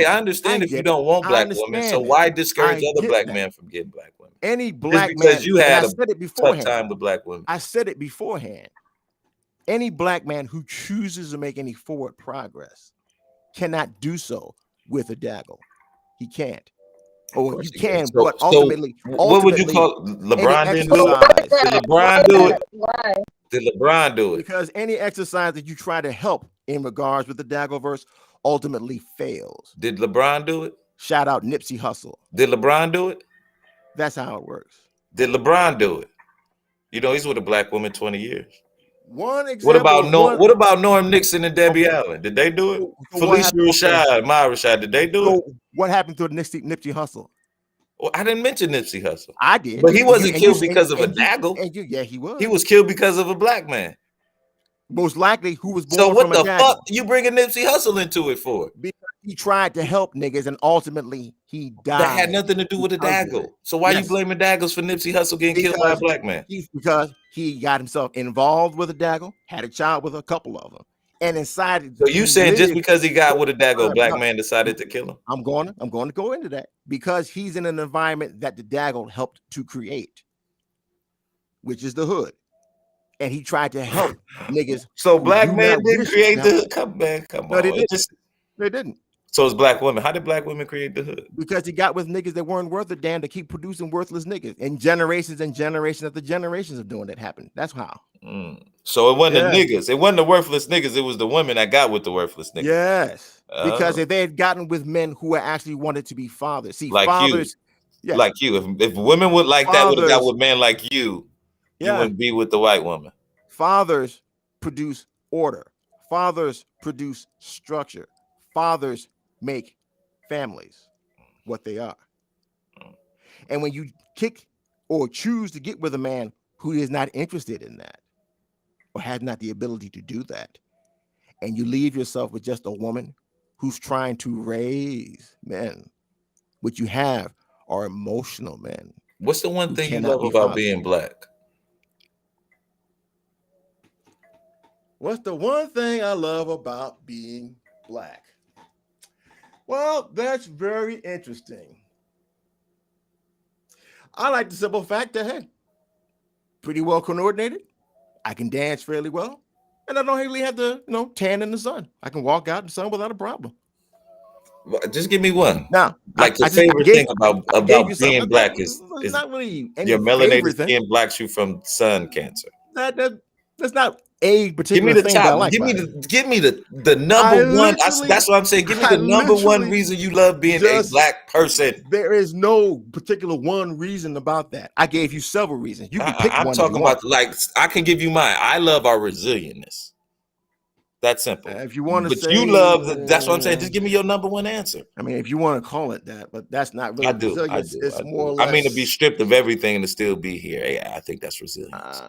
way. I understand if you don't want black women. So why discourage other black men from getting black women? Any black because man, you had I a said it tough beforehand. time with black women. I said it beforehand. Any black man who chooses to make any forward progress cannot do so with a Daggle. He can't. Or you he can. can, but ultimately, What would you call LeBron didn't do it? Did LeBron do it? Why? Did LeBron do it? Because any exercise that you try to help in regards with the Daggleverse ultimately fails. Did LeBron do it? Shout out Nipsey Hussle. Did LeBron do it? That's how it works. Did LeBron do it? You know, he's with a black woman 20 years. One example. What about Norm Nixon and Debbie Allen? Did they do it? So Felicia Rashad, Maya Rashad, did they do it? What happened to Nipsey Hussle? Well, I didn't mention Nipsey Hussle. I did. But he wasn't killed because of a daggle. Yeah, he was. He was killed because of a black man. Most likely, who was born so what from the a daggle. fuck you bringing Nipsey Hussle into it for? Because he tried to help niggas and ultimately he died. That had nothing to do with a daggle. So why you blaming daggles for Nipsey Hussle getting killed by a black man? Because he got himself involved with a daggle, had a child with a couple of them, and decided. So you saying just because he got with a daggle, a black man decided to kill him? I'm going to go into that because he's in an environment that the daggle helped to create, which is the hood. And he tried to help niggas. So black men didn't create the hood. Come on. No, they didn't. So it's black women. How did black women create the hood? Because he got with niggas that weren't worth a damn to keep producing worthless niggas. And generations after generations of doing that happened. That's how. So it wasn't the niggas. It wasn't the worthless niggas. It was the women that got with the worthless niggas. Yes. Because if they had gotten with men who actually wanted to be fathers. See, like fathers. You. Like you. If women would like that would have got with men like you. You wouldn't be with the white woman. Fathers produce order. Fathers produce structure. Fathers make families what they are. And when you kick or choose to get with a man who is not interested in that or has not the ability to do that, and you leave yourself with just a woman who's trying to raise men, what you have are emotional men. What's the one thing you love about being black? What's the one thing I love about being black? Well, that's very interesting. I like the simple fact that, hey, pretty well coordinated. I can dance fairly well. And I don't really have to, tan in the sun. I can walk out in the sun without a problem. Just give me one. Now, like your favorite thing about being black is not really your melanated skin blocks you from sun cancer. That's not a particular thing that I like. Give me the number one. That's what I'm saying. Give me the number one reason you love being a black person. There is no particular one reason about that. I gave you several reasons. You can pick one. I'm talking about I can give you mine. I love our resilientness. That's simple. If you want to say, you love that's what I'm saying. Just give me your number one answer. I mean, if you want to call it that, but that's not really. I do. It's more or less. I mean, to be stripped of everything and to still be here. Yeah, I think that's resilience.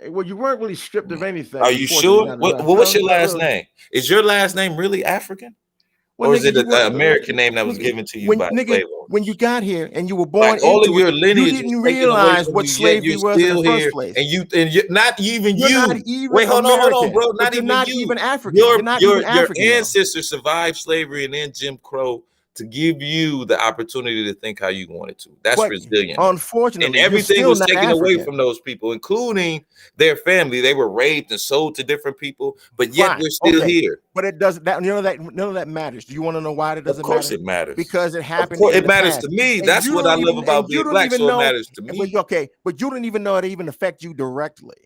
Well, you weren't really stripped of anything. Are you sure? What's your last name? Is your last name really African? Or is it an American name that was given to you by slavery? When you got here and you were born, all of your lineage, you didn't realize what slavery was in the first place. And you're not even you. Wait, hold on, bro. Not even African. Your ancestors survived slavery and then Jim Crow to give you the opportunity to think how you wanted to. That's resilient. Unfortunately, and everything was taken away from those people, including their family. They were raped and sold to different people, but yet we're still here. But it doesn't. None of that matters. Do you want to know why it doesn't matter? Of course, it matters because it happened. It matters to me. That's what I love about being black. So it matters to me. But you don't even know it even affect you directly.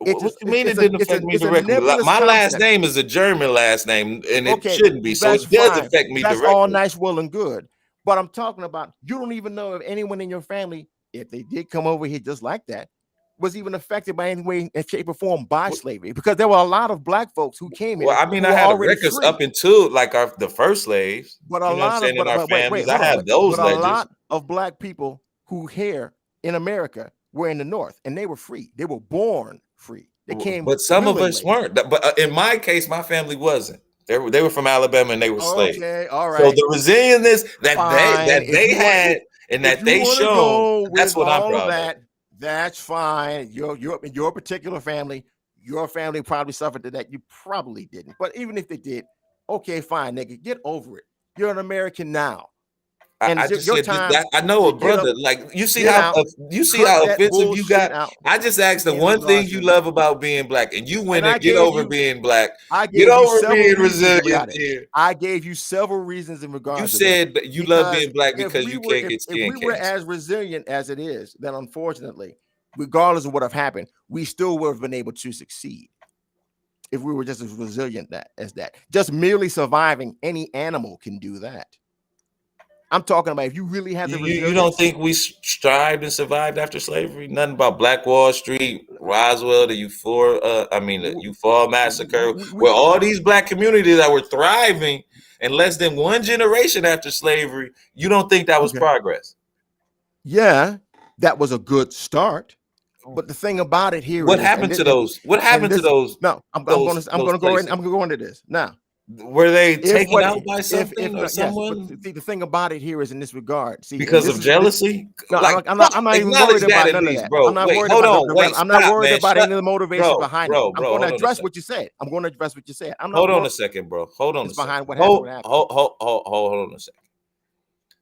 What you mean it didn't affect me directly? My last name is a German last name, and it shouldn't be. So it does affect me directly. That's all nice, well, and good. But I'm talking about you don't even know if anyone in your family, if they did come over here just like that, was even affected by any way, shape, or form by slavery. Because there were a lot of black folks who came in. Well, I mean, I had records up until like the first slaves. But a lot of our families, I have those. But a lot of black people who here in America were in the North, and they were free. They were born free. They came, but some of us weren't. But in my case, my family wasn't. They were from Alabama and they were slaves. Okay, all right. So the resilience that they had and that they showed, that's what I'm proud of. That's fine. Your particular family, your family probably suffered to that. You probably didn't. But even if they did, okay, fine, nigga, get over it. You're an American now. And I it's just your said time that. I know a to get up, brother. Like you see get how out, you see cut how that offensive you bullshit got. out I just asked the in one thing regards you to love about being black, and you went and and get over being black. I Get gave you over several being reasons resilient. about it. Here. I gave you several reasons in You regards to that. said that you love Because being black if because we you were can't get if skin we were cancer. as resilient as it is, then unfortunately, regardless of what have happened, we still would have been able to succeed if we were just as resilient as that. Just merely surviving, any animal can do that. I'm talking about if you really have the resilience. You don't think we strived and survived after slavery? Nothing about Black Wall Street, Roswell, the Euphoria massacre, where all these black communities that were thriving in less than one generation after slavery. You don't think that was progress? Yeah, that was a good start. But the thing about it here what is, happened to those? What happened to those? No, I'm going to go in. I'm going to go into this now. Were they taken out by something or someone? Yes, but the thing about it here is in this regard. See, because of jealousy? I'm not even worried about none of that. Bro. I'm not worried about any of the motivations behind it. I'm going to address what you said. I'm not hold on a second, bro. Hold on a second. Behind what happened. Hold on a second.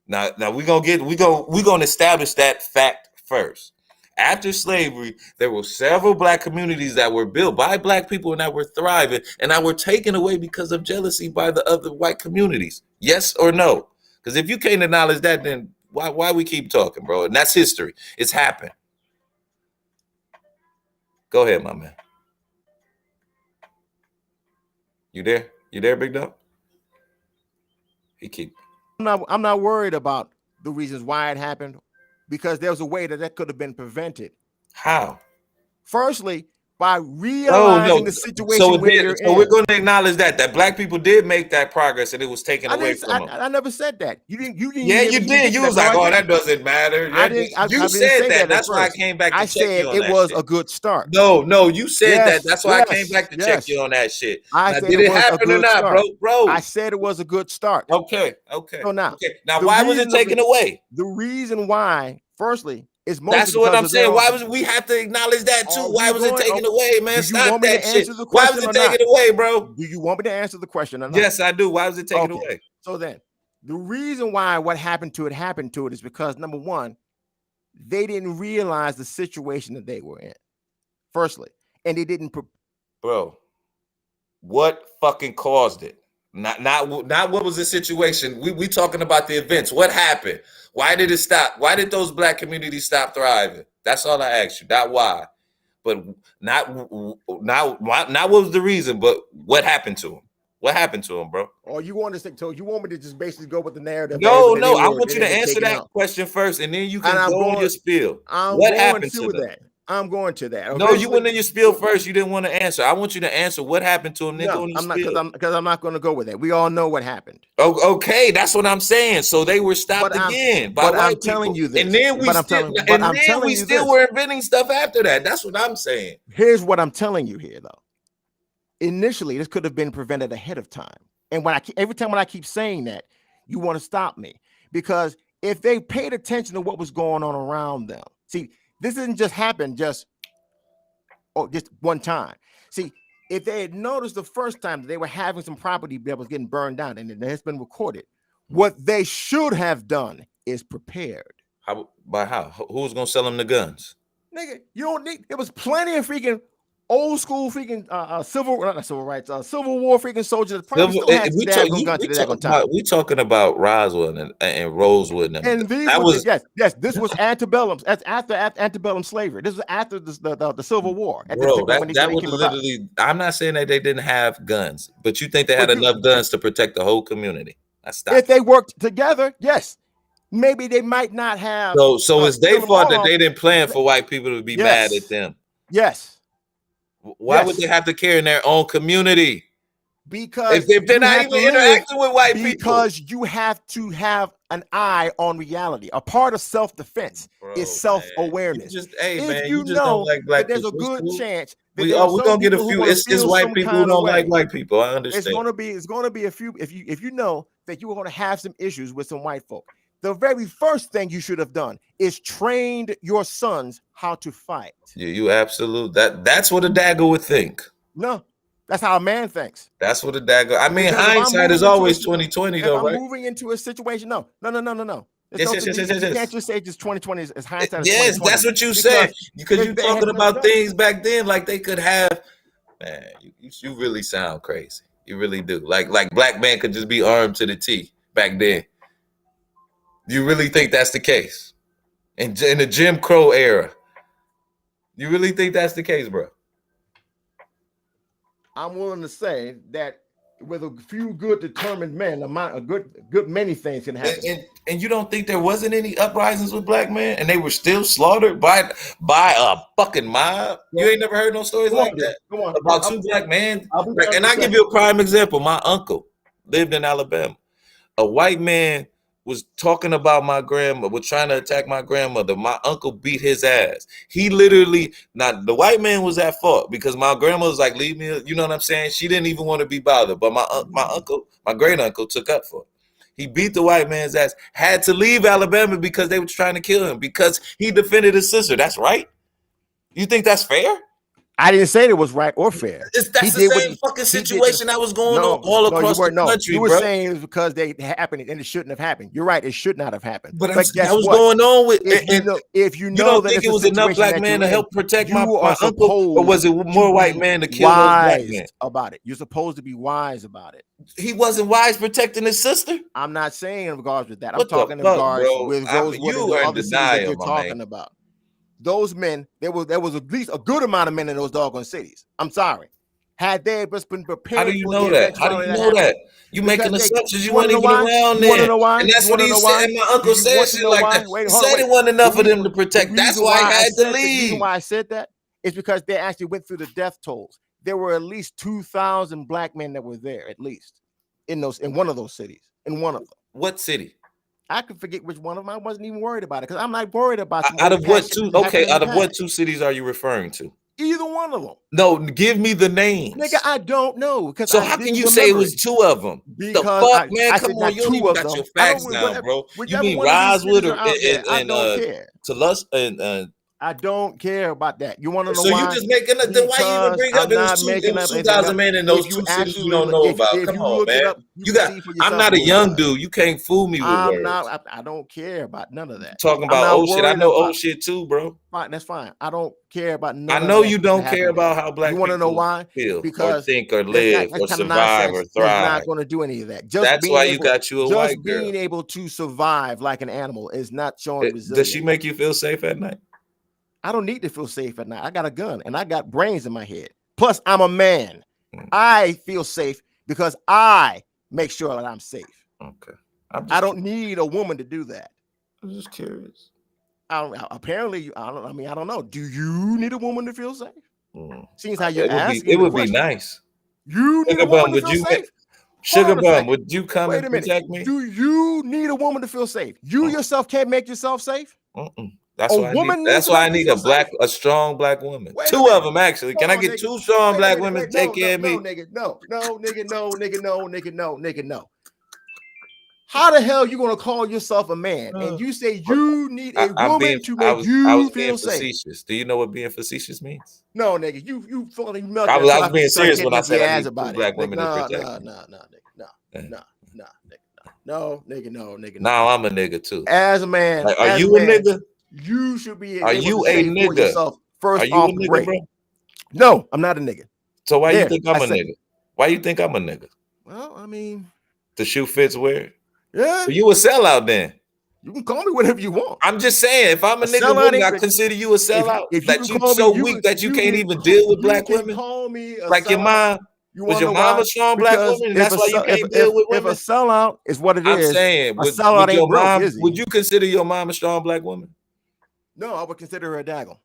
Now we're gonna establish that fact first. After slavery, there were several black communities that were built by black people and that were thriving and that were taken away because of jealousy by the other white communities. Yes or no? Because if you can't acknowledge that, then why we keep talking, bro? And that's history. It's happened. Go ahead, my man. You there? You there, big dog? I'm not worried about the reasons why it happened, because there was a way that could have been prevented. How? Firstly, by realizing the situation we're going to acknowledge that black people did make that progress and it was taken away from them. I never said that. You didn't. Yeah, you did. You was like, "Oh, that doesn't matter." You said that. That's why I came back to check you on that. I said it was a good start. No, you said that. That's why I came back to check you on that shit. I said did it happen or not, bro? I said it was a good start. Okay. So now, why was it taken away? The reason why, firstly, is that's what I'm saying. Why was we have to acknowledge that too? Why was it taken away, man? Stop that shit. Why was it taken away, bro? Do you want me to answer the question or not? Yes, I do. Why was it taken away? So then, the reason why what happened to it is because, number one, they didn't realize the situation that they were in. Firstly, and they didn't. Bro, what fucking caused it? Not what was the situation. We talking about the events. What happened? Why did it stop? Why did those black communities stop thriving? That's all I asked you. Not why, but not what was the reason, but what happened to them? What happened to them, bro? Or you want to say, so you want me to just basically go with the narrative? No, I want you to answer that question first, and then you can go on your spiel. What happened to them? I'm going to that. No, you went in your spiel first. You didn't want to answer. I want you to answer what happened to him. No, I'm not, because I'm not going to go with that. We all know what happened. Oh, okay, that's what I'm saying. So they were stopped again by white people. Telling you this. And then we still were inventing stuff after that. That's what I'm saying. Here's what I'm telling you here, though. Initially, this could have been prevented ahead of time. And every time I keep saying that, you want to stop me, because if they paid attention to what was going on around them, see. This didn't just happen just one time. See, if they had noticed the first time that they were having some property that was getting burned down and it has been recorded, what they should have done is prepared. How? Who's gonna sell them the guns? Nigga, you don't need. There was plenty of freaking old school freaking civil war freaking soldiers. We talking about Roswell and Rosewood and this was antebellum. That's after antebellum slavery. This was after the Civil War. Bro, that was literally. I'm not saying that they didn't have guns, but you think they had enough guns to protect the whole community? If they worked together, yes. Maybe they might not have. So it's their fault that they didn't plan for white people to be mad at them. Yes. Why would they have to care in their own community? Because if they're not even interacting with white people. Because you have to have an eye on reality. A part of self-defense is self-awareness. You know that there's a good chance that we're gonna get a few. It's white people who don't like white people. I understand. It's gonna be a few. If you know that you're gonna have some issues with some white folk, the very first thing you should have done is trained your sons how to fight. Yeah, you absolute. That's what a dagger would think. No, That's how a man thinks. That's what the dagger. I mean, Because if I'm hindsight is moving into always a- 2020, If though, I'm right? moving into a situation, no. There's Yes, no yes, thing- yes, yes, you yes. can't just say just 2020 is hindsight. Is Yes, 2020 that's what you said. Because they- you they had talking never about done it. things back then like they could have. Man, you really sound crazy. You really do. Like black man could just be armed to the T back then. You really think that's the case? In the Jim Crow era. You really think that's the case, bro? I'm willing to say that with a few good determined men, a good many things can happen. And you don't think there wasn't any uprisings with black men and they were still slaughtered by a fucking mob? You ain't never heard no stories like that about two black men? And I give you a prime example. My uncle lived in Alabama. A white man was talking about my grandma, was trying to attack my grandmother. My uncle beat his ass. He literally, not the white man was at fault because my grandma was like, leave me, you know what I'm saying? She didn't even want to be bothered. But my uncle, my great uncle took up for it. He beat the white man's ass, had to leave Alabama because they were trying to kill him because he defended his sister. That's right. You think that's fair? I didn't say it was right or fair. That's the same fucking situation that was going on all across the country, you were bro. saying it was because they happened and it shouldn't have happened. You're right, it should not have happened. But guess that was what? going on with. If you You know don't that think it's it a was enough situation black that men you're to in, help protect my you are uncle, or was it supposed more to white be men to kill those black men? wise about it. You're supposed to be wise about it. He wasn't wise protecting his sister. I'm not saying in regards with that. I'm What the talking in fuck, regards bro? with I those mean, what you the are in other cities that denial, you're my talking man. about. Those men, there was at least a good amount of men in those doggone cities. I'm sorry. Had they just been prepared, How do you for know the that? How do you know that? You making Because assumptions. You wanna weren't know even why? around You wanna there. know why? And that's You what wanna he know said. why? And my uncle Do you said want to shit know like why? that. Wait, He hold on, said wait. it wasn't enough The of them reason- to protect. the That's reason why he I had said to that- The reason leave. why I said that is because they actually went through the death tolls. There were at least 2,000 black men that were there, at least in one of those cities. In one of them, What city? I could forget which one of them. I wasn't even worried about it because I'm not worried about some Out of what old-fashioned two? shit that happened Okay, in the out of what past. two cities are you referring to? Either one of them. No, give me the names. Nigga, I don't know because So I how can didn't you say it remember was two of them? The because fuck, man? I Come said on, not you don't two even of got them. your I facts don't- down, whatever- bro. You whichever mean one of these Rosewood cities or are out there, I don't care. Toulouse I don't care about that. You want to know So why? you just making up? Then why you even Because bring I'm up? It not was making up 2,000 anything. men in those If you two cities actually you don't look- know if about. you Come on, look it man. up, you You can got. see for I'm yourself not a who it young was. dude. You can't fool me with I'm words. not. I don't care about none of that. Talking I'm about not old shit. I worried know about- old shit too, bro. Fine, that's fine. I don't care about none I of know that you that don't happened care there. about how black You want to know people why? feel or Because think or that's live not, or that's kind of survive or nonsense. It's thrive. not going to do any of that. Just That's being why you able, got you a just white girl. being able to survive like an animal is not showing resilience. Does she make you feel safe at night? I don't need to feel safe at night. I got a gun and I got brains in my head. Plus, I'm a man. Mm. I feel safe because I make sure that I'm safe. Okay. I don't need a woman to do that. I'm just curious. Apparently, I don't know. Do you need a woman to feel safe? Mm. Seems how you're It asking. would the be question. nice. You need Sugar a woman Bum, to would feel you safe. Sugar Hold on a Bum, second. would you come Wait and a minute. protect me? Do you need a woman to feel safe? You yourself can't make yourself safe. Mm-mm. That's A why woman needs that's to why I make you need feel a strong black woman. Wait a Two minute. of them actually. Can I Hold on, get nigga. two strong Wait a black minute. women Wait, to take care of me? No, nigga, no, nigga, no. How the hell you gonna call yourself a man and you say you need a woman to make I you was feel being safe? facetious. Do you know what being facetious means? No, nigga, you fucking I was being serious when I said I need two about black it. women to No, protect no, me. no, nigga. Now I'm a nigga too. As a man, Like, are as you a man, nigga? you should be Are able you to a say for nigga? yourself first Are you off a the nigga, break. bro? No, I'm not a nigga. So why There, you think I'm I a said- nigga? Why you think I'm a nigga? Well, I mean, The shoe fits wear? yeah, So you a sellout then? you can call me whatever you want. I'm just saying, if I'm a A nigga, sellout wouldn't I ain't- consider you a sellout? if you That can you call me- so you weak can- that you you can't can even call- deal with you black can women? Call me a Like your sellout. mom? You Was wanna your know why? mom a strong black Because woman? And if that's a why you sell- can't if- deal with If a women? sellout is what it I'm is, saying, a would sellout your ain't broke, mom? is he? Would you consider your mom a strong black woman? No, I would consider her a daggle.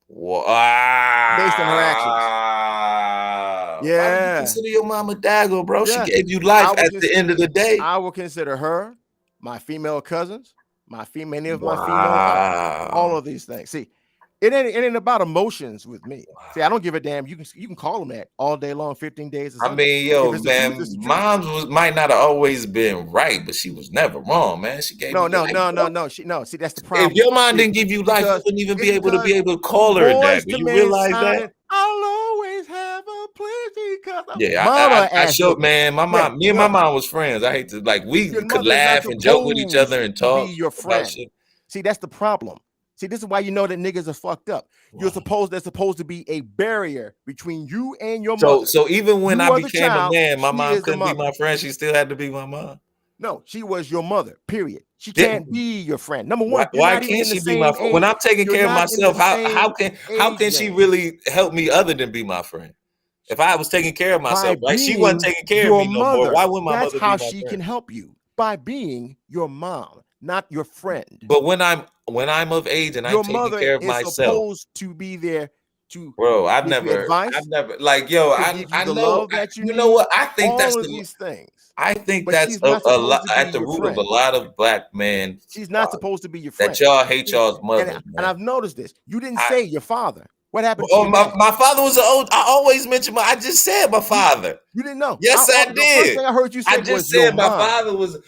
Wow. Based on her actions. Why would Yeah. you consider your mom a dagger, bro? Yeah. She gave you life I would at the end of the day. I will consider her, my female cousins, many of my female Wow. all of these things. See, it ain't about emotions with me. See, I don't give a damn. You can call them that all day long, 15 days. I mean, yo, If it's the truth, man, it's the truth. moms might not have always been right, but she was never wrong, man. She gave No. you life, bro. See, that's the problem. If your mom See, didn't give you life, you because- wouldn't even it's be able to call her a Boys dagger. to You Men realize that? sounded, I'll always have a plenty. Cause Yeah, Mama I asked showed, me. man. My Yeah, mom, me and my mom was friends. I hate to like we your could mother is not laugh and joke with each other and supposed to talk be your about friend. shit. See, that's the problem. See, this is why you know that niggas are fucked up. There's supposed to be a barrier between you and your mother. So even when You I are the became a child, man, my she mom is the couldn't be mother. my friend. She still had to be my mom. No, she was your mother. Period. She Yeah. can't be your friend. Number one, Why can't she be my friend? When I'm taking care of myself, how can she really help me other than be my friend? If I was taking care of myself, right? She wasn't taking care of me no more. Why wouldn't my That's mother how be my she friend? can help you, by being your mom, not your friend. But when I'm of age and your I'm taking mother care of is myself, supposed to be there to bro, I've give you never advice, like, yo, to give you I the know, love that you you need. know what? I think that's all of these things. I think But that's she's a not supposed lot to be at the your root friend. of a lot of black men. She's not supposed to be your friend. That y'all hate y'all's mother. And I've noticed this. You didn't say your father. What happened to Oh, your my father was an old. I always mention I just said my father. You didn't know. Yes, I The did. first thing I heard you say I was just your said my mom. father was.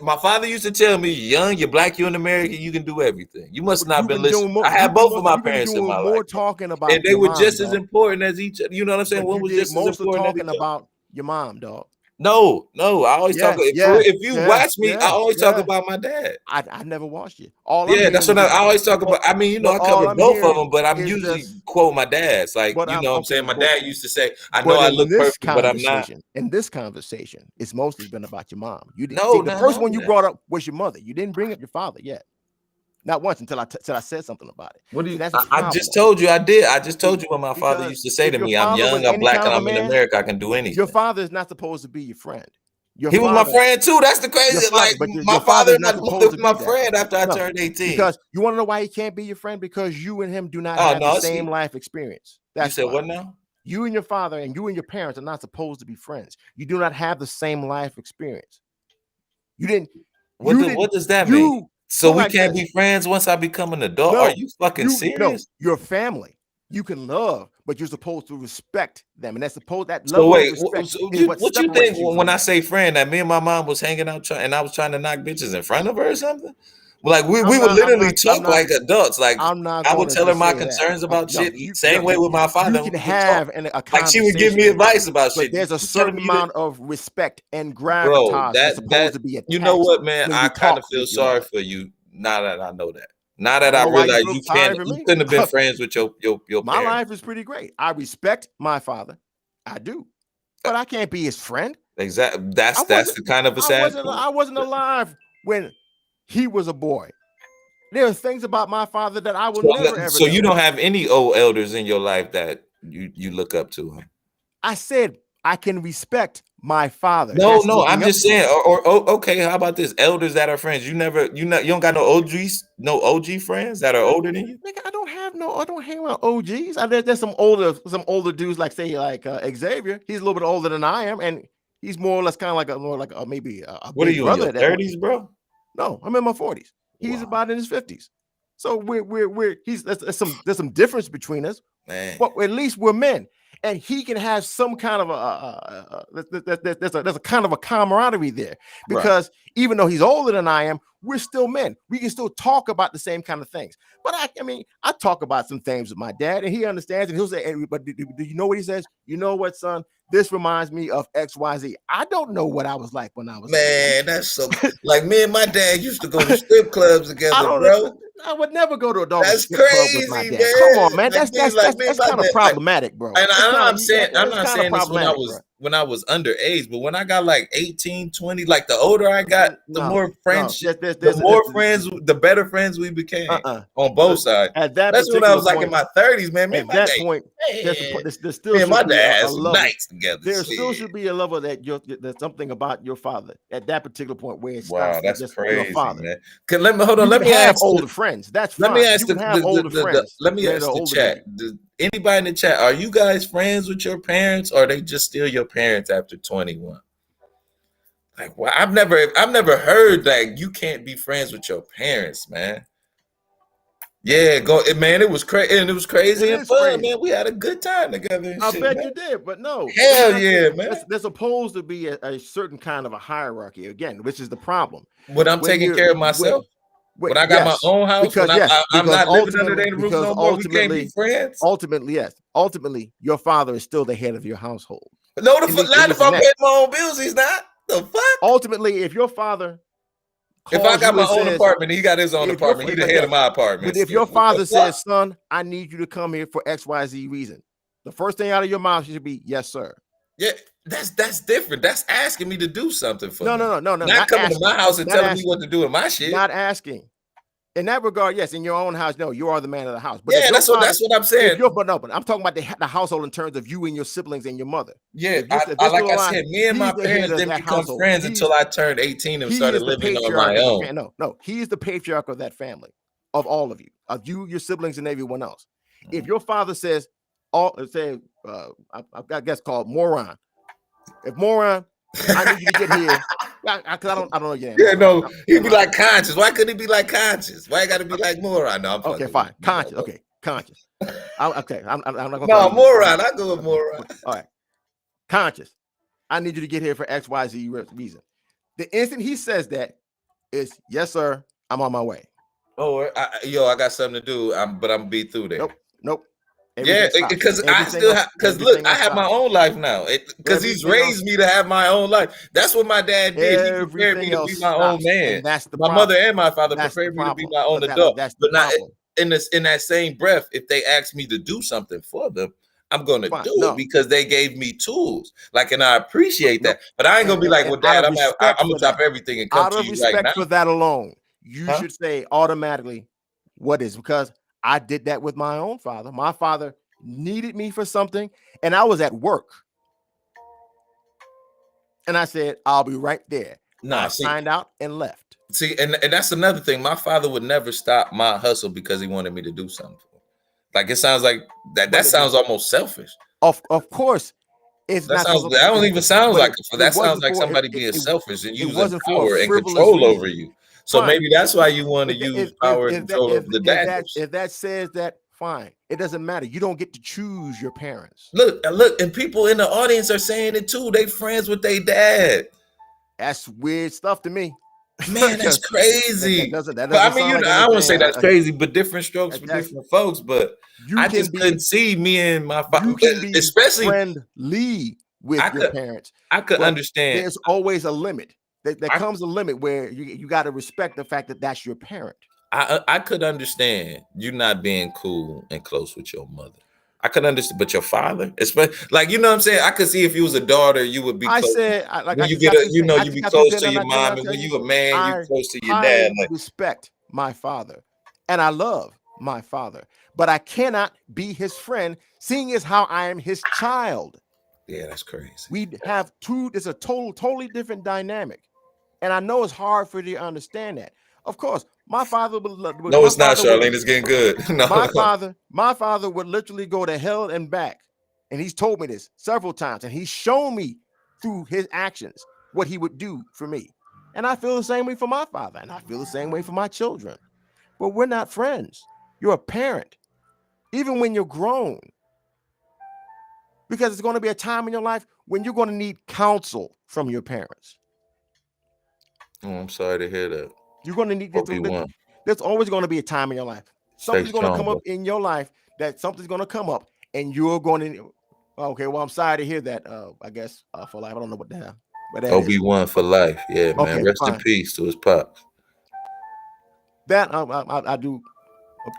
My father used to tell me, "Young, you're black, you're an American, you can do everything." You must not have been listening. I had both of my parents in my life, talking about and they your were mom, just as dog. important as each other. You know what I'm saying? But One you was did just as most of important as talking each other. about your mom, dog. No, I always talk. If you watch me, I always talk about my dad. I never watched you. All Yeah, that's what I always talk about. I mean, you know, I cover both of them, but I'm usually quote my dad's. Like, you know what I'm saying? My dad used to say, I know I look perfect, but I'm not. In this conversation, it's mostly been about your mom. You didn't No, the first one you brought up was your mother. You didn't bring up your father yet. Not once until I said something about it. What do you? See, I just told you I did. I just told you what my father used to say to me. I'm young, I'm black, and I'm in America. I can do anything. Your father is not supposed to be your friend. He was my friend too. That's the crazy. Like my father is not supposed to be my friend after I turned 18. Because you want to know why he can't be your friend? Because you and him do not have the same life experience. You said what now? You and your father and you and your parents are not supposed to be friends. You do not have the same life experience. You didn't. What does that mean? So we can't be friends once I become an adult? No, are you fucking serious? No, your family. You can love, but you're supposed to respect them, and that's supposed that level of respect. So what you think when I say friend? That me and my mom was hanging out and I was trying to knock bitches in front of her or something? Like we would literally talk like adults. Like I would tell her my concerns about shit. Same way with my father. You can have a like she would give me advice about shit. There's a certain amount of respect and gravitas that's supposed to be attached. You know what, man? I kind of feel sorry for you now that I know that. Now that I realize you couldn't have been friends with your my life is pretty great. I respect my father. I do. But I can't be his friend. Exactly. That's the kind of a sad I wasn't alive when he was a boy. There are things about my father that I will never ever. So you don't have any old elders in your life that you look up to? Huh? I said I can respect my father. No, I'm just saying. Okay, how about this? Elders that are friends. You don't got no OG friends that are older than you. Nigga, I don't hang around OGs. There's some older dudes like Xavier. He's a little bit older than I am, and he's more or less kind of maybe a what are you in your 30s, bro? No, I'm in my 40s. He's about in his 50s. So there's some difference between us. Man. But at least we're men. And he can have some kind of there's a kind of a camaraderie there, because even though he's older than I am, we're still men. We can still talk about the same kind of things. But I talk about some things with my dad, and he understands, and he'll say, hey, but do you know what he says? You know what, son? This reminds me of XYZ. I don't know what I was like when I was. Man, that's so like me and my dad used to go to strip clubs together, bro. I would never go to a dog strip club with my dad. Man. Come on, man. That's kind of problematic, bro. And I'm not saying this when I was underage, but when I got like 18, 20, like the older I got, the more friends, the better friends we became on both sides. That's when I was like in my 30s, man. At that point, there's still my dad has nights together. There still should be a level that there's something about your father at that particular point where it stops. Wow, that's just crazy, your father. man. Let me have ask older friends. That's fine. Let me ask friends. Let me ask the chat. Anybody in the chat, are you guys friends with your parents, or are they just still your parents after 21? Like, well, I've never heard that you can't be friends with your parents, man. Yeah, man. It was crazy, and it was crazy and fun, man. We had a good time together. I bet you did, but no. Hell yeah, man. There's supposed to be a certain kind of a hierarchy again, which is the problem. When I'm taking care of myself. When I got my own house, because when I'm not living under their roof no more, we can't be friends. Ultimately, yes. Ultimately, your father is still the head of your household. No, not if I'm paying my own bills, he's not. The fuck? Ultimately, if your father, if I got my own apartment, he got his own apartment. He's the head of my apartment. But if your father says, "Son, I need you to come here for XYZ reason," the first thing out of your mouth should be, "Yes, sir." Yeah, that's different. That's asking me to do something for me. No. Not coming to my house and telling me what to do with my shit. Not asking. In that regard, yes, in your own house, no, you are the man of the house. But yeah, that's what I'm saying. But I'm talking about the household in terms of you and your siblings and your mother. Yeah, like I said, me and my parents didn't become friends until I turned 18 and started living on my own. No, he's the patriarch of that family, of all of you, your siblings, and everyone else. If your father says, I guess called moron. If moron, I need you to get here. I don't know your name. Yeah, no, he'd be like conscious. Why couldn't he be like conscious? Why you got to be like moron? No, okay, fine. Conscious. Okay, conscious. I'm not gonna. No, moron. I go with moron. All right, conscious. I need you to get here for XYZ reason. The instant he says that, is yes, sir. I'm on my way. Oh, I got something to do. But I'm be through there. Nope. Yeah, because I still have, because look, I have my own life now. Because he's raised me to have my own life. That's what my dad did. He prepared me to be my own man. That's the my mother and my father prepared me to be my own adult. But not in that same breath. If they ask me to do something for them, I'm gonna do it because they gave me tools. Like, and I appreciate that. But I ain't gonna be like, well, Dad, I'm gonna stop everything and come to you right now. Out of respect for that alone, you should say automatically what is, because I did that with my own father. My father needed me for something, and I was at work. And I said, I'll be right there. I signed out and left. See, and that's another thing. My father would never stop my hustle because he wanted me to do something for him. Like, it sounds like that sounds almost selfish. Of course. That don't even sound like it. That sounds like somebody being selfish and using power and control over you. So maybe that's why you want to use power and control of the dad. If that says that, fine. It doesn't matter. You don't get to choose your parents. Look, and people in the audience are saying it too. They friends with their dad. That's weird stuff to me. Man, that's crazy. I wouldn't say that's crazy, but different strokes for different folks. But I just couldn't see me and my father, especially friendly with your parents. I could understand. There's always a limit. There comes a limit where you got to respect the fact that that's your parent. I could understand you not being cool and close with your mother. I could understand, but your father, especially, like, you know what I'm saying? I could see if you was a daughter, you would be close. You be close to your mom, and when you a man, you close to your dad. I respect my father, and I love my father, but I cannot be his friend, seeing as how I am his child. Yeah, that's crazy. We have it's a totally different dynamic. And I know it's hard for you to understand that. Of course, my father would. No, it's not, Charlene. It's getting good. No. My father would literally go to hell and back, and he's told me this several times, and he's shown me through his actions what he would do for me. And I feel the same way for my father, and I feel the same way for my children. But we're not friends. You're a parent, even when you're grown, because it's going to be a time in your life when you're going to need counsel from your parents. Oh, I'm sorry to hear that. You're going to need this. There's always going to be a time in your life. Something's going to come up in your life something's going to come up, and you're going to. Okay, well, I'm sorry to hear that. I guess for life, I don't know what the hell. Obi-Wan for life. Yeah, man. Okay, rest in peace to his pops. That I do.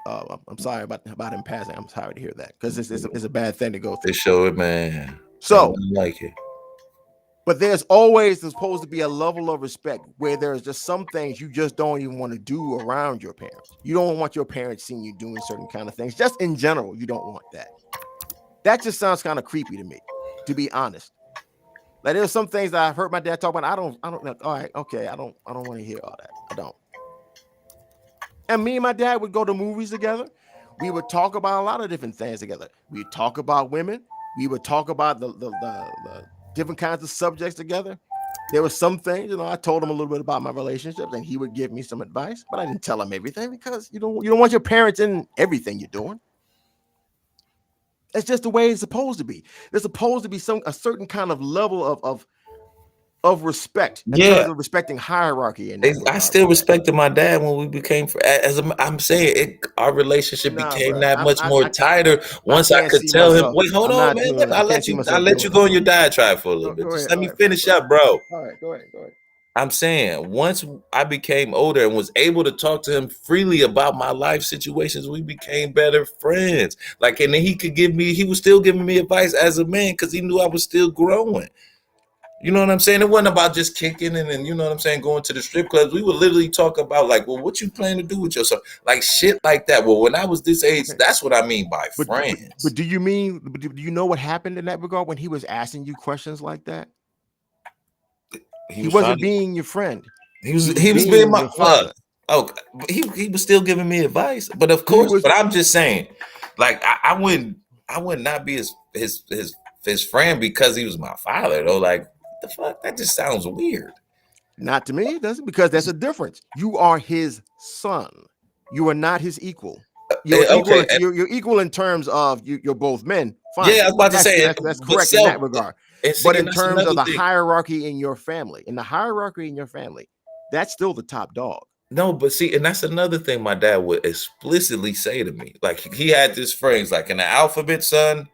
I'm sorry about him passing. I'm sorry to hear that, because it's a bad thing to go through. They show it, man. So I like it. But there's always supposed to be a level of respect where there's just some things you just don't even want to do around your parents. You don't want your parents seeing you doing certain kind of things. Just in general, you don't want that. That just sounds kind of creepy to me, to be honest. Like, there's some things that I've heard my dad talk about. I don't. All right, okay. I don't want to hear all that. I don't. And me and my dad would go to movies together. We would talk about a lot of different things together. We'd talk about women. We would talk about the different kinds of subjects together. There were some things, I told him a little bit about my relationships, and he would give me some advice, but I didn't tell him everything, because you don't want your parents in everything you're doing. It's just the way it's supposed to be. There's supposed to be a certain kind of level of respect in Yeah. terms of respecting hierarchy. In that I regard, still brother. respected my dad when we became I'm saying it. Our relationship Nah, became bro. that much more I tighter once I can't could see tell him. myself. Wait, hold I'm on, not man. doing it. I I can't see let myself you doing go it. on your diatribe for a little bit. Go Just ahead. let me All right, finish fine, up, bro. All right, go ahead. I'm saying once I became older and was able to talk to him freely about my life situations, we became better friends. Like, and then he was still giving me advice as a man because he knew I was still growing. You know what I'm saying? It wasn't about just kicking and you know what I'm saying, going to the strip clubs. We would literally talk about like, well, what you plan to do with yourself? Like shit like that. Well, when I was this age, Okay. that's what I mean by But friends. do you know what happened in that regard when he was asking you questions like that? He wasn't being your friend. He was being my your father. Oh, but he was still giving me advice. But of He course, was- but I'm just saying, like I would not be his friend because he was my father though. Like what the fuck? That just sounds weird. Not to me, it doesn't, because there's a difference. You are his son. You are not his equal. You're equal. Okay. You're equal in terms of you're both men. Fine. Yeah, I was about to say that's but correct in that regard. and see, But and in that's terms of another the thing. hierarchy in your family, that's still the top dog. No, but see, and that's another thing my dad would explicitly say to me. Like he had this phrase, like in the alphabet, son,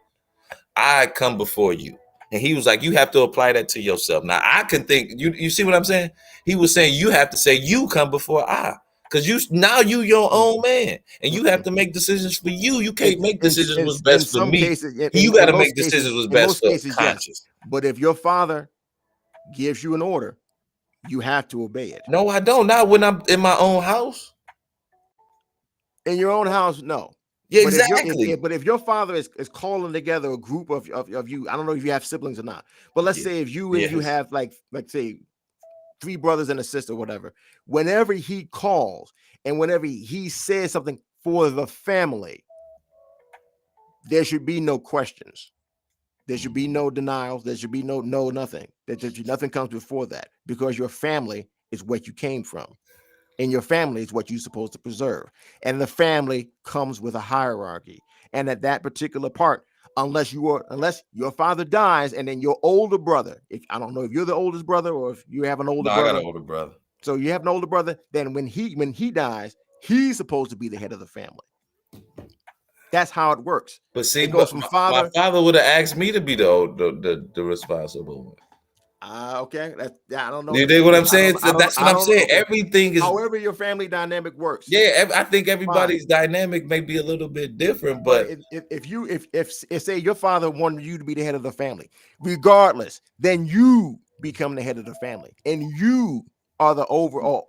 I come before you. And he was like, you have to apply that to yourself. Now I can think, you see what I'm saying? He was saying you have to say you come before I. Because you your own man. And you have to make decisions for you. You can't make decisions what's best for me. You got to make decisions what's best for conscious. Yes. But if your father gives you an order, you have to obey it. No, I don't. Not when I'm in my own house. In your own house, no. Yeah, but exactly. But if your father is calling together a group of you, I don't know if you have siblings or not, but let's say if you you have like say 3 brothers and a sister, whatever. Whenever he calls and whenever he says something for the family, there should be no questions. There should be no denials. There should be no nothing. Nothing comes before that, because your family is what you came from. And your family is what you're supposed to preserve. And the family comes with a hierarchy. And at that particular part, unless your father dies and then your older brother, I don't know if you're the oldest brother or if you have an older brother. I got an older brother. So you have an older brother, then when he dies, he's supposed to be the head of the family. That's how it works. But see, it goes from my father would have asked me to be the responsible one. Okay. I don't know. You dig what I'm saying? That's what I'm saying. Everything is however your family dynamic works. Yeah, I think everybody's dynamic may be a little bit different, but if say your father wanted you to be the head of the family, regardless, then you become the head of the family, and you are the over all.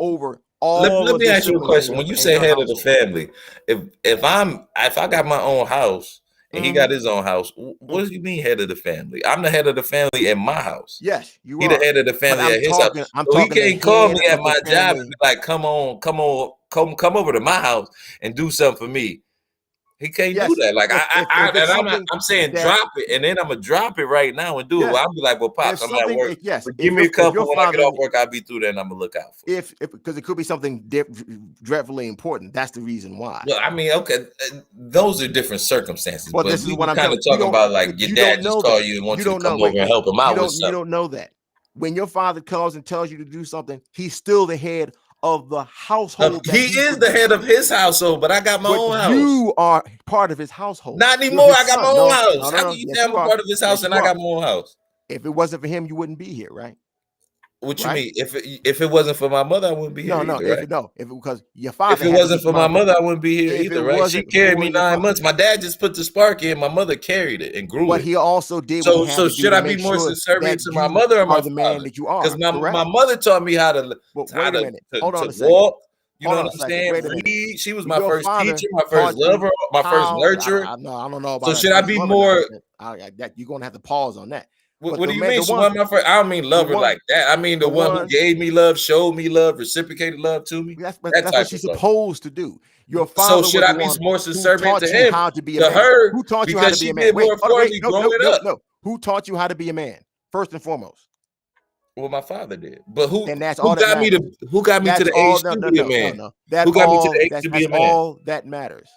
Let me ask you a question. When you say head of the family, if I got my own house and he got his own house, what do you mean head of the family? I'm the head of the family in my house. Yes, you are. He the head of the family at his house. So he can't call me at my job and be like, come over to my house and do something for me. He can't do that. Like I'm saying drop it, and then I'm gonna drop it right now and do it. Well, I'll be like, well, Pops, I'm at work. Give me a couple when I get off work. I'll be through there and I'm gonna look out for it. Because it could be something dreadfully important. That's the reason why. Well, I mean, okay, those are different circumstances. Well, but this is what I'm kind of talking about. Like your dad just call you and wants you to come over and help him out with something. You don't know that. When your father calls and tells you to do something, he's still the head of the household. He is the head of his household, but I got my own house. You are part of his household. Not anymore. I got my own house. How can you say I'm a part of his house and I got my own house? If it wasn't for him, you wouldn't be here, right? What you mean? If it wasn't for my mother, I wouldn't be here. Because your father. If it wasn't for my mother, I wouldn't be here either, right? She carried me 9 months. My dad just put the spark in. My mother carried it and grew it. But he also did. So should I be more subservient to my mother or my father? Man that you are. Because my mother taught me how to Hold on a second. walk. You know what I'm saying? Read. She was my first teacher, my first lover, my first nurturer. I don't know about that. So should I be more? You're gonna have to pause on that. What do you mean? My first, I don't mean lover like that. I mean the one who gave me love, showed me love, reciprocated love to me. That's what she's supposed to do. Your father. So should I be more subservient to him? How to be to her? Who taught you how to be a man? No. Who taught you how to be a man? First and foremost. Well, my father did, but who got me to the age to be a man? Who got me to the age to be a man? All that matters.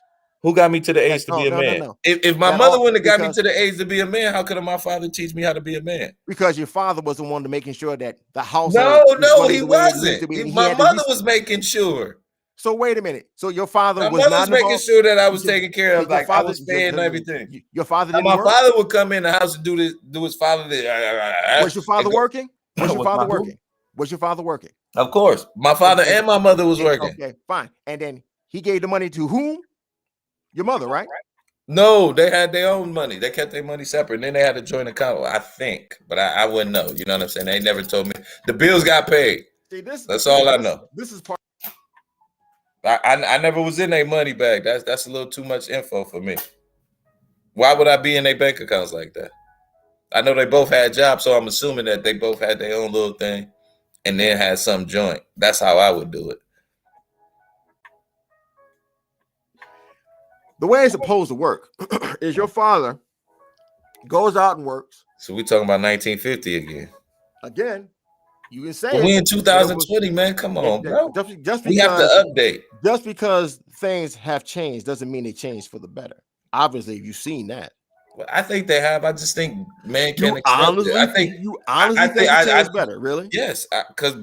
Who got me to the age to be a man? No. If my That mother all- wouldn't have got me because- to the age to be a man, how could my father teach me how to be a man? Because your father was the one to making sure that the household. No, is running he the way it needs wasn't. to be, and he My had to mother was making sure. So wait a minute. So your father My was mother not was making involved? sure that I was Did- taken care of, did your like I father- was paying everything. Your father Now, didn't my work? father would come in the house and do his father. Was your father working? Was your Was father my who? working? Was your father working? Of course, my father Okay. and my mother was working. Okay, fine. And then he gave the money to whom? Your mother, right? No, they had their own money. They kept their money separate. And then they had a joint account, I think, but I wouldn't know. You know what I'm saying? They never told me. The bills got paid. See, That's all I know. This is part. I never was in their money bag. That's a little too much info for me. Why would I be in their bank accounts like that? I know they both had jobs, so I'm assuming that they both had their own little thing and then had some joint. That's how I would do it. The way it's supposed to work is your father goes out and works. So we talking about 1950 again. Again, you can say But we it, in 2020, man. Come on, bro. Just We have because, to update. just because things have changed doesn't mean they changed for the better. Obviously, you've seen that. Well, I think they have. I just think man can't You accept honestly, it. I think you honestly I think think- it I- changed I- better, really? yes,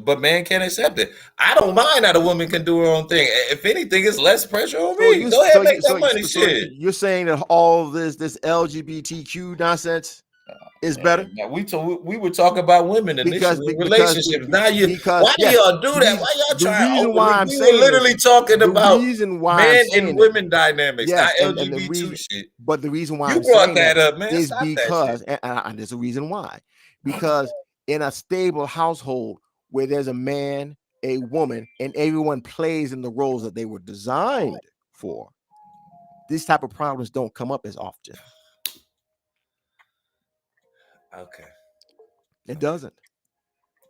but man can't accept it. I don't mind that a woman can do her own thing. If anything, it's less pressure on me. Go ahead, and make that money. Shit. You're saying that all this LGBTQ nonsense is better? Now, we were talking about women initially, relationships. Now why do yes, y'all do that? Why y'all the trying? reason why I'm we saying were literally this- talking the about reason why I'm men saying and it- women dynamics, Yes, not and the LGBT reason- shit. But the reason why You I'm brought saying that up, man. is Stop that because, shit. and there's a reason why. Because in a stable household where there's a man, a woman, and everyone plays in the roles that they were designed for, these type of problems don't come up as often. Okay, It doesn't.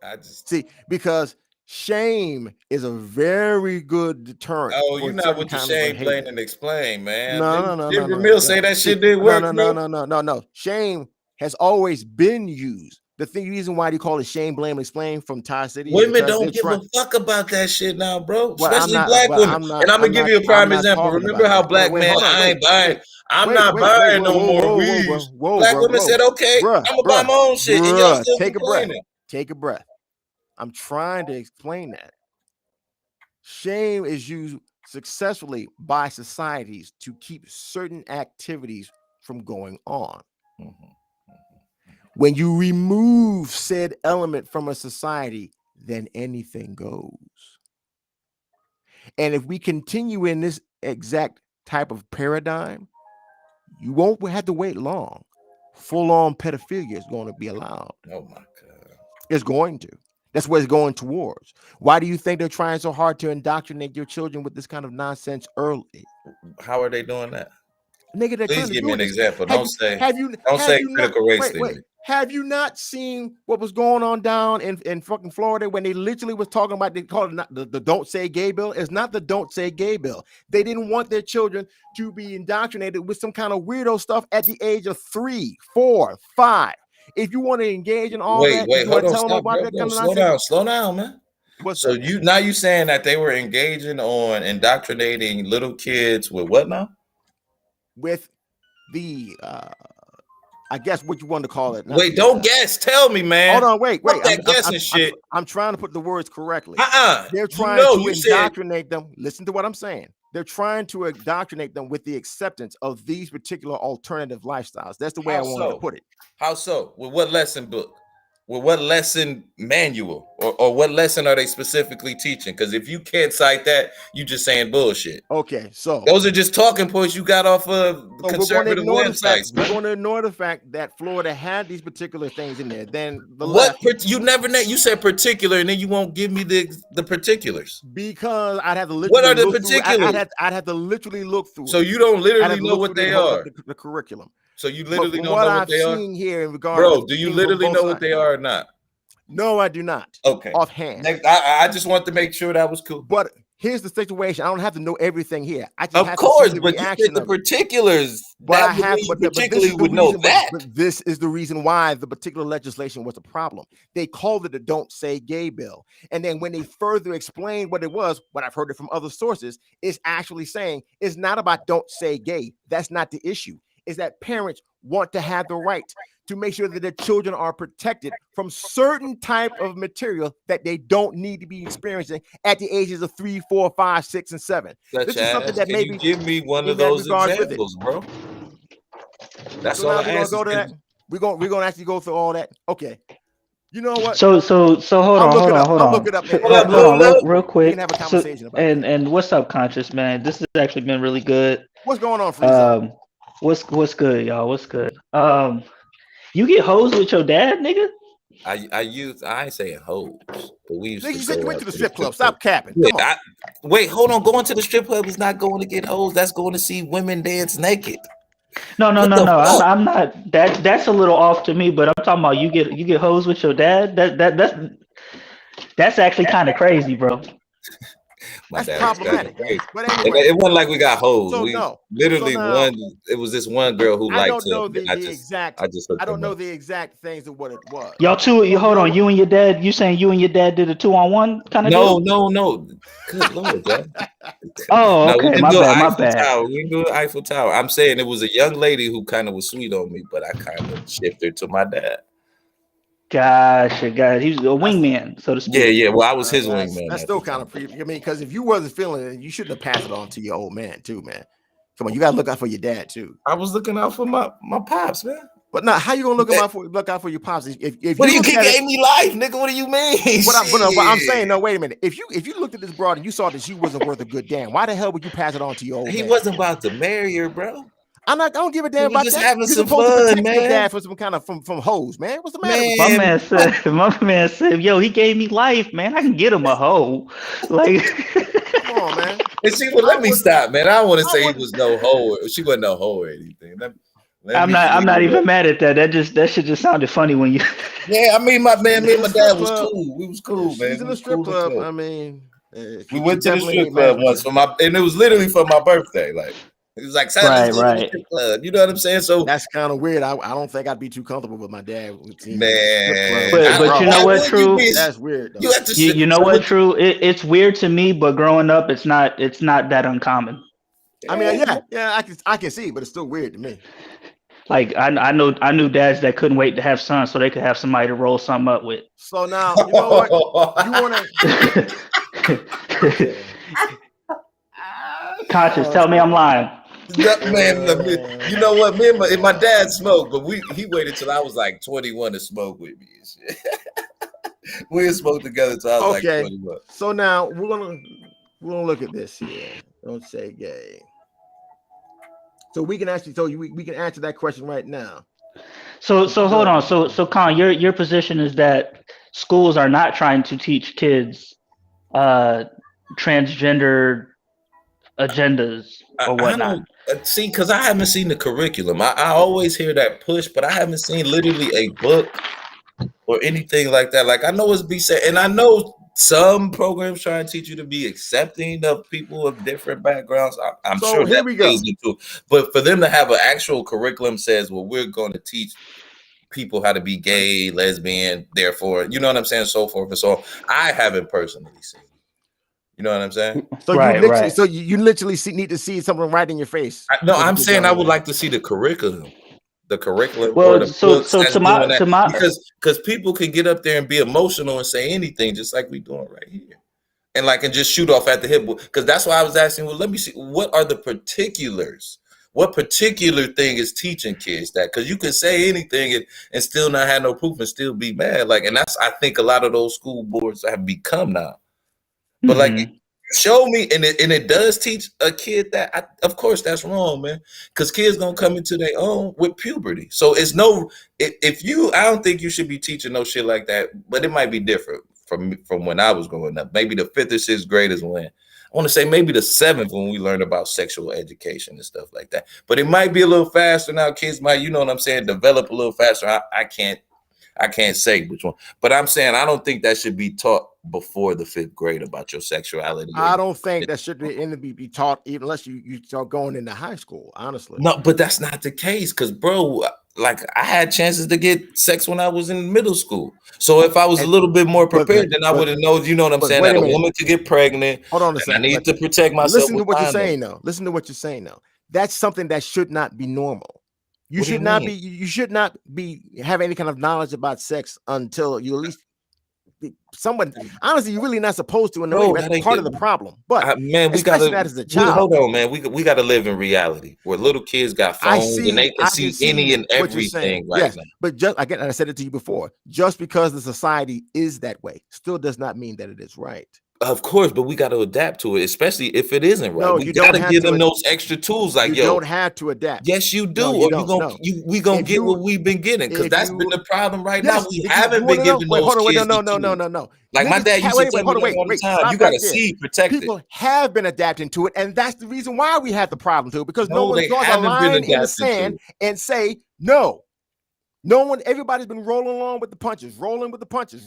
I just. See, because shame is a very good deterrent. Oh, for you're not certain with the kinds of shame, behavior. plain and explain, man. No. Did Ramil say that shit didn't work? No. Shame has always been used. The reason why you call it shame, blame, explain from Tie City. is Women because don't they're give trying- a fuck about that shit now, bro. Well, I'm Especially not- black but women. I'm not- And I'm gonna I'm give not- you a prime I'm not example. talking Remember about how that. black Wait, men, hold on, I ain't buying. I'm Wait, not wait, buying no whoa, more whoa, weaves. whoa, Black bro, women bro. said, okay, Bruh, I'm gonna buy my own shit. And y'all bruh, still take a breath. complaining. Take a breath. I'm trying to explain that. Shame is used successfully by societies to keep certain activities from going on. Mhm. When you remove said element from a society, then anything goes. And if we continue in this exact type of paradigm, you won't have to wait long. Full-on pedophilia is going to be allowed. Oh my God. It's going to. That's what it's going towards. Why do you think they're trying so hard to indoctrinate your children with this kind of nonsense early? How are they doing that? Nigga, they're Please trying to give do me an this. example. Have Don't you- say have you don't have say you not- critical race wait, theory. have you not seen what was going on down in fucking Florida when they literally was talking about, they called it not the Don't Say Gay bill? It's not the Don't Say Gay bill. They didn't want their children to be indoctrinated with some kind of weirdo stuff at the age of 3, 4, 5. If you want to engage in all that, Wait, you hold want to on, tell them stop, about bro, that bro. kind of Slow nonsense. down, man. What's So up? you saying that they were engaging on indoctrinating little kids with what now? With the I guess what you want to call it. Wait, don't guess. Tell me, man. Hold on, wait. Fuck that guessing shit. I'm trying to put the words correctly. They're You trying know, to you said indoctrinate them. Listen to what I'm saying. They're trying to indoctrinate them with the acceptance of these particular alternative lifestyles. That's the way How I wanted so? to put it. how so? With what lesson book? With what lesson manual? Or what lesson are they specifically teaching? Because if you can't cite that, you just saying bullshit. Okay, so Those are just talking points you got off of so we're going to conservative ignore the fact. websites. We're going to ignore the fact that Florida had these particular things in there. Then the What left, you never know? You said particular, and then you won't give me the particulars. because I'd have to literally What are the look through- particulars? I'd have to literally look through. So it. you don't I'd literally have to know look what through they the whole- are. the curriculum. So you But literally from don't what know what I've they are, seen here in regards, bro. to Do you things on literally both know what sides. they are or not? No, I do not. Okay. Offhand. I just want to make sure that was cool. But here's the situation. I don't have to know everything here. I just Of have course, to see the but you reaction said the of it. particulars. But I That would have, mean but, you but this particularly is the would know reason. that. But this is the reason why the particular legislation was a problem. They called it the "Don't Say Gay" bill, and then when they further explained what it was, what I've heard it from other sources, is actually saying it's not about "Don't Say Gay." That's not the issue. Is that parents want to have the right to make sure that their children are protected from certain type of material that they don't need to be experiencing at the ages of 3, 4, 5, 6, and 7. Such This is something as, that can maybe you give me one in of that those regard with it. examples, bro? That's So all now I we're gonna ask. go to that. We're gonna actually go through all that. Okay. You know what? So hold I'll on, I'll look hold it up. on, And, Hold up, hold on, Lula. real we quick. can have a So, conversation about that. and what's up, Conscious man? This has actually been really good. What's going on, Frieza? What's good, y'all? What's good? You get hosed with your dad, nigga? I ain't saying hoes, but we used Nigga, to you said go you went out to the strip club. club. Stop capping. Yeah, Come on. wait, hold on. Going to the strip club is not going to get hoes. That's going to see women dance naked. No. What the fuck? I'm not. That's a little off to me. But I'm talking about you get hosed with your dad. That's actually kind of crazy, bro. My That's dad was problematic. crazy. But And anyway, it wasn't like we got hoes. so We no. literally So now- it was this one girl who I liked don't know him. the I just exact. hooked I don't him know up. the exact things of what it was. Y'all two. So, Hold on. know You and your dad. You saying you and your dad did a 2-on-1 kind of No, deal? no. Good Lord, John. Oh, No, we okay. didn't My do bad. an My Eiffel bad. Tower. We didn't do an Eiffel Tower. I'm saying it was a young lady who kind of was sweet on me, but I kind of shifted to my dad. Gotcha. He was a wingman, so to speak. Yeah. Well, I was his That's wingman. still kind of creepy. I mean, because if you wasn't feeling it, you shouldn't have passed it on to your old man too, man. Come on, you gotta look out for your dad too. I was looking out for my pops, man. But now, how you gonna look out for your pops? If What do you you look keep at it- gave me life, nigga? What do you mean? But I'm Shit. saying, no, wait a minute. If you looked at this broad and you saw that she wasn't worth a good damn, why the hell would you pass it on to your old He man? wasn't about to marry her, bro. I don't give a damn We was about just that. having You're some supposed to fun, protect your man. dad from some kind of from hoes, man. What's the matter with you? My man said, yo, he gave me life, man. I can get him a hoe. Like, Come on, man. And see, well, let me stop, man. I don't want to say he wouldn't- was no hoe. She wasn't no hoe or anything. I'm not even mad at that. That shit just sounded funny when you. Yeah, I mean, me and my dad strip was club. cool. We was cool, man. She's in We the was strip cool club. as fuck. I mean, We went to the strip club once and it was literally for my birthday. Like it was like, let's go to the strip club. You know what I'm saying? So that's kind of weird. I don't think I'd be too comfortable with my dad. Man, but you know what, True? That's weird. Though. You have to. You know what, True? It's weird to me, but growing up, it's not that uncommon. I mean, yeah, I can see, but it's still weird to me. Like I knew dads that couldn't wait to have sons so they could have somebody to roll something up with. So now you know what you want to. Conscious, tell me I'm lying. Man, you know what? Me and my dad smoked, but he waited till I was like 21 to smoke with me and shit. We didn't smoke together till I was like 21. So now we're gonna look at this here. Don't say gay. So we can actually we can answer that question right now. So hold on. So Con, your position is that schools are not trying to teach kids transgender agendas or whatnot. See, because I haven't seen the curriculum. I always hear that push, but I haven't seen literally a book or anything like that. Like I know it's be said, and I know some programs try and teach you to be accepting of people of different backgrounds. I'm So sure here that we go. too. But for them to have an actual curriculum says, well, we're going to teach people how to be gay, lesbian, therefore, you know what I'm saying, so forth and so on. I haven't personally seen. You know what I'm saying? So you literally need to see something right in your face. I'm saying I would like to see the curriculum. Well, because people can get up there and be emotional and say anything, just like we doing right here, and just shoot off at the hip. Because that's why I was asking. Well, let me see, what are the particulars? What particular thing is teaching kids that? Because you can say anything and still not have no proof and still be mad. And that's, I think, a lot of those school boards have become now. But show me, and it does teach a kid that. Of course, that's wrong, man. Because kids gonna come into their own with puberty. So it's I don't think you should be teaching no shit like that. But it might be different from when I was growing up. Maybe the 5th or 6th grade is when. I want to say maybe the 7th when we learned about sexual education and stuff like that. But it might be a little faster now. Kids might, you know what I'm saying, develop a little faster. I can't say which one, but I'm saying I don't think that should be taught before the 5th grade about your sexuality. I don't think that should be taught even unless you start going into high school. Honestly, No, but that's not the case, because bro, like I had chances to get sex when I was in middle school. So if I was a little bit more prepared, then I would have known. You know what I'm saying? wait That a a minute. woman could get pregnant. Hold on a I second. need to protect myself. Listen to with what you're condoms. saying, though. Listen to what you're saying, though. That's something that should not be normal. You What do should you not mean? be. You should not be have any kind of knowledge about sex until you at least. Someone honestly, you're really not supposed to. In a No, way, that that's ain't part good. of the problem. But Man, we especially gotta that as a child. hold on, man. We gotta live in reality where little kids got phones and they can see any and what you're saying. everything right Yes, now. but just again, I said it to you before. Just because the society is that way, still does not mean that it is right. Of course, but we got to adapt to it, especially if it isn't right. No, We you got don't to have give to them ad- those extra tools. Like, You yo, don't have to adapt. yes, you do, No, you or don't. No. we gonna If get you- what we've been getting, because if that's you- been the problem right Yes, now. We if you haven't wanna been know- giving wait, those hold on, wait, kids no, the no, no, tools. no, no. Like my Niggas dad used wait, to tell me hold on, that all the wait, time. stop You gotta right there. see, protect it. People have been adapting to it, and that's the reason why we had the problem too. Because no No, one they draws a haven't been line in the adapting to sand it. and say no. No one, everybody's been rolling along with the punches, rolling with the punches,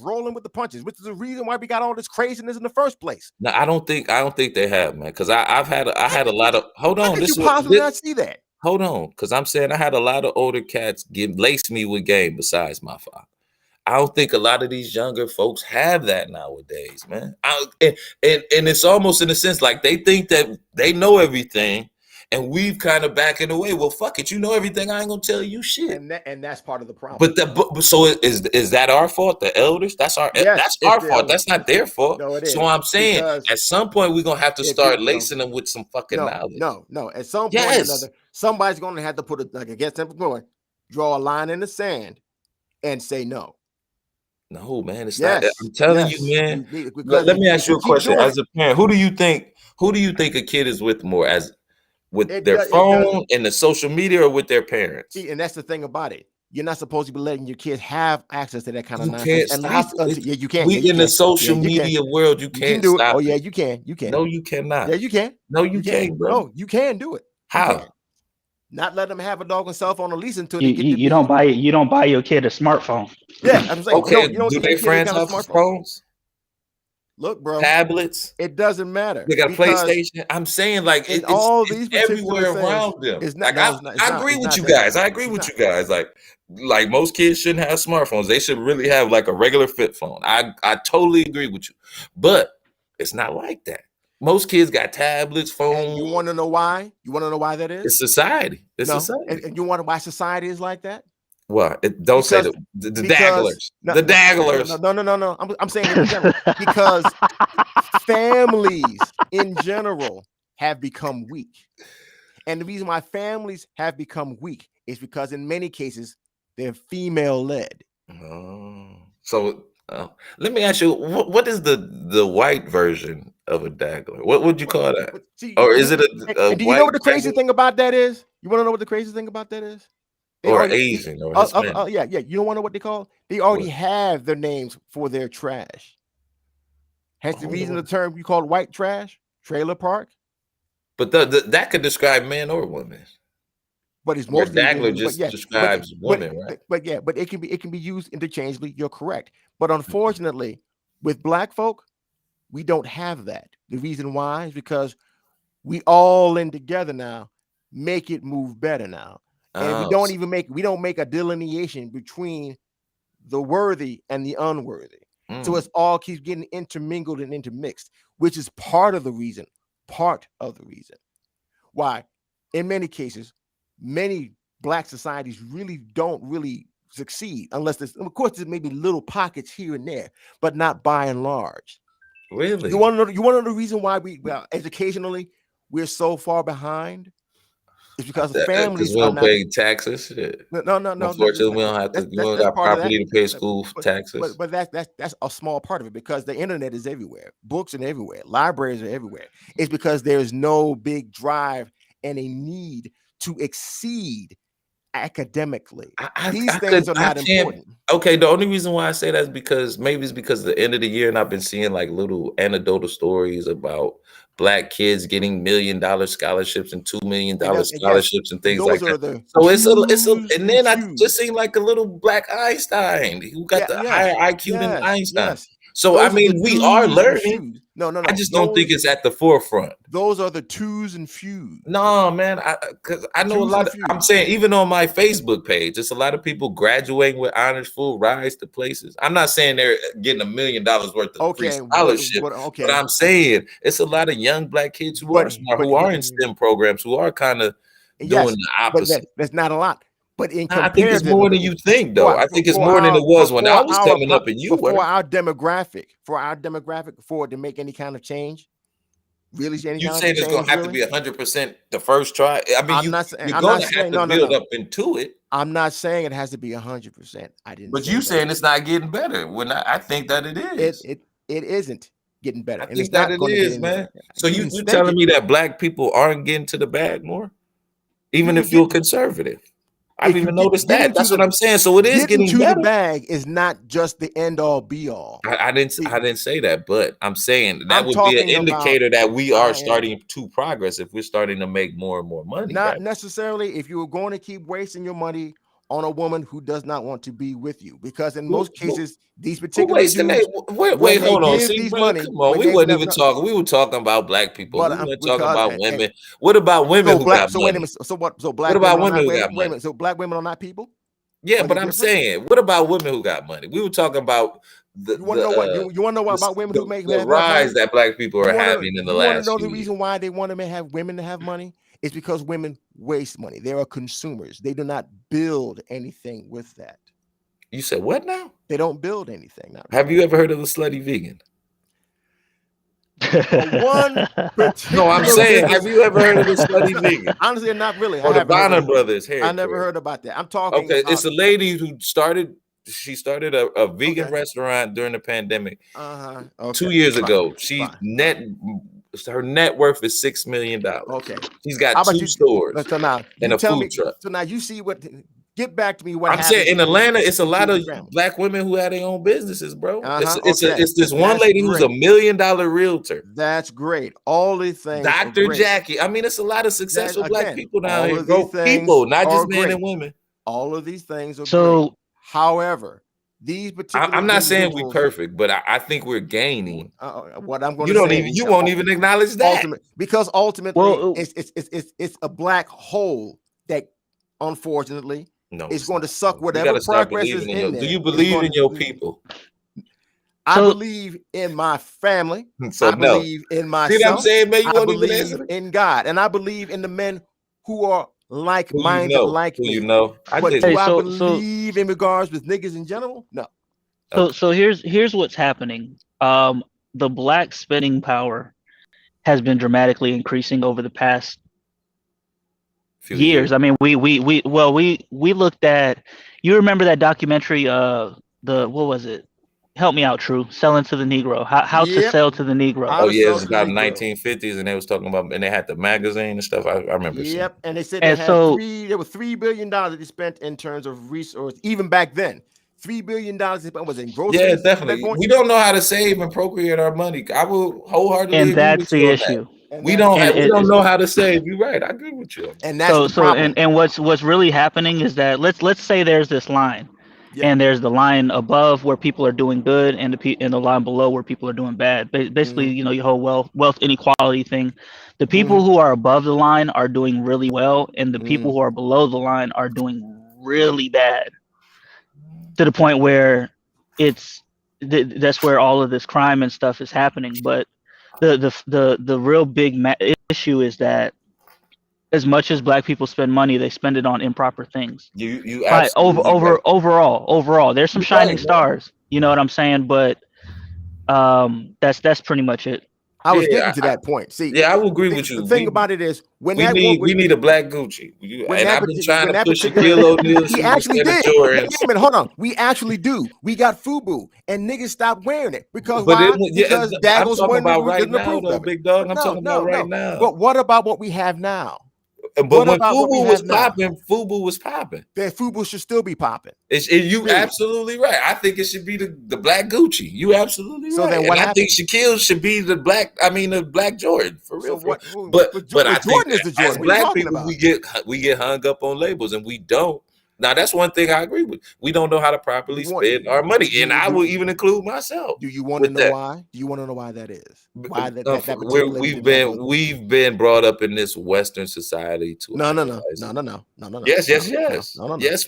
which is the reason why we got all this craziness in the first place. No, I don't think they have, man. Because I had a lot of hold How on. could This you is what- possibly this- not see that? Hold on, because I'm saying I had a lot of older cats lace me with game besides my father. I don't think a lot of these younger folks have that nowadays, man. And it's almost in a sense like they think that they know everything, and we've kind of backing away. Well, fuck it, you know everything. I ain't gonna tell you shit. And that's part of the problem. But so is that our fault? The elders? That's our Yes, it's our the fault. elders. That's not their fault. No, it is. So I'm saying Because at some point we're gonna have to if start you- lacing them with some fucking knowledge. No. At some point Yes. or another, somebody's going to have to put a like against them going, draw a line in the sand, and say no. No, man, it's Yes, not. I'm telling yes. you, man. Because Let me if ask you a keep question. doing As a parent, who do you think a kid is with more, as with It their does- it phone doesn't- and the social media, or with their parents? See, and that's the thing about it. You're not supposed to be letting your kids have access to that kind of You nonsense. can't At stop least it. until, yeah, you can. We Yeah, you in the can. social Yeah, you can. media world. You You can't can do it. stop Oh yeah, it. you can. You can. No, you cannot. Yeah, you can. No, you can't, bro. No, you can do it. You How? can. Not let them have a dog and cell phone at least until they get to You be. don't buy your kid a smartphone. Yeah, I'm saying. Okay, you don't do get their your kid any friends kind of have smartphone. phones, Look, bro, tablets? it doesn't matter. They got a because PlayStation. I'm saying, like, in it's all these particular everywhere things, around them. it's not- Like, no, it's not- it's I not- agree it's with not you that. guys. I agree It's with not. you guys. Like most kids shouldn't have smartphones. They should really have like a regular flip phone. I totally agree with you, but it's not like that. Most kids got tablets, And phones. you want to know why? You want to know why that is? It's society. It's No. society. And you want to why society is like that? What? Don't say Because- the because- dagglers. No, The no, dagglers. No. I'm saying it in general because families in general have become weak. And the reason why families have become weak is because in many cases they're female led. So let me ask you, what is the white version of a daggler? What would you call that? See, Or is it a and do you know what the crazy thing about that is? You want to know what the crazy thing about that is? They or already- Asian or Hispanic? yeah. You don't want to know what they call? They already What? have their names for their trash. Hence the reason the term you call white trash, trailer park. But that could describe men or women. But it's Where mostly daggler but just yeah, describes women, right? But it can be used interchangeably. You're correct. But unfortunately, with black folk, we don't have that. The reason why is because we all in together now, make it move better now. And we don't make a delineation between the worthy and the unworthy. So it's all keeps getting intermingled and intermixed, which is part of the reason why, in many cases, many black societies really don't succeed unless there's, of course, there's maybe little pockets here and there, but not by and large. Really? You want to know the reason why educationally we're so far behind? It's because the families we are don't not. pay taxes. Shit. No. Unfortunately, we don't have to. We don't got part of property that. to pay school taxes. But that's a small part of it because the internet is everywhere, books are everywhere, libraries are everywhere. It's because there's no big drive and a need to exceed academically. I These things are not important. Okay, the only reason why I say that is because maybe it's because the end of the year, and I've been seeing like little anecdotal stories about Black kids getting $1 million scholarships and $2 million And yes, scholarships and things like those are that. the So it's a, twos and then I twos. just seen like a little Black Einstein who got the higher IQ than Einstein. Yes. So Those I mean, we are twos and learning. fews. No. I just don't think it's at the forefront. Those are the twos and fews. No, man, because I know a Twos lot and of. fews. I'm saying even on my Facebook page, there's a lot of people graduating with honors, full rise to places. I'm not saying they're getting $1 million worth of free scholarship, but I'm saying it's a lot of young Black kids who are smart, who are in STEM programs, who are kind of doing the opposite. But that's not a lot. But in I think it's more than you think, though. I think it's more than it was when I was coming up and you were. For our demographic, for it to make any kind of change, really any you kind saying of it's change, going to have to be 100% the first try? I mean, you're going to have to build up into it. I'm not saying it has to be 100%. I didn't. But you saying it's not getting better when I think that it is. It isn't getting better. I think that it is, man. So you telling me that Black people aren't getting to the bag more, even if you're conservative? I've even noticed that. That's what I'm saying. So it is getting to better. The bag is not just the end all be all. I didn't say that, but I'm saying that would be an indicator that we are starting to progress if we're starting to make more and more money. Not necessarily if you're going to keep wasting your money on a woman who does not want to be with you, because in most cases, these particular dudes, wait, hold on. See, bro, come on. We weren't even talking. We were talking about Black people. We weren't talking about women. What about women who got money? Wait a minute. So what? So Black. What about women who got money? Wait a minute. So Black women are not people? Yeah, but I'm saying, what about women who got money? We were talking about the. You want to know what? You want to know what about women who make the rise that Black people are having in the last? You want to know the reason why they want to have women to have money? It's because women waste money. They are consumers. They do not build anything with that. You said what now? They don't build anything. Have you ever heard of the slutty vegan? No, I'm saying, have you ever heard of the slutty vegan? Honestly, not really. Or the Bonner Brothers hair. I never heard about that. I'm talking. Okay, it's a lady who started. She started a vegan restaurant during the pandemic 2 years ago. Her net worth is $6 million. Okay, she's got 2 stores and a food truck. So now you see what. Get back to me. What I'm saying in Atlanta, it's a lot of Black women who have their own businesses, bro. It's this one lady who's $1 million realtor. That's great. All these things. Dr. Jackie. I mean, it's a lot of successful Black people down here, bro. People, not just men and women. All of these things are great. However, these particular. I'm not saying we're perfect, but I think we're gaining. What I'm going to say. You won't even acknowledge that. Because ultimately, it's a black hole that, unfortunately. No, it's going to suck whatever progress is in there. Do you believe in your people? I believe in my family. I believe in myself. See what I'm saying, man? You won't even answer in God, and I believe in the men who are like-minded, like me. You know, but do I believe in regards with niggas in general? No. So here's what's happening. The Black spending power has been dramatically increasing over the past years. I mean, we looked at. You remember that documentary? What was it? Help me out, True. Selling to the Negro. How to sell to the Negro. Oh yeah, it's about the 1950s, and they was talking about, and they had the magazine and stuff. I remember. Yep, and they said there was $3 billion that they spent in terms of resource. Even back then, $3 billion was in groceries. Yeah, definitely. We don't know how to save and procreate our money. I will wholeheartedly. And that's the issue. We don't know how to save. You're right. I agree with you. And that's the problem. And what's really happening is that let's say there's this line, and there's the line above where people are doing good, and the line below where people are doing bad. Basically, your whole wealth inequality thing. The people who are above the line are doing really well, and the people who are below the line are doing really bad. To the point where that's where all of this crime and stuff is happening. But the real big issue is that as much as Black people spend money, they spend it on improper things. Overall, there's some shining stars. You know what I'm saying? But that's pretty much it. I was getting to that point. See, I will agree with you. The thing about it is, we need a Black Gucci. And I've been trying to push Shaquille O'Neal. He actually did. Wait a minute, hold on. We actually do. We got FUBU, and niggas stopped wearing it because why? Because Daggles wasn't right now, though, big dog. I'm talking about right now. But what about what we have now? But What when about what we FUBU was have now? popping, FUBU was popping. That FUBU should still be popping. You Period. absolutely right. I think it should be the black Gucci. You absolutely So right. then what and I think Shaquille should be the black Jordan for real. So what? But I think Jordan is the as Jordan. What are you black talking people, about? we get hung up on labels, and we don't. Now that's one thing I agree with. We don't know how to properly spend our money, and I will even include myself. Do you want to know why? Do you want to know why that is? Why that particular we've been brought up in this Western society to no. Yes.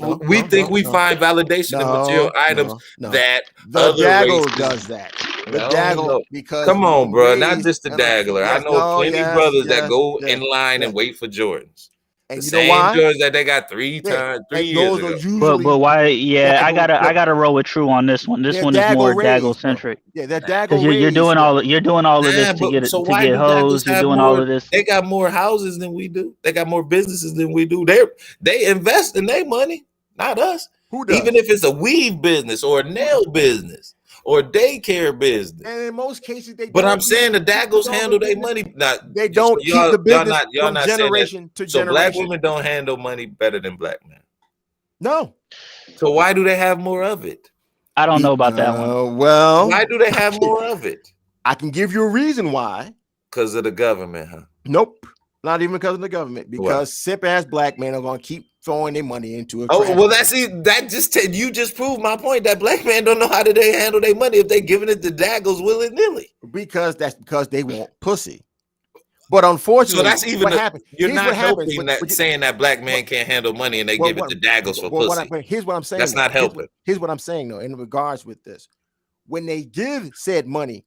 We think we find validation in material items that the other Daggle races does that. The No, Daggle no. because Come on, bro, not raised just the in a- Daggler. yes, I know no, plenty yes, brothers yes, that go yes, in line yes. and wait for Jordans. And The you know same why? Jordans that they got 3 years Those are ago. usually But why? Yeah, I Daggle- gotta roll with True on this one. This they're one is more Daggle raised, Daggle centric. Yeah, they're Daggle Because you're raised, doing bro. all of this Nah, to get so to why get do hoes. Daggles You're have doing more? all of this. They got more houses than we do. They got more businesses than we do. They invest in their money, not us. Who does? Even if it's a weave business or a nail business or a daycare business. And in most cases, they. But don't I'm saying the Daggles keep handle the their business. money. Now, They don't keep the business y'all from not saying that. generation to So generation. black women don't handle money better than black men. No. So why do they have more of it? I don't know about that one. Well, Why do they have more of it? I can give you a reason why. Because of the government, huh? Nope. Not even because of the government. Because simp ass black men are going to keep throwing their money into it. Oh, well, you just proved my point that black men don't know how to handle their money if they giving it to Daggles willy-nilly. Because they want pussy. But unfortunately, so that's even what happened. You're Here's not what helping happens, that saying that black men can't handle money and they give it to Daggles for pussy. Here's what I'm saying. That's not helping. Here's what I'm saying though, in regards with this. When they give said money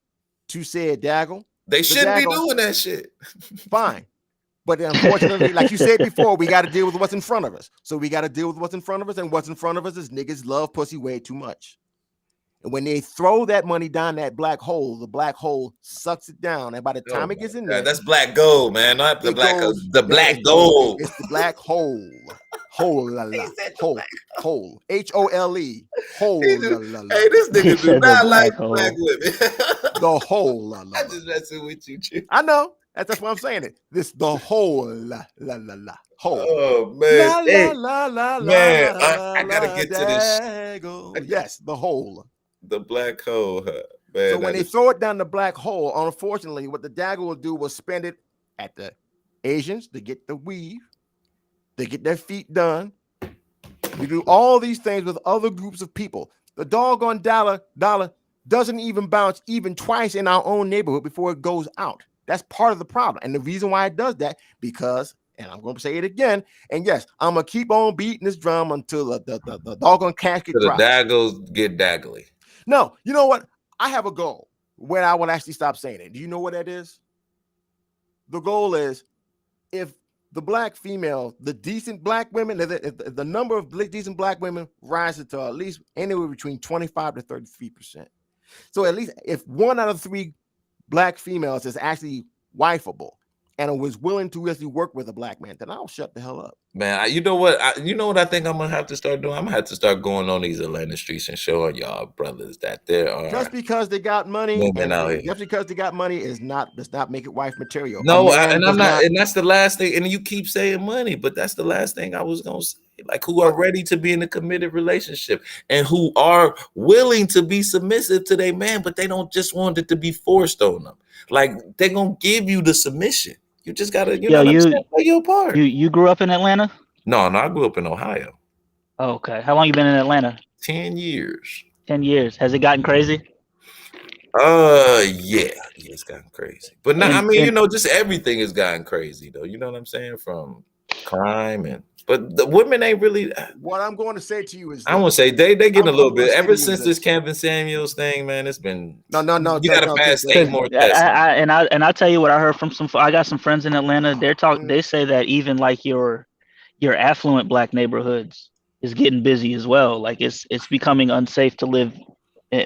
to said Daggle, they shouldn't be doing that shit. Fine. But unfortunately, like you said before, we got to deal with what's in front of us. So we got to deal with what's in front of us, and what's in front of us is niggas love pussy way too much. And when they throw that money down that black hole, the black hole sucks it down. And by the time it gets in there, that's black gold, man. Not the black gold. The black gold. It's the black hole. Hole la la. Hole. Hole. HOLE. Hole la la. Hey, this nigga do not like black women. The hole la la. I just messing with you, Chief. I know. That's why I'm saying it. This the whole la la la la. Whole. Oh man. La, hey, la, la, la, man, la, I gotta get to this. Yes, the hole. The black hole, man. So when they throw it down the black hole, unfortunately, what the Daggle will do was spend it at the Asians to get the weave, to get their feet done. We do all these things with other groups of people. The doggone dollar doesn't even bounce even twice in our own neighborhood before it goes out. That's part of the problem. And the reason why it does that, because, and I'm going to say it again, and yes, I'm going to keep on beating this drum until the doggone casket drops. The Daggles get daggly. No, you know what? I have a goal where I will actually stop saying it. Do you know what that is? The goal is if the black female, the decent black women, if the number of decent black women rises to at least anywhere between 25 to 33%. So at least if 1 out of 3 black females is actually wifeable and was willing to actually work with a black man, then I'll shut the hell up. Man, you know what I think I'm gonna have to start doing? I'm gonna have to start going on these Atlanta streets and showing y'all brothers that there are just because they got money, just because they got money does not make it wife material. No, and I'm not, and that's the last thing. And you keep saying money, but that's the last thing I was gonna say. Like, who are ready to be in a committed relationship and who are willing to be submissive to their man, but they don't just want it to be forced on them. Like, they're gonna give you the submission. You just gotta, play your part. You grew up in Atlanta? No, I grew up in Ohio. Oh, okay. How long you been in Atlanta? 10 years. 10 years. Has it gotten crazy? Yeah, it's gotten crazy. But now, just everything has gotten crazy though. You know what I'm saying? From crime but the women ain't really. What I'm going to say to you is, I won't say they getting a little bit. Ever since this Kevin Samuels thing, man, it's been no. You gotta pass 8 more tests. I'll tell you what I heard from I got some friends in Atlanta. They say that even like your affluent black neighborhoods is getting busy as well. Like it's becoming unsafe to live.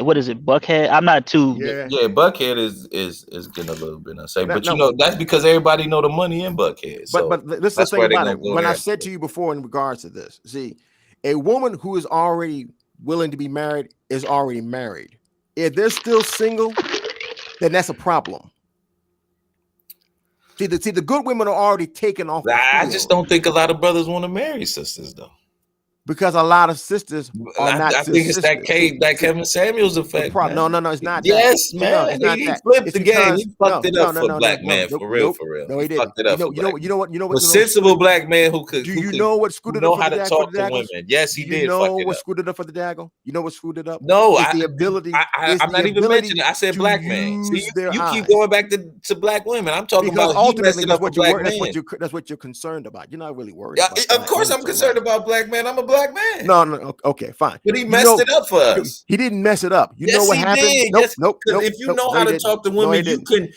What is it, Buckhead? I'm not too. Yeah, Buckhead is getting a little bit unsafe, but that's because everybody know the money in Buckhead. So but listen, the thing about it. When I said to you before in regards to this, see, a woman who is already willing to be married is already married. If they're still single, then that's a problem. See, the good women are already taken off the I field just don't think a lot of brothers want to marry sisters though. because a lot of sisters are not. I think it's that Kevin Samuels effect. Man. No, it's not. Yes, that. man. No, it's not he that. flipped It's the game. because He fucked it up for black men. For real. No, he didn't. Fucked it up. You know what? A sensible black man who could. Do you know what screwed it up? Know for how the to Daggles? talk to women. Yes, he did. You know fuck it what up. screwed it up for the Daggle? You know what screwed it up? No, it's the ability. I'm not even mentioning it. I said black man. See, you keep going back to black women. I'm talking because about ultimately that's what black man. That's what you're concerned about. You're not really worried. Yeah, about of course I'm concerned about black men. I'm a black man. No, okay, fine. But he messed it up for us. He didn't mess it up. You yes, know what happened? Did. Nope. If you know how to talk to women,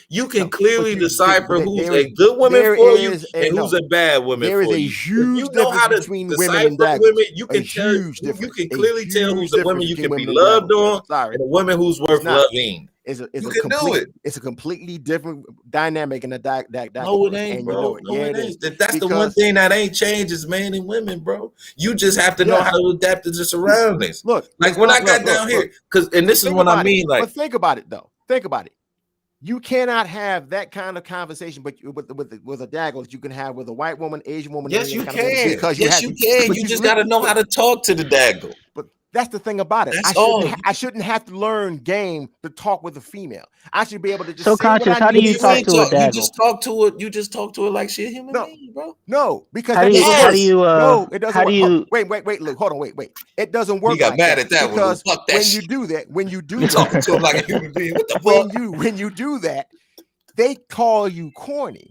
you can clearly decipher who's a good woman for you and who's a bad woman for you. There is a huge difference between women and daggers. Women, you can tell. You can clearly tell who's a woman you can be loved on and a woman who's worth loving. It's a completely different dynamic in the No, it ain't, bro. It ain't. That's the one thing that ain't changed is men and women, bro. You just have to know how to adapt to the surroundings. Look, like when I got down here, and this is what I mean. Like, but think about it though. Think about it. You cannot have that kind of conversation, but with a Daggle that you can have with a white woman, Asian woman. Yes, you can. Because you can. You just got to know how to talk to the Daggle. But that's the thing about it. I shouldn't have to learn game to talk with a female. I should be able to just. So conscious. How do you talk to a Daggle? You just talk to her like she a human being, bro. No, because how do you? It doesn't. Wait, look, hold on, wait. It doesn't work. He got mad at that because one. When you do that, talking to him like a human being. What the fuck? When you do that, they call you corny.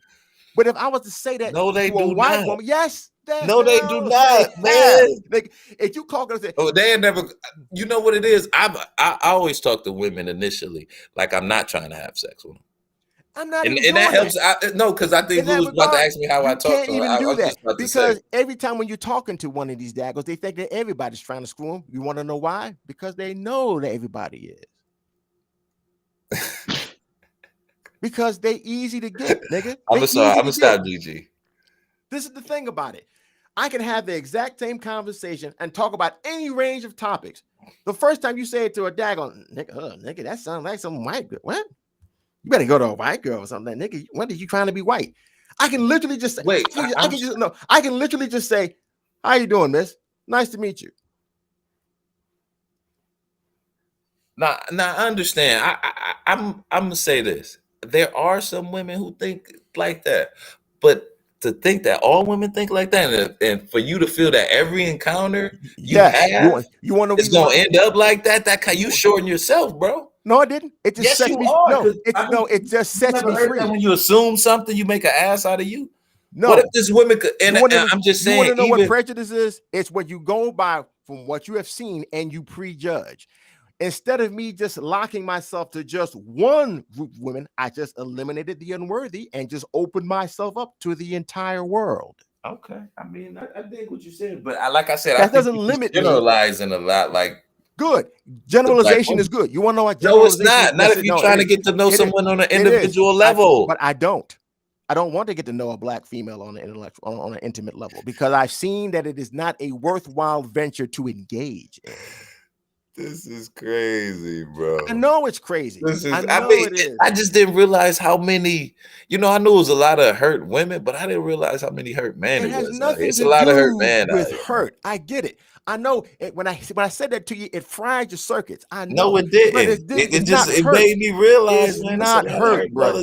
But if I was to say that to a white woman, yes. No, they do not, man. Like, if you call them, they never. You know what it is? I always talk to women initially, like I'm not trying to have sex with them. I'm not, and that helps. No, because I think Lou was about to ask me how I talk. Can't even do that because every time when you're talking to one of these daggles, they think that everybody's trying to screw them. You want to know why? Because they know that everybody is. Because they easy to get, nigga. I'm gonna stop, GG. This is the thing about it. I can have the exact same conversation and talk about any range of topics. The first time you say it to a Daggle, nigga, that sounds like some white girl. What? You better go to a white girl or something. Nigga, when are you trying to be white? I can literally just say, I can literally just say, how you doing, miss? Nice to meet you. Now I understand. I'm gonna say this. There are some women who think like that, but to think that all women think like that, and for you to feel that every encounter you have, you want to, it's gonna end up like that. That you shorten yourself, bro. No, I didn't. It just sets me. It just sets me free. When you assume something, you make an ass out of you. No. What if this woman could? And I'm just saying, you want to know what prejudice is? It's what you go by from what you have seen and you prejudge. Instead of me just locking myself to just one group of women, I just eliminated the unworthy and just opened myself up to the entire world. Okay, I mean, I think what you said, but like I said, that doesn't limit generalizing a lot. Like, good generalization is good. You want to know what? No, it's not. Not if you're trying to get to know someone on an individual level. But I don't want to get to know a black female on an intimate level because I've seen that it is not a worthwhile venture to engage in. This is crazy, bro. I know it's crazy. I just didn't realize how many, I knew it was a lot of hurt women, but I didn't realize how many hurt men it was. It's a lot of hurt men. With hurt. I get it. I know it, when I said that to you, it fried your circuits. I know. No, it didn't. It made me realize it's not hurt, brother.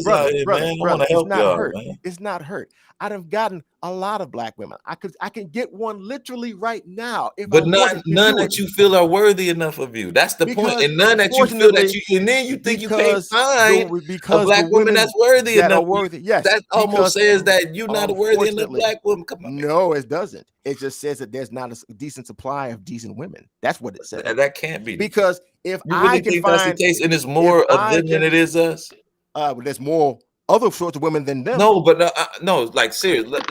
It's not hurt. I'd have gotten a lot of black women. I can get one literally right now. But none that you feel are worthy enough of you. That's the point. And none that you feel that you, and then you think you can't find a black woman that's worthy enough. Yes. That almost says that you're not a worthy enough black woman. Come on. No, it doesn't. It just says that there's not a decent supply of decent women. That's what it says. That can't be. Because if you really think that's the case, and it's more of them than it is us. There's more other sorts of women than them. No, but no, like serious. Let's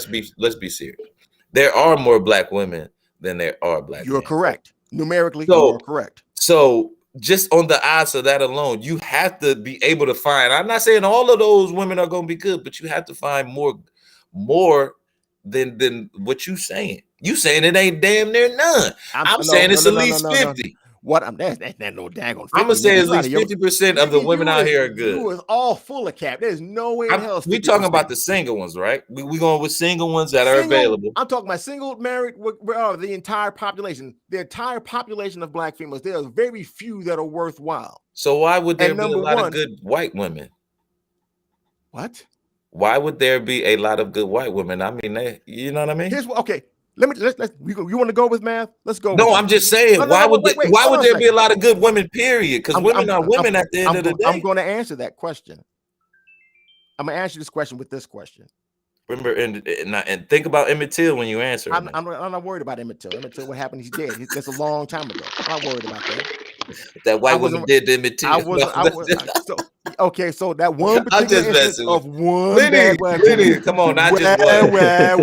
be serious. There are more black women than there are black. You're correct. Numerically, you're correct. So just on the odds of that alone, you have to be able to find. I'm not saying all of those women are going to be good, but you have to find more than what you saying. You saying it ain't damn near none. I'm saying it's at least 50. What I'm that's not no daggone. I'm gonna 50, say nigga. at You outta least your- 50% of the nigga, women you out is- here are good. You is all full of cap. There's no way in hell. We talking 50%. about the single ones, right? We going with single ones that are Single- available. I'm talking about single, married, the entire population. The entire population of black females. There are very few that are worthwhile. So why would there And be a number lot one- of good white women? What? Why would there be a lot of good white women? I mean, you know what I mean? Here's what. Okay, let's. You want to go with math? Let's go. No, with I'm math. just saying. No, no, why no, would wait, why hold would on a there be a second. lot of good women? Period. Because women are women at the end of the day. I'm going to answer that question. I'm going to answer this question with this question. Remember, and think about Emmett Till when you answer. I'm not worried about Emmett Till. Emmett Till, what happened? He's dead. That's a long time ago. I'm not worried about that. That white woman did to Emmett Till. Okay, so that one I'm particular just instance messing of one Liddy, bad black Liddy, woman. come on, not just one.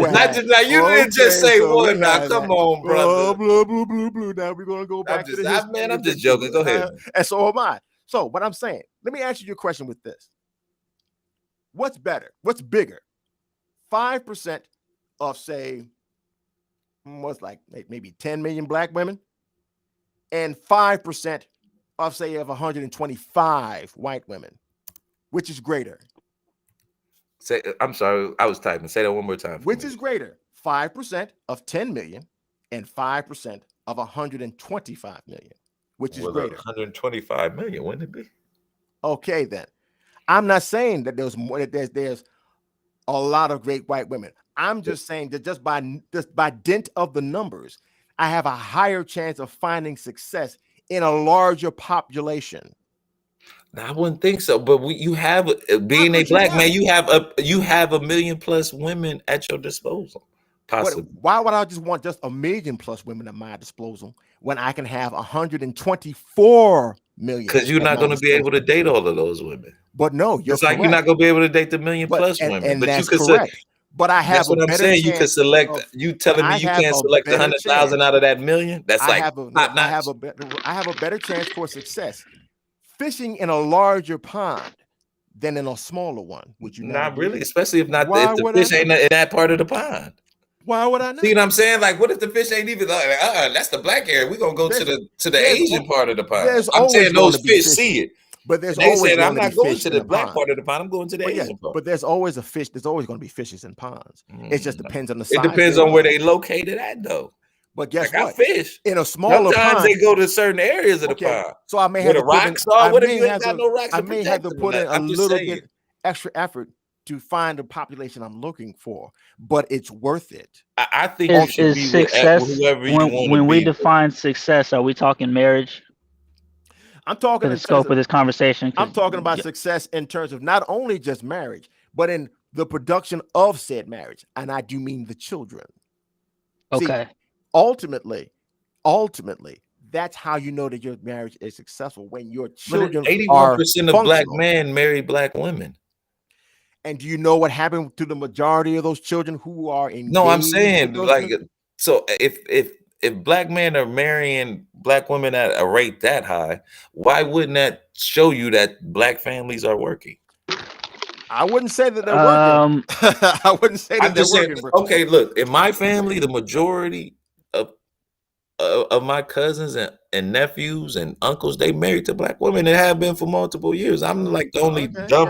Well. Not just now. You didn't just say one. Now, come on, brother. Blue. Now we're gonna go back to the history. Man, I'm just joking. Go ahead. And so am I. So, what I'm saying, let me answer your question with this: what's better? What's bigger? 5% of, say, what's like maybe 10 million black women, and 5% of, say, of 125 white women. Which is greater? Say, I'm sorry, I was typing. Say that one more time. Which is greater? 5% of 10 million and 5% of 125 million. Which is greater? 125 million, wouldn't it be? Okay, then. I'm not saying that there's more. That there's a lot of great white women. I'm just saying that just by dint of the numbers, I have a higher chance of finding success in a larger population. I wouldn't think so, but you have being a black man, you have a million plus women at your disposal. Possibly. Why would I just want just a million plus women at my disposal when I can have 124 million? Because you're not going to be able to date all of those women. But no, you're it's like you're not going to be able to date the million plus women. And but that's you could correct. But I have that's what I'm saying. You can select. You telling me you can't select 100,000 out of that million? That's like I have a better chance for success fishing in a larger pond than in a smaller one. Would you not really, especially if if the fish ain't in that part of the pond. Why would I not? See what I'm saying? Like, what if the fish ain't even that's the black area? We're gonna go to the Asian part of the pond. I'm saying those fish see it. But there's they always said I'm not going to the black pond. part of the pond. I'm going to the Asian part. But there's always a fish. There's always going to be fishes in ponds. It just depends on the size. It depends on where they located at, though. But guess what? Fish in a smaller sometimes pond, they go to certain areas of the pond. So I may have to rocks. What if you ain't got no rocks? I may have to put in a little bit extra effort to find the population I'm looking for, but it's worth it. I think is success when we define success. Are we talking marriage? I'm talking the scope of this conversation. I'm talking about success in terms of not only just marriage, but in the production of said marriage, and I do mean the children. Okay. See, ultimately, that's how you know that your marriage is successful, when your children 81% of black men marry black women. And do you know what happened to the majority of those children who are engaged? No, I'm saying like so if black men are marrying black women at a rate that high, why wouldn't that show you that black families are working? I wouldn't say that they're working. I wouldn't say that they're working. Okay, look, in my family, the majority of my cousins and nephews and uncles, they married to black women and have been for multiple years. I'm like the only dumb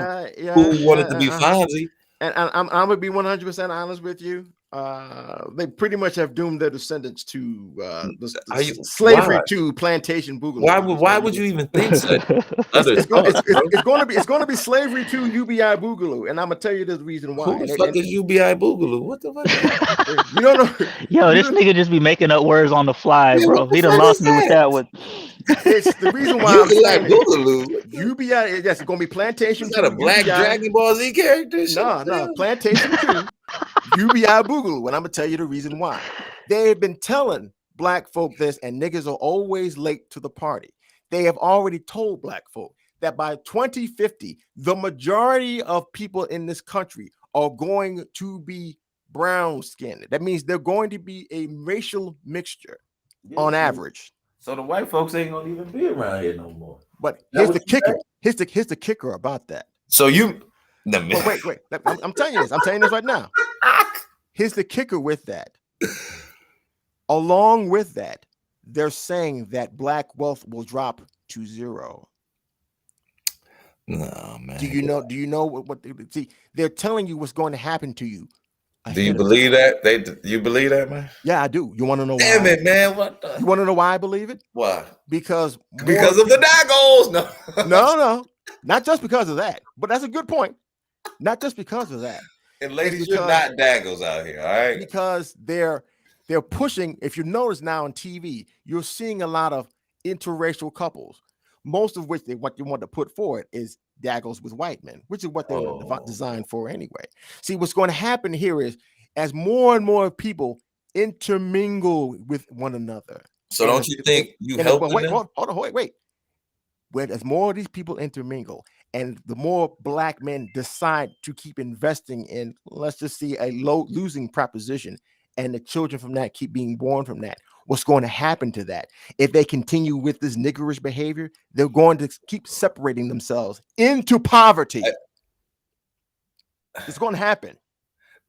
who wanted to be Fonzie. And I'm gonna be 100% honest with you. They pretty much have doomed their descendants to slavery to plantation boogaloo. Why would you even think so? It's going to be slavery to UBI boogaloo, and I'm gonna tell you the reason why. Who the fuck is UBI boogaloo? What the fuck? You don't know? Yo, this nigga just be making up words on the fly, bro. He done lost me with that one. It's the reason why I'm saying boogaloo. UBI, yes, it's gonna be plantation. Is that a black Dragon Ball Z character? No, plantation 2. UBI boogaloo, and I'm gonna tell you the reason why. They have been telling black folk this, and niggas are always late to the party. They have already told black folk that by 2050, the majority of people in this country are going to be brown skinned. That means they're going to be a racial mixture on average. So the white folks ain't gonna even be around here no more. But here's the kicker. Here's the kicker about that. So you wait. I'm telling you this. I'm telling you this right now. Here's the kicker with that. Along with that, they're saying that black wealth will drop to 0. No, man. Do you know what see? They're telling you what's going to happen to you. Do you believe that? You believe that, man? Yeah, I do. You want to know why? Damn it, man! What You want to know why I believe it? Why? Because of the daggos. No, not just because of that. But that's a good point. Not just because of that. And ladies, you're not daggos out here, all right? Because they're pushing. If you notice now on TV, you're seeing a lot of interracial couples, most of which what you want to put forward is daggos with white men, which is what they were designed for anyway. See, what's going to happen here is as more and more people intermingle with one another. So don't you think you help them? Hold on, wait. When as more of these people intermingle, and the more black men decide to keep investing in, let's just see, a low losing proposition, and the children from that keep being born from that, what's going to happen to that? If they continue with this niggerish behavior, they're going to keep separating themselves into poverty. It's going to happen.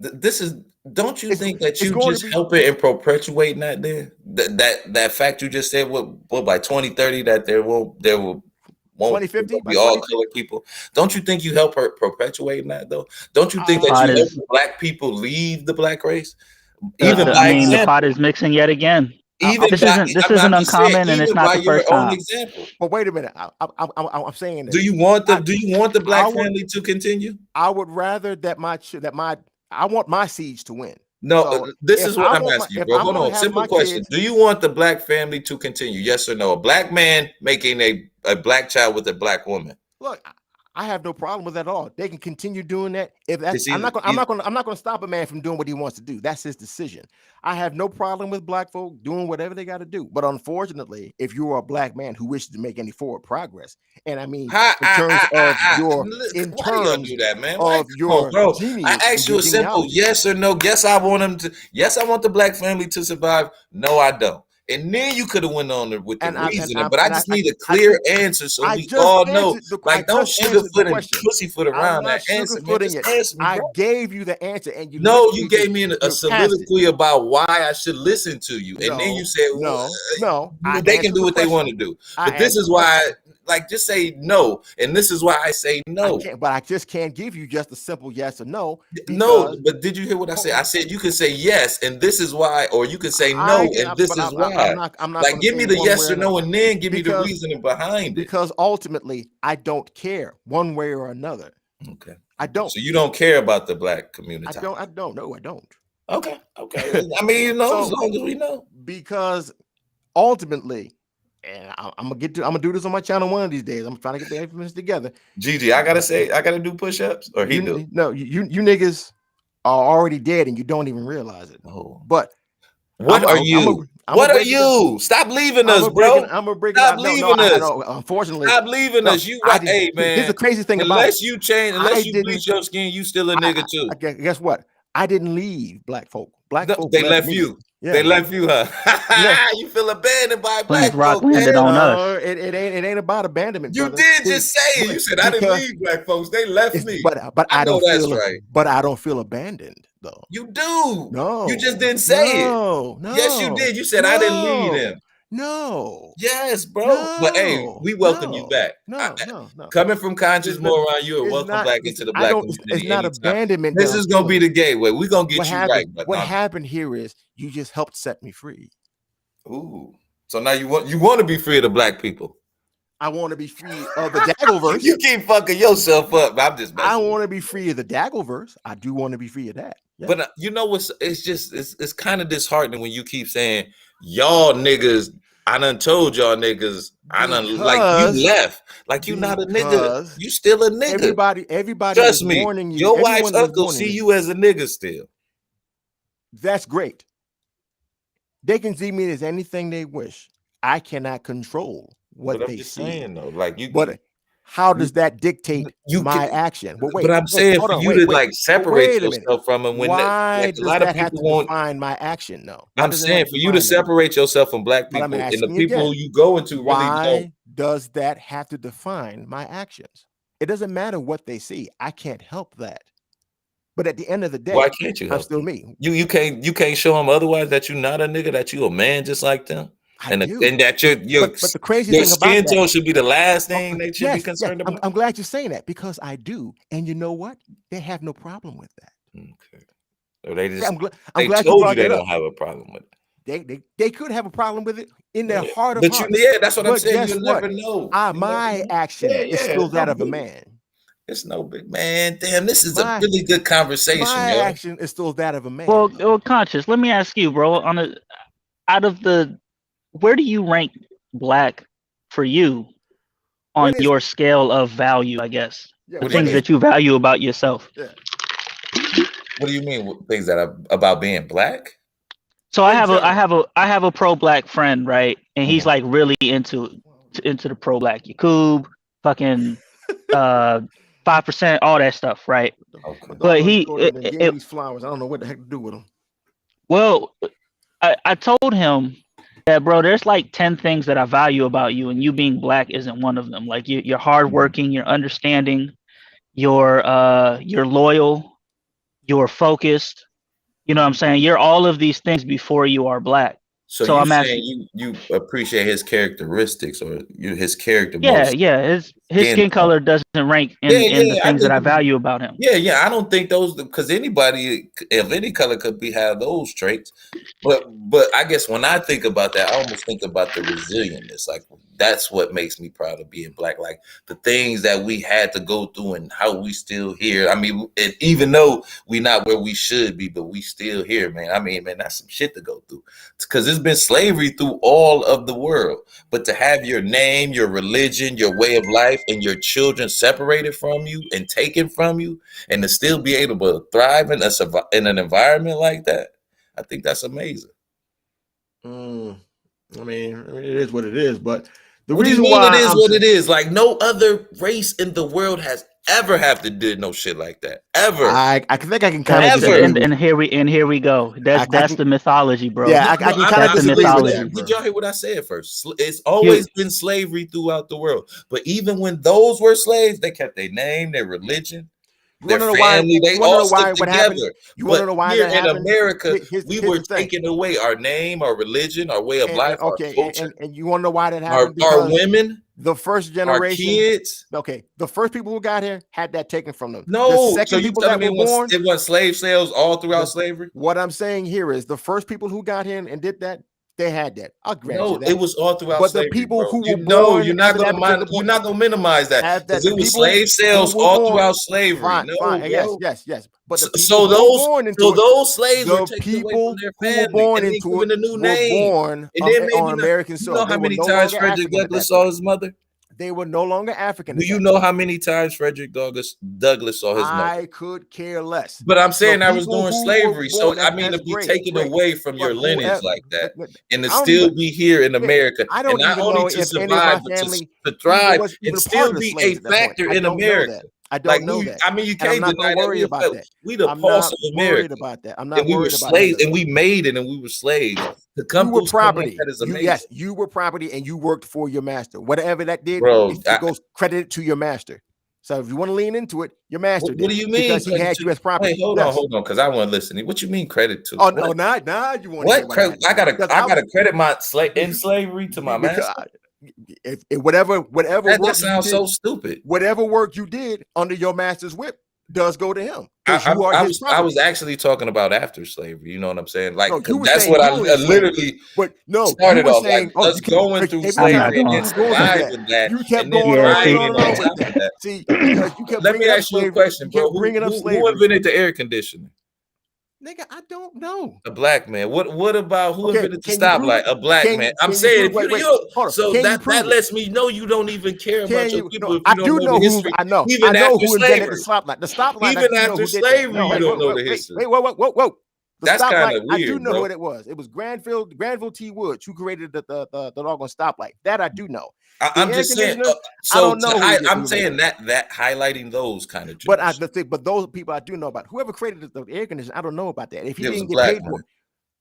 This is. Don't you think that you just helping and perpetuating that there? That fact you just said, what by 2030 that there won't 2050 be all colored people. Don't you think you help her perpetuating that though? Don't you think that you help black people leave the black race? Even the pot is mixing yet again. This isn't uncommon, and it's not the first time. But wait a minute, I'm saying this. Do you want the black family to continue? I would rather I want my seeds to win. No, so this is what I'm asking you, bro. Hold on, simple question. Do you want the black family to continue? Yes or no? A black man making a black child with a black woman. Look, I have no problem with that at all. They can continue doing that. If that's, I'm not going to stop a man from doing what he wants to do. That's his decision. I have no problem with black folk doing whatever they got to do. But unfortunately, if you are a black man who wishes to make any forward progress, and I mean, in terms of your genius, I asked you a simple yes or no. Yes, I want him to. Yes, I want the black family to survive. No, I don't. And then you could have went on with the reasoning, but I just need a clear answer so we all know. Like, don't sugarfoot and pussyfoot around that answer. I gave you the answer, and you gave me a soliloquy about why I should listen to you, and then you said, "No, they can do what they want to do." But this is why. Like, just say no, and this is why I say no. But I just can't give you just a simple yes or no. No, but did you hear what I said? I said you can say yes, and this is why, or you can say no, and this is why. I'm not like, give me the yes or no, and then give me the reasoning behind it. Because ultimately, I don't care one way or another. Okay, I don't. So you don't care about the black community? I don't. No, I don't. Okay. I mean, as long as we know. Because ultimately. And I'm gonna do this on my channel one of these days. I'm trying to get the information together. Gigi, I gotta do push-ups, or he do. No, you niggas are already dead and you don't even realize it. Oh. But what are you? What are you? Stop leaving us, bro. I'm gonna break Stop leaving us. Unfortunately, stop leaving us. You hey man. Here's the crazy thing unless you bleach your skin, you still a nigga too. Guess what? I didn't leave black folk. Black folk left you. Yeah. They left you, huh? You feel abandoned by black folk. Landed on us. It ain't about abandonment. You brother. Did just say it. You said I didn't leave black folks. They left me. But I don't feel right. But I don't feel abandoned though. You do. No. You just didn't say it. No. Yes, you did. You said I didn't leave them. No. Yes, bro. But hey, we welcome you back. No. Coming from Conscious Moron, you are welcome back into the black community. It's not abandonment. This is gonna be the gateway. We're gonna get you right. What happened here is you just helped set me free. Ooh. So now you want to be free of the black people. I want to be free of the Daggleverse. You keep fucking yourself up. I'm just messing. I want to be free of the Daggleverse. I do want to be free of that. Yeah. But you know what's? It's kind of disheartening when you keep saying y'all niggas. I done told y'all niggas. Like you left. Like you not a nigga. You still a nigga. Everybody. Trust me. Warning you. Your wife's uncle see you as a nigga still. That's great. They can see me as anything they wish. I cannot control what they see. Saying, though, like you. But how does that dictate my action? But I'm saying for you to separate yourself from them when a lot of people won't find my action. No, I'm saying for you to separate yourself from black people and the people who you go into. Why does that have to define my actions? It doesn't matter what they see. I can't help that. But at the end of the day, why can't you? I'm still me. You can't show them otherwise that you're not a nigga, that you a man just like them. and do. and that your But the crazy your thing about skin that, tone should be the last thing they should be yes, concerned about. I'm glad you're saying that because I do. And you know what? They have no problem with that. Okay. So they just I'm glad you told you brought they that don't up. have a problem with it. They could have a problem with it in their Yeah. heart of But hearts. that's what I'm But saying. guess You'll what? never know. My action is still it's that no of a big- man. It's no big man. Damn, this is My- a really good conversation, My yo. action is still that of a man. Well, Conscious, let me ask you, bro, where do you rank black for you on your scale of value, I guess? Yeah, The things that you value about yourself. Yeah. What do you mean things that are about being black? So I have a pro black friend, right? And he's like really into the pro black Yakub, fucking 5%, all that stuff, right? Okay. But he gave these flowers. I don't know what the heck to do with them. Well, I told him that, bro, there's like 10 things that I value about you, and you being black isn't one of them. Like you're hardworking, you're understanding, you're loyal, you're focused. You know what I'm saying? You're all of these things before you are black. So I'm saying asking, you appreciate his characteristics or his character? yeah, his skin color doesn't rank in the things that I value about him. Yeah, I don't think those, because anybody of any color could have those traits. But I guess when I think about that, I almost think about the resilientness. Like that's what makes me proud of being black. Like the things that we had to go through and how we still here. I mean, even though we not where we should be, but we still here, man. I mean, man, that's some shit to go through. Because it's been slavery through all of the world. But to have your name, your religion, your way of life, and your children separated from you and taken from you, and to still be able to thrive in an environment like that, I think that's amazing. I mean, it is what it is. But the what reason do you mean why it is what it is? Like no other race in the world has ever have to do no shit like that. Ever. I think I can kind of and here we go. That's the mythology, bro. Yeah, I can kind of disagree mythology. with that. Did y'all hear what I said first? It's always been slavery throughout the world. But even when those were slaves, they kept their name, their religion, their family. They all stuck together. You want to know why here that happened? In America, we were the thing. taking away our name, our religion, our way of life, our culture. And you want to know why that happened? Our women, the first generation, our kids. Okay, the first people who got here had that taken from them. No, the second people that were born, it was slave sales all throughout slavery. What I'm saying here is the first people who got here and did that, they had that. I'll grant you that. It was all throughout but slavery. The people who were no, born, you're not gonna minimize that. Because it was slave sales all throughout slavery. Fine. Yes. But those slaves were taken people away from their family, who were born and into given a new name. Born on American soil. You know how many times Frederick Douglass saw his mother? They were no longer African. Do you know how many times Frederick Douglass saw his mother? I could care less. But I'm saying I was doing slavery. So I mean, to be taken away from your lineage like that and to still be here in America and not only to survive, but to thrive and still be a factor in America. I don't know that. I mean, you can't deny that. We the I'm pulse not of America. worried about that. I'm not and we were slaves, and we made it, and we were slaves. To come you were property. That is amazing. Yes, you were property, and you worked for your master. Whatever that did, it goes credited to your master. So if you want to lean into it, your master. What do you mean? Because he had you as property. Wait, hold on, because I want to listen. What you mean credit to? Oh no, nah, you want what? I gotta credit my in slavery to my master. If whatever that sounds so stupid. Whatever work you did under your master's whip does go to him. I was actually talking about after slavery. You know what I'm saying? Like that's what I literally. But no, started off saying, like us going through slavery and surviving that. You kept going on that. See, because you kept. Let me ask you a question, bro. Who invented the air conditioner? Nigga, I don't know. A black man. What about who invented the stoplight? A black man. I'm saying so that lets me know you don't even care about your people. I do know who. I know. Even I know after who invented the stoplight. The stoplight. Even after slavery, you don't know the history. Whoa. That's kind of weird. I do know what it was. It was Granville T. Woods who created the doggone stoplight. That I do know. I'm just saying. So I'm saying that highlighting those kind of. But those people I do know about. Whoever created the air conditioner, I don't know about that. If he didn't get paid for it,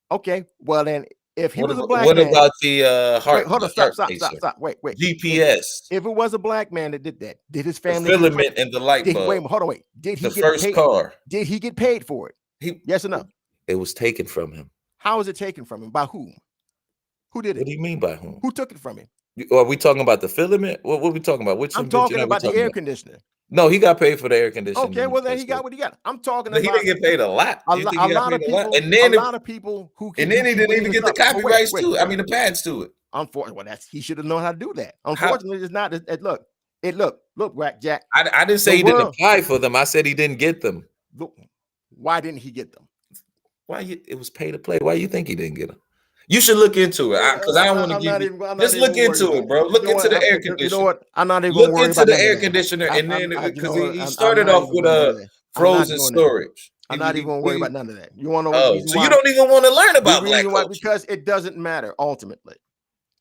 okay. Well then, if he was a black man, what about the heart? Hold on, stop. Wait. GPS. If it was a black man that did that, did his family the filament and the light bulb? Wait. Did he the first car? Did he get paid for it? Yes or no? It was taken from him. How was it taken from him? By whom? Who did What it? do you mean by whom? Who took it from him? Are we talking about the filament? What are we talking about? Which I'm invention talking are we about the talking air about? conditioner. No, he got paid for the air conditioning. Okay, well then he got what he got. I'm talking But he about didn't get paid a lot. a, You lo- think a he got lot of paid a lot? people. And then a lot of people who and then he didn't even get the copyrights to it. I mean, the patents to it. Unfortunately, well, he should have known how to do that. Unfortunately, it's not. Look, Jack. I didn't say he didn't apply for them. I said he didn't get them. Why didn't he get them? It was pay to play. Why you think he didn't get them? You should look into it because I don't want to give you. Just look into it, bro. Look into the air conditioner. You know what? I'm not even going to worry about the air conditioner, and then because he started off with frozen storage. I'm not even going to worry about none of that. You want to know? Oh, so you don't even want to learn about black culture because it doesn't matter ultimately.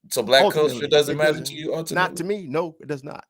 So black culture doesn't matter to you ultimately? Not to me. No, it does not.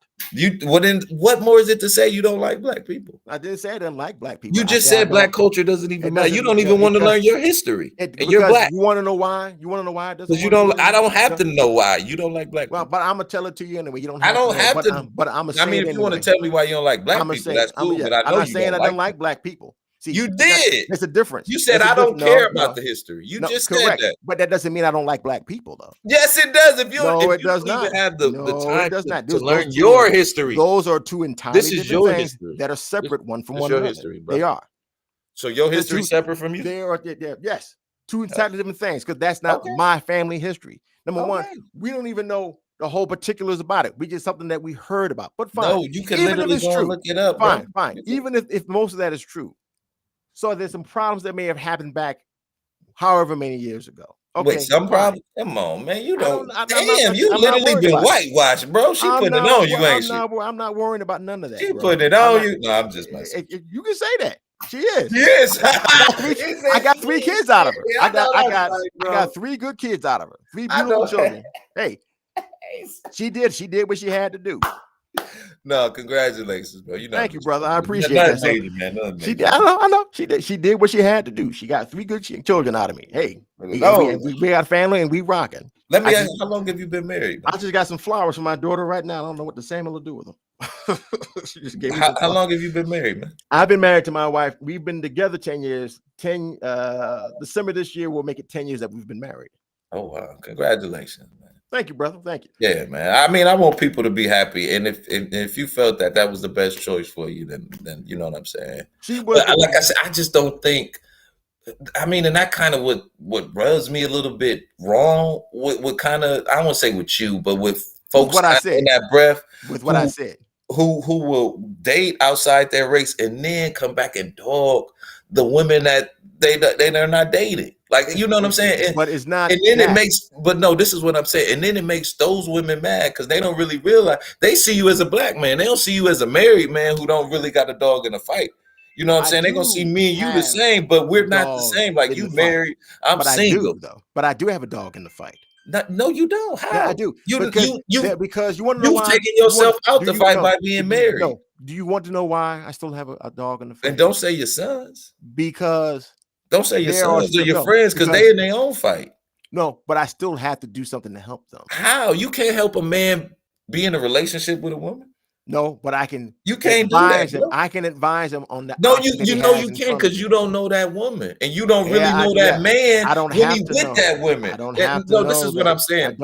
What more is it to say you don't like black people? I didn't say I didn't like black people. You just said black culture doesn't even matter. You don't even want to learn your history. And you're black. You want to know why? You want to know why it doesn't? Because you don't. I don't have to know why you don't like black people. Well, but I'm gonna tell it to you anyway. You don't. I don't have to. But I'm. I mean, if you want to tell me why you don't like black people, that's cool. But I know I'm not saying I don't like black people. See, you did. It's a difference. You said I don't care about the history. You just said that. But that doesn't mean I don't like black people, though. Yes, it does. If you does not have the time to learn your your history, those are two entirely different things history that are separate one from one your another. history, bro. They are. So your history is separate from you. They are. Yes, two entirely different things because that's not my family history. Number one, we don't even know the whole particulars about it. We just something that we heard about. But fine. No, you can literally go and look it up. Fine. Even if most of that is true. So there's some problems that may have happened back however many years ago. Okay, wait, some problem? Come on, man. You don't. Damn, you literally been whitewashed, bro. She putting it on you, ain't she? I'm not worrying about none of that. She putting it on you. No, I'm just messing. You can say that. She is. Yes. I got 3 kids out of her. I got 3 good kids out of her. 3 beautiful children. Hey, she did what she had to do. No, congratulations, bro. Thank you, brother. I appreciate that. I know. She did what she had to do. She got 3 good children out of me. Hey, we got a family and we rocking. Let me ask you, how long have you been married? I just got some flowers for my daughter right now. I don't know what the Samuel will do with them. She just gave me how long have you been married, man? I've been married to my wife. We've been together 10 years. December this year will make it 10 years that we've been married. Oh wow! Congratulations, man. Thank you, brother. Thank you. Yeah, man. I mean, I want people to be happy, and if you felt that was the best choice for you, then you know what I'm saying. Like I said, I just don't think. I mean, and that kind of what rubs me a little bit wrong. What kind of, I don't want to say with you, but with folks what I said in that breath. With what I said. Who will date outside their race and then come back and dog the women that they're not dating. Like, you know what I'm saying? But it's not. And then it makes, but no, this is what I'm saying. And then it makes those women mad because they don't really realize, they see you as a black man. They don't see you as a married man who don't really got a dog in a fight. You know what I'm saying? They're going to see me and you the same, but we're not the same. Like, you married, I'm single. But I do have a dog in the fight. No, you don't. How? Yeah, I do. Because you want to know you've why taken yourself out the fight by being married. No. Do you want to know why I still have a dog in the fight? And don't say your sons. Because don't say your sons or your friends because they're in their own fight. No, but I still have to do something to help them. How? You can't help a man be in a relationship with a woman? No, but I can. You can't advise him. I can advise him on that. No, you know you can't because you don't know that woman and you don't really know that man. I don't have to with that woman. I don't have to know. This is what I'm saying.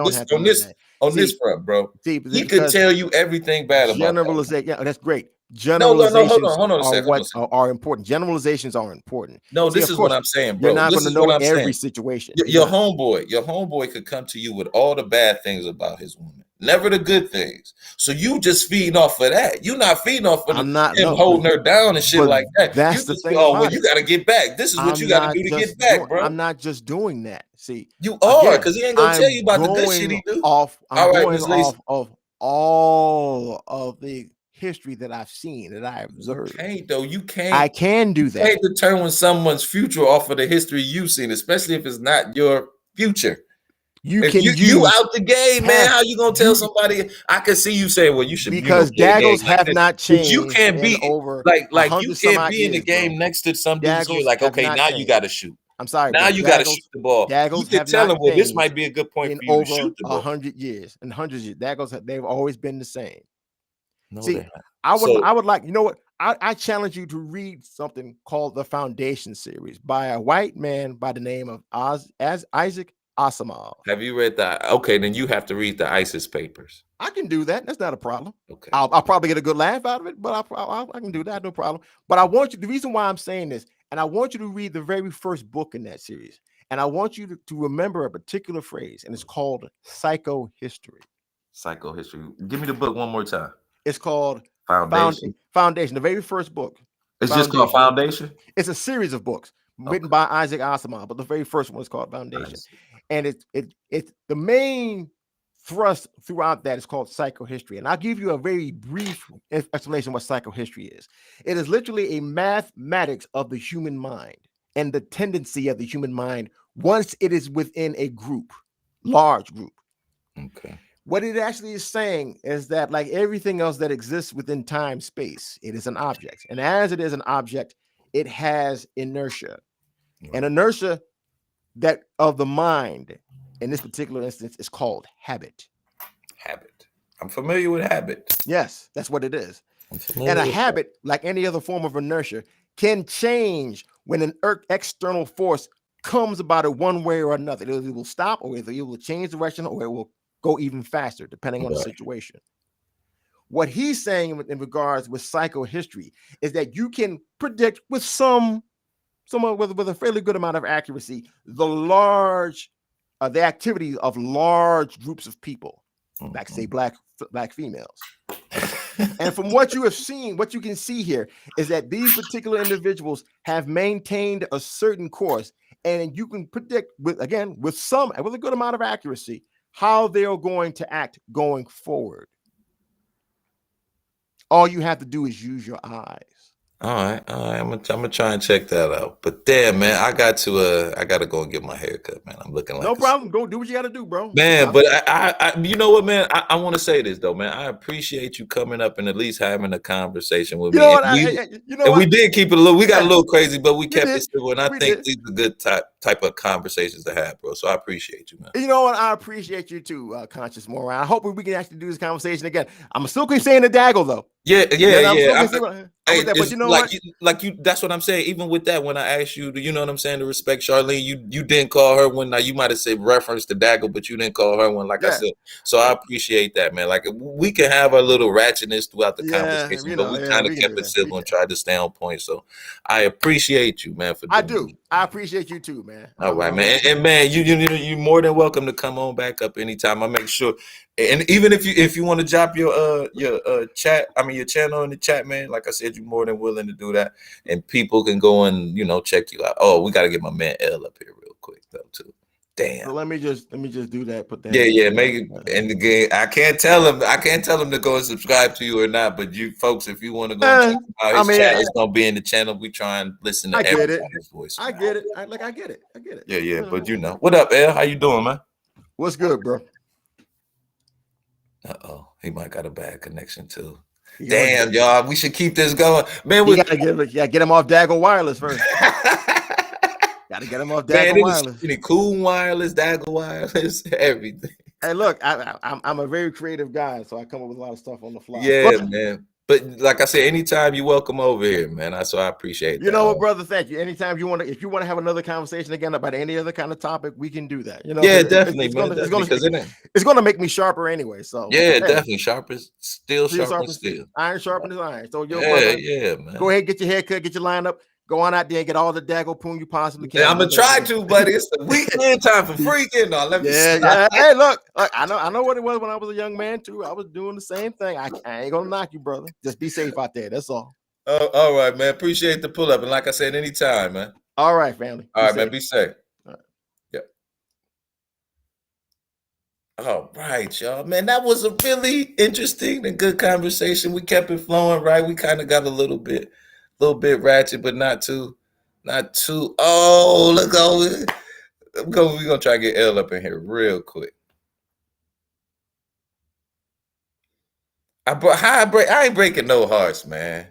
On this front, bro. He could tell you everything bad about generalization. Yeah, that's great. Generalizations hold on are important. Generalizations are important. No, this is what I'm saying, bro. You're not going to know every situation. Your homeboy could come to you with all the bad things about his woman, never the good things. So you just feeding off of that. You're not feeding off of him holding her down and shit like that. That's the thing. Oh, well, you got to get back. This is what you got to do to get back, bro. I'm not just doing that. See, you are, because he ain't gonna tell you about the good shit he do. I'm going off of all of the history that I've seen, that I observed. You can't. I can do that. You can't determine someone's future off of the history you've seen, especially if it's not your future. You out the game, man. How you gonna tell somebody? I can see you saying, "Well, you should," because daggles have not changed. You can't be over like you can't be in the game next to some dudes. You're like, okay, now you got to shoot. I'm sorry. Now you got to shoot the ball. You can tell them, well, this might be a good point for you to shoot the ball. 100 years and hundreds of years, daggles, they've always been the same. No, see, I would like, you know what? I challenge you to read something called the Foundation series by a white man by the name of Isaac Asimov. Have you read that? Okay, then you have to read the ISIS papers. I can do that. That's not a problem. Okay. I'll probably get a good laugh out of it, but I can do that. No problem. But I want you, the reason why I'm saying this, and I want you to read the very first book in that series. And I want you to remember a particular phrase, and it's called psychohistory. Psychohistory. Give me the book one more time. It's called Foundation. Foundation, the very first book. It's just called Foundation? It's a series of books written by Isaac Asimov, but the very first one is called Foundation. And it's the main thrust throughout that is called psychohistory. And I'll give you a very brief explanation of what psychohistory is. It is literally a mathematics of the human mind and the tendency of the human mind once it is within a group, large group. Okay. What it actually is saying is that, like everything else that exists within time space, it is an object. And as it is an object, it has inertia. And inertia that of the mind in this particular instance is called habit. Habit. I'm familiar with habit. Yes, that's what it is. And a habit, like any other form of inertia, can change when an external force comes about it one way or another. It will stop, or either it will change direction, or it will go even faster, depending on the situation. What he's saying in regards with psychohistory is that you can predict with with a fairly good amount of accuracy the activity of large groups of people, like say black females. And from what you have seen, what you can see here is that these particular individuals have maintained a certain course, and you can predict with a good amount of accuracy how they are going to act going forward. All you have to do is use your eyes. All right. I'm gonna try and check that out. But damn, man, I gotta go and get my hair cut, man. I'm looking like no problem. Go do what you gotta do, bro. Man, but I you know what, man? I want to say this though, man. I appreciate you coming up and at least having a conversation with me. We did keep it we got a little crazy, but we kept it civil, and I think these are good type of conversations to have, bro. So I appreciate you, man. You know what? I appreciate you too, Conscious Moron. I hope we can actually do this conversation again. I'm still keep saying the Daggle though. Yeah. But you know what? That's what I'm saying. Even with that, when I asked you, you know what I'm saying, to respect Charlene, you didn't call her one. Now you might have said reference to Daggle, but you didn't call her one, like I said. So I appreciate that, man. Like we can have a little ratchetness throughout the conversation, but we kind of kept it civil and tried to stay on point. So I appreciate you, man. I appreciate you too, man. All right, man. And man, you're more than welcome to come on back up anytime. I make sure. And even if you want to drop your chat, your channel in the chat, man, like I said, you're more than willing to do that, and people can go and check you out. Oh, we got to get my man L up here real quick though too. Damn. So let me just do that. Put that. Yeah. Make it. And again, I can't tell him to go and subscribe to you or not. But you folks, if you want to go and check out his chat, it's gonna be in the channel. We try and listen to everybody's voice. I get it. I get it. Yeah. But what up, L? How you doing, man? What's good, bro? He might got a bad connection too. Damn, y'all, we should keep this going, man. We gotta get him off Daggle Wireless first. Gotta get him off Daggle Wireless. Any cool wireless, Daggle Wireless, everything. Hey, look, I'm a very creative guy, so I come up with a lot of stuff on the fly. Yeah, man. But like I said, anytime you're welcome over here, man. So I appreciate that. You know what, brother? Thank you. Anytime if you want to have another conversation again about any other kind of topic, we can do that. Yeah, definitely, it's gonna make me sharper anyway. So definitely sharper steel. Iron sharpens iron. So man. Go ahead, get your haircut, get your line up. Go on out there and get all the Daggle poon you possibly can. Yeah, I'm gonna try to, buddy. It's the weekend time for freaking. Let me Hey, look, I know what it was when I was a young man too. I was doing the same thing. I ain't gonna knock you, brother. Just be safe out there. That's all. All right, man. Appreciate the pull up, and like I said, anytime, man. All right, family. All right, man. Be safe. All right. Yep. All right, y'all. Man, that was a really interesting and good conversation. We kept it flowing, right? We kind of got a little bit ratchet, but not too. Oh, look over. We're gonna try to get L up in here real quick. I ain't breaking no hearts, man.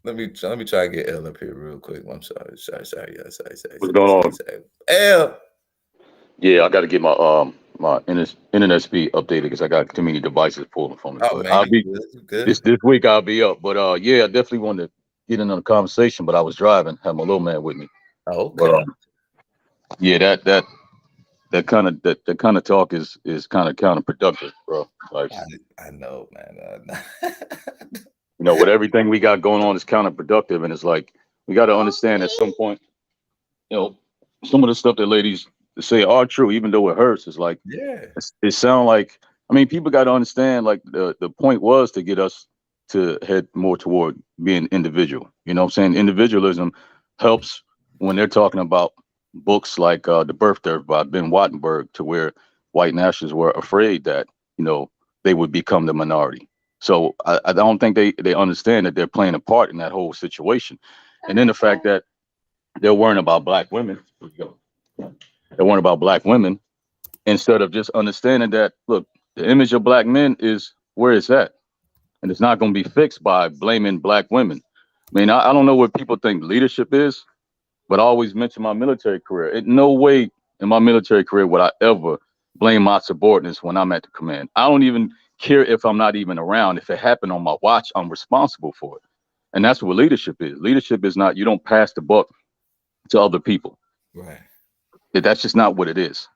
Let me try to get L up here real quick. I'm sorry. What's going on? L. Yeah, I got to get my my internet speed updated because I got too many devices pulling from it. Oh, man, I'll be good. This week I'll be up. But yeah, I definitely wanted to get into the conversation, but I was driving, had my little man with me. Oh, okay. But, yeah, that kind of talk is kind of counterproductive, bro. Like, I know, man. you know, with everything we got going on is counterproductive, and it's like we got to understand at some point, you know, some of the stuff that ladies say are true, even though it hurts. It's like, Yeah. it sound like, I mean, people got to understand, like, the point was to get us to head more toward being individual. You know what I'm saying? Individualism helps when they're talking about books like The Birth Dearth by Ben Wattenberg, to where white nationalists were afraid that, you know, they would become the minority. So I don't think they understand that they're playing a part in that whole situation. And then the fact that they're worrying about black women. They're worrying about black women instead of just understanding that, look, the image of black men is where it's at. And it's not going to be fixed by blaming black women. I mean, I don't know what people think leadership is, but I always mention my military career. In no way in my military career would I ever blame my subordinates when I'm at the command. I don't even care if I'm not even around. If it happened on my watch, I'm responsible for it. And that's what leadership is. Leadership is not, you don't pass the buck to other people. Right. That's just not what it is.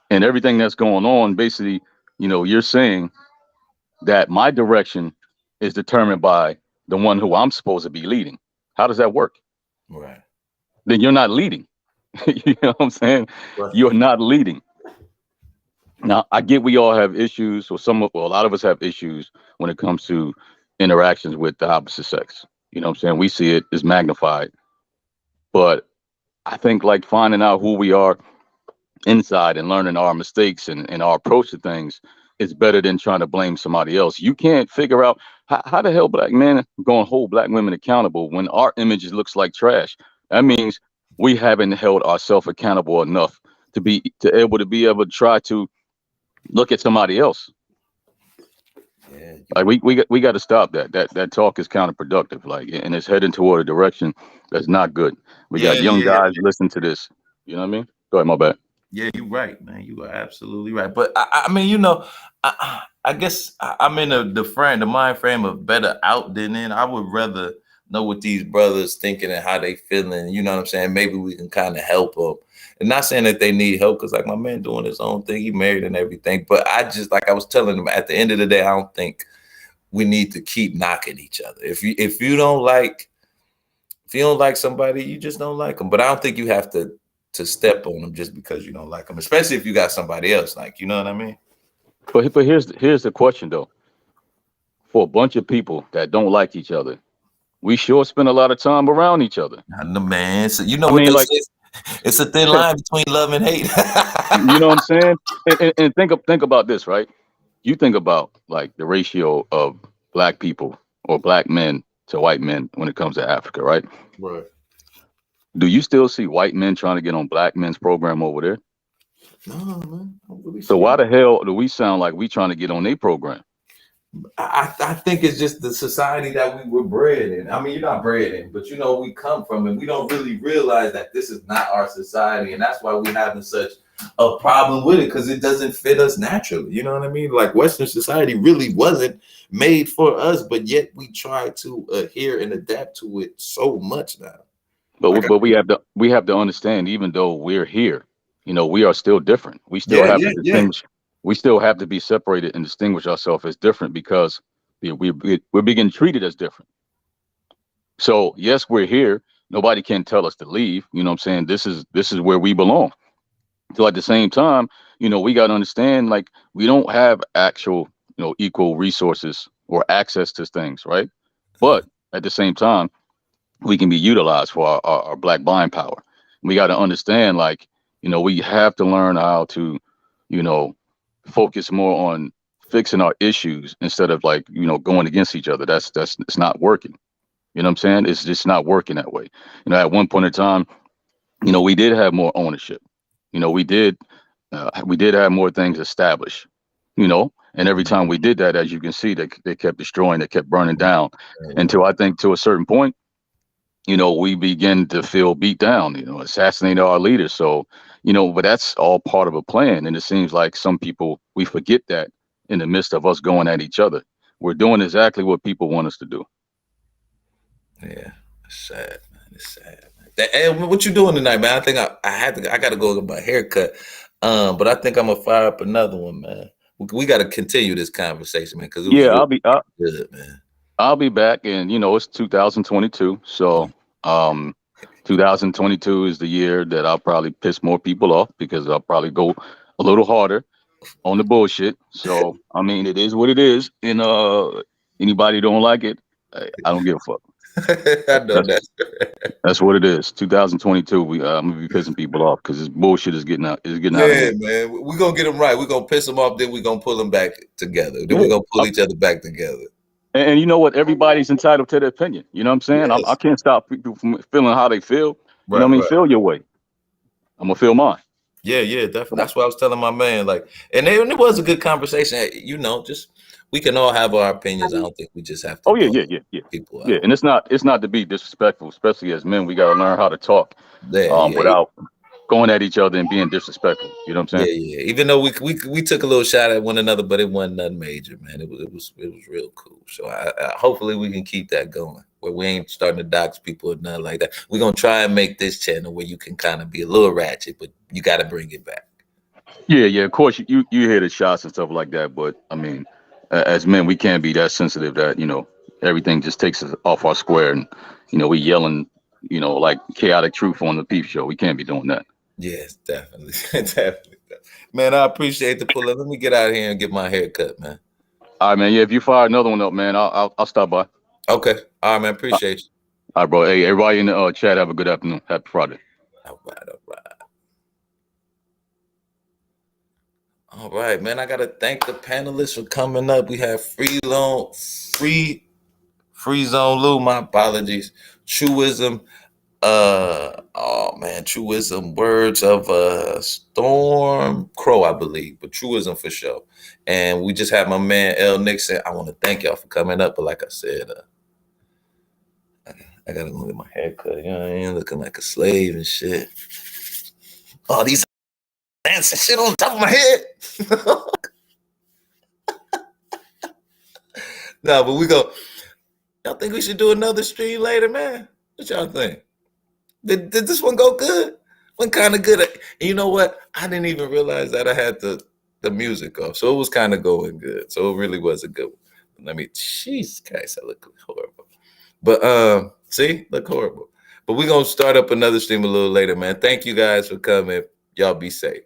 And everything that's going on, basically, you know, you're saying that my direction is determined by the one who I'm supposed to be leading. How does that work? Right. Then you're not leading. You know what I'm saying? Right. You're not leading. Now, I get we all have issues, or a lot of us have issues when it comes to interactions with the opposite sex. You know what I'm saying? We see it as magnified. But I think, like, finding out who we are inside and learning our mistakes and our approach to things is better than trying to blame somebody else. You can't figure out how the hell black men going to hold black women accountable when our image looks like trash. That means we haven't held ourselves accountable enough to be able to try to look at somebody else. Yeah. Like, we got to stop that. That talk is counterproductive. Like, and it's heading toward a direction that's not good. We got young guys listen to this. You know what I mean? Go ahead, my bad. Yeah, you're right, man. You are absolutely right. But I mean, you know, I guess I'm in the mind frame of better out than in. I would rather know what these brothers thinking and how they feeling. You know what I'm saying? Maybe we can kind of help them. And not saying that they need help, because like my man doing his own thing, he married and everything. But I just, like I was telling him, at the end of the day, I don't think we need to keep knocking each other. If you don't like somebody, you just don't like them. But I don't think you have to step on them just because you don't like them, especially if you got somebody else, like, you know what I mean? But here's the question though. For a bunch of people that don't like each other, we sure spend a lot of time around each other. No, man. So you know what they say? It's a thin line between love and hate. You know what I'm saying? And think about this, right? You think about, like, the ratio of black people or black men to white men when it comes to Africa, right? Right. Do you still see white men trying to get on black men's program over there? No, man. Really. So why the hell do we sound like we trying to get on their program? I think it's just the society that we were bred in. I mean, you're not bred in, but you know, we come from, and we don't really realize that this is not our society. And that's why we're having such a problem with it, because it doesn't fit us naturally. You know what I mean? Like, Western society really wasn't made for us, but yet we try to adhere and adapt to it so much now. But we have to understand, even though we're here, you know, we are still different. We still have to distinguish. We still have to be separated and distinguish ourselves as different, because we're being treated as different. So yes, we're here. Nobody can tell us to leave. You know what I'm saying? This is where we belong. So at the same time, you know, we got to understand, like, we don't have actual, you know, equal resources or access to things, right? But at the same time, we can be utilized for our black buying power. We got to understand, like, you know, we have to learn how to, you know, focus more on fixing our issues instead of, like, you know, going against each other. That's it's not working. You know what I'm saying? It's just not working that way. You know, at one point in time, you know, we did have more ownership. You know, we did have more things established, you know, and every time we did that, as you can see, they kept destroying, they kept burning down, until I think to a certain point, you know, we begin to feel beat down, you know, assassinated our leaders. So, you know, but that's all part of a plan. And it seems like some people, we forget that in the midst of us going at each other, we're doing exactly what people want us to do. Yeah, it's sad, man. It's sad, man. Hey, what you doing tonight, man? I think I got to go get my haircut. But I think I'm gonna fire up another one, man. We got to continue this conversation, man, because it was Yeah, really good, man. I'll be back, and it's 2022, so 2022 is the year that I'll probably piss more people off because I'll probably go a little harder on the bullshit. So I mean, it is what it is, and anybody don't like it, I don't give a fuck. I know that's what it is. 2022, I'm gonna be pissing people off because this bullshit is getting out. Is getting out of Yeah, hand. man. We're gonna get them right. We're gonna piss them off, then we're gonna pull them back together. Then we're gonna pull each other back together. And you know what? Everybody's entitled to their opinion. You know what I'm saying? Yes. I can't stop people from feeling how they feel. You Right, know what I mean? right. Feel your way. I'm gonna feel mine. Yeah, definitely. That's what I was telling my man. Like, and it was a good conversation. Just we can all have our opinions. I don't think we just have to. Oh yeah. People out. Yeah, and it's not to be disrespectful, especially as men. We gotta learn how to talk without going at each other and being disrespectful. You know what I'm saying? Yeah. Even though we took a little shot at one another, but it wasn't nothing major, man. It was real cool. So I hopefully we can keep that going, where we ain't starting to dox people or nothing like that. We're gonna try and make this channel where you can kind of be a little ratchet, but you got to bring it back. Yeah. Of course, you hear the shots and stuff like that, but I mean, as men, we can't be that sensitive that everything just takes us off our square, and we yelling, like chaotic truth on the Peep Show. We can't be doing that. Yes, definitely. Definitely. Man, I appreciate the pull up. Let me get out of here and get my hair cut, man. All right, man. Yeah, if you fire another one up, man, I'll stop by. Okay. All right, man. Appreciate you. All right, bro. Hey, everybody in the chat, have a good afternoon. Happy Friday. All right, man. I gotta thank the panelists for coming up. We have Free Zone Lou. My apologies. Truism. Truism, words of Storm Crow, I believe, but Truism for sure. And we just had my man L Nixon. I want to thank y'all for coming up, but like I said, I gotta go get my haircut. You know what I mean? Looking like a slave and shit. Oh, these dancing shit on top of my head. No, but we go. Y'all think we should do another stream later, man? What y'all think? Did this one go good? Went kind of good. And you know what? I didn't even realize that I had the music off. So it was kind of going good. So it really was a good one. Jesus Christ, I look horrible. But see, look horrible. But we're going to start up another stream a little later, man. Thank you guys for coming. Y'all be safe.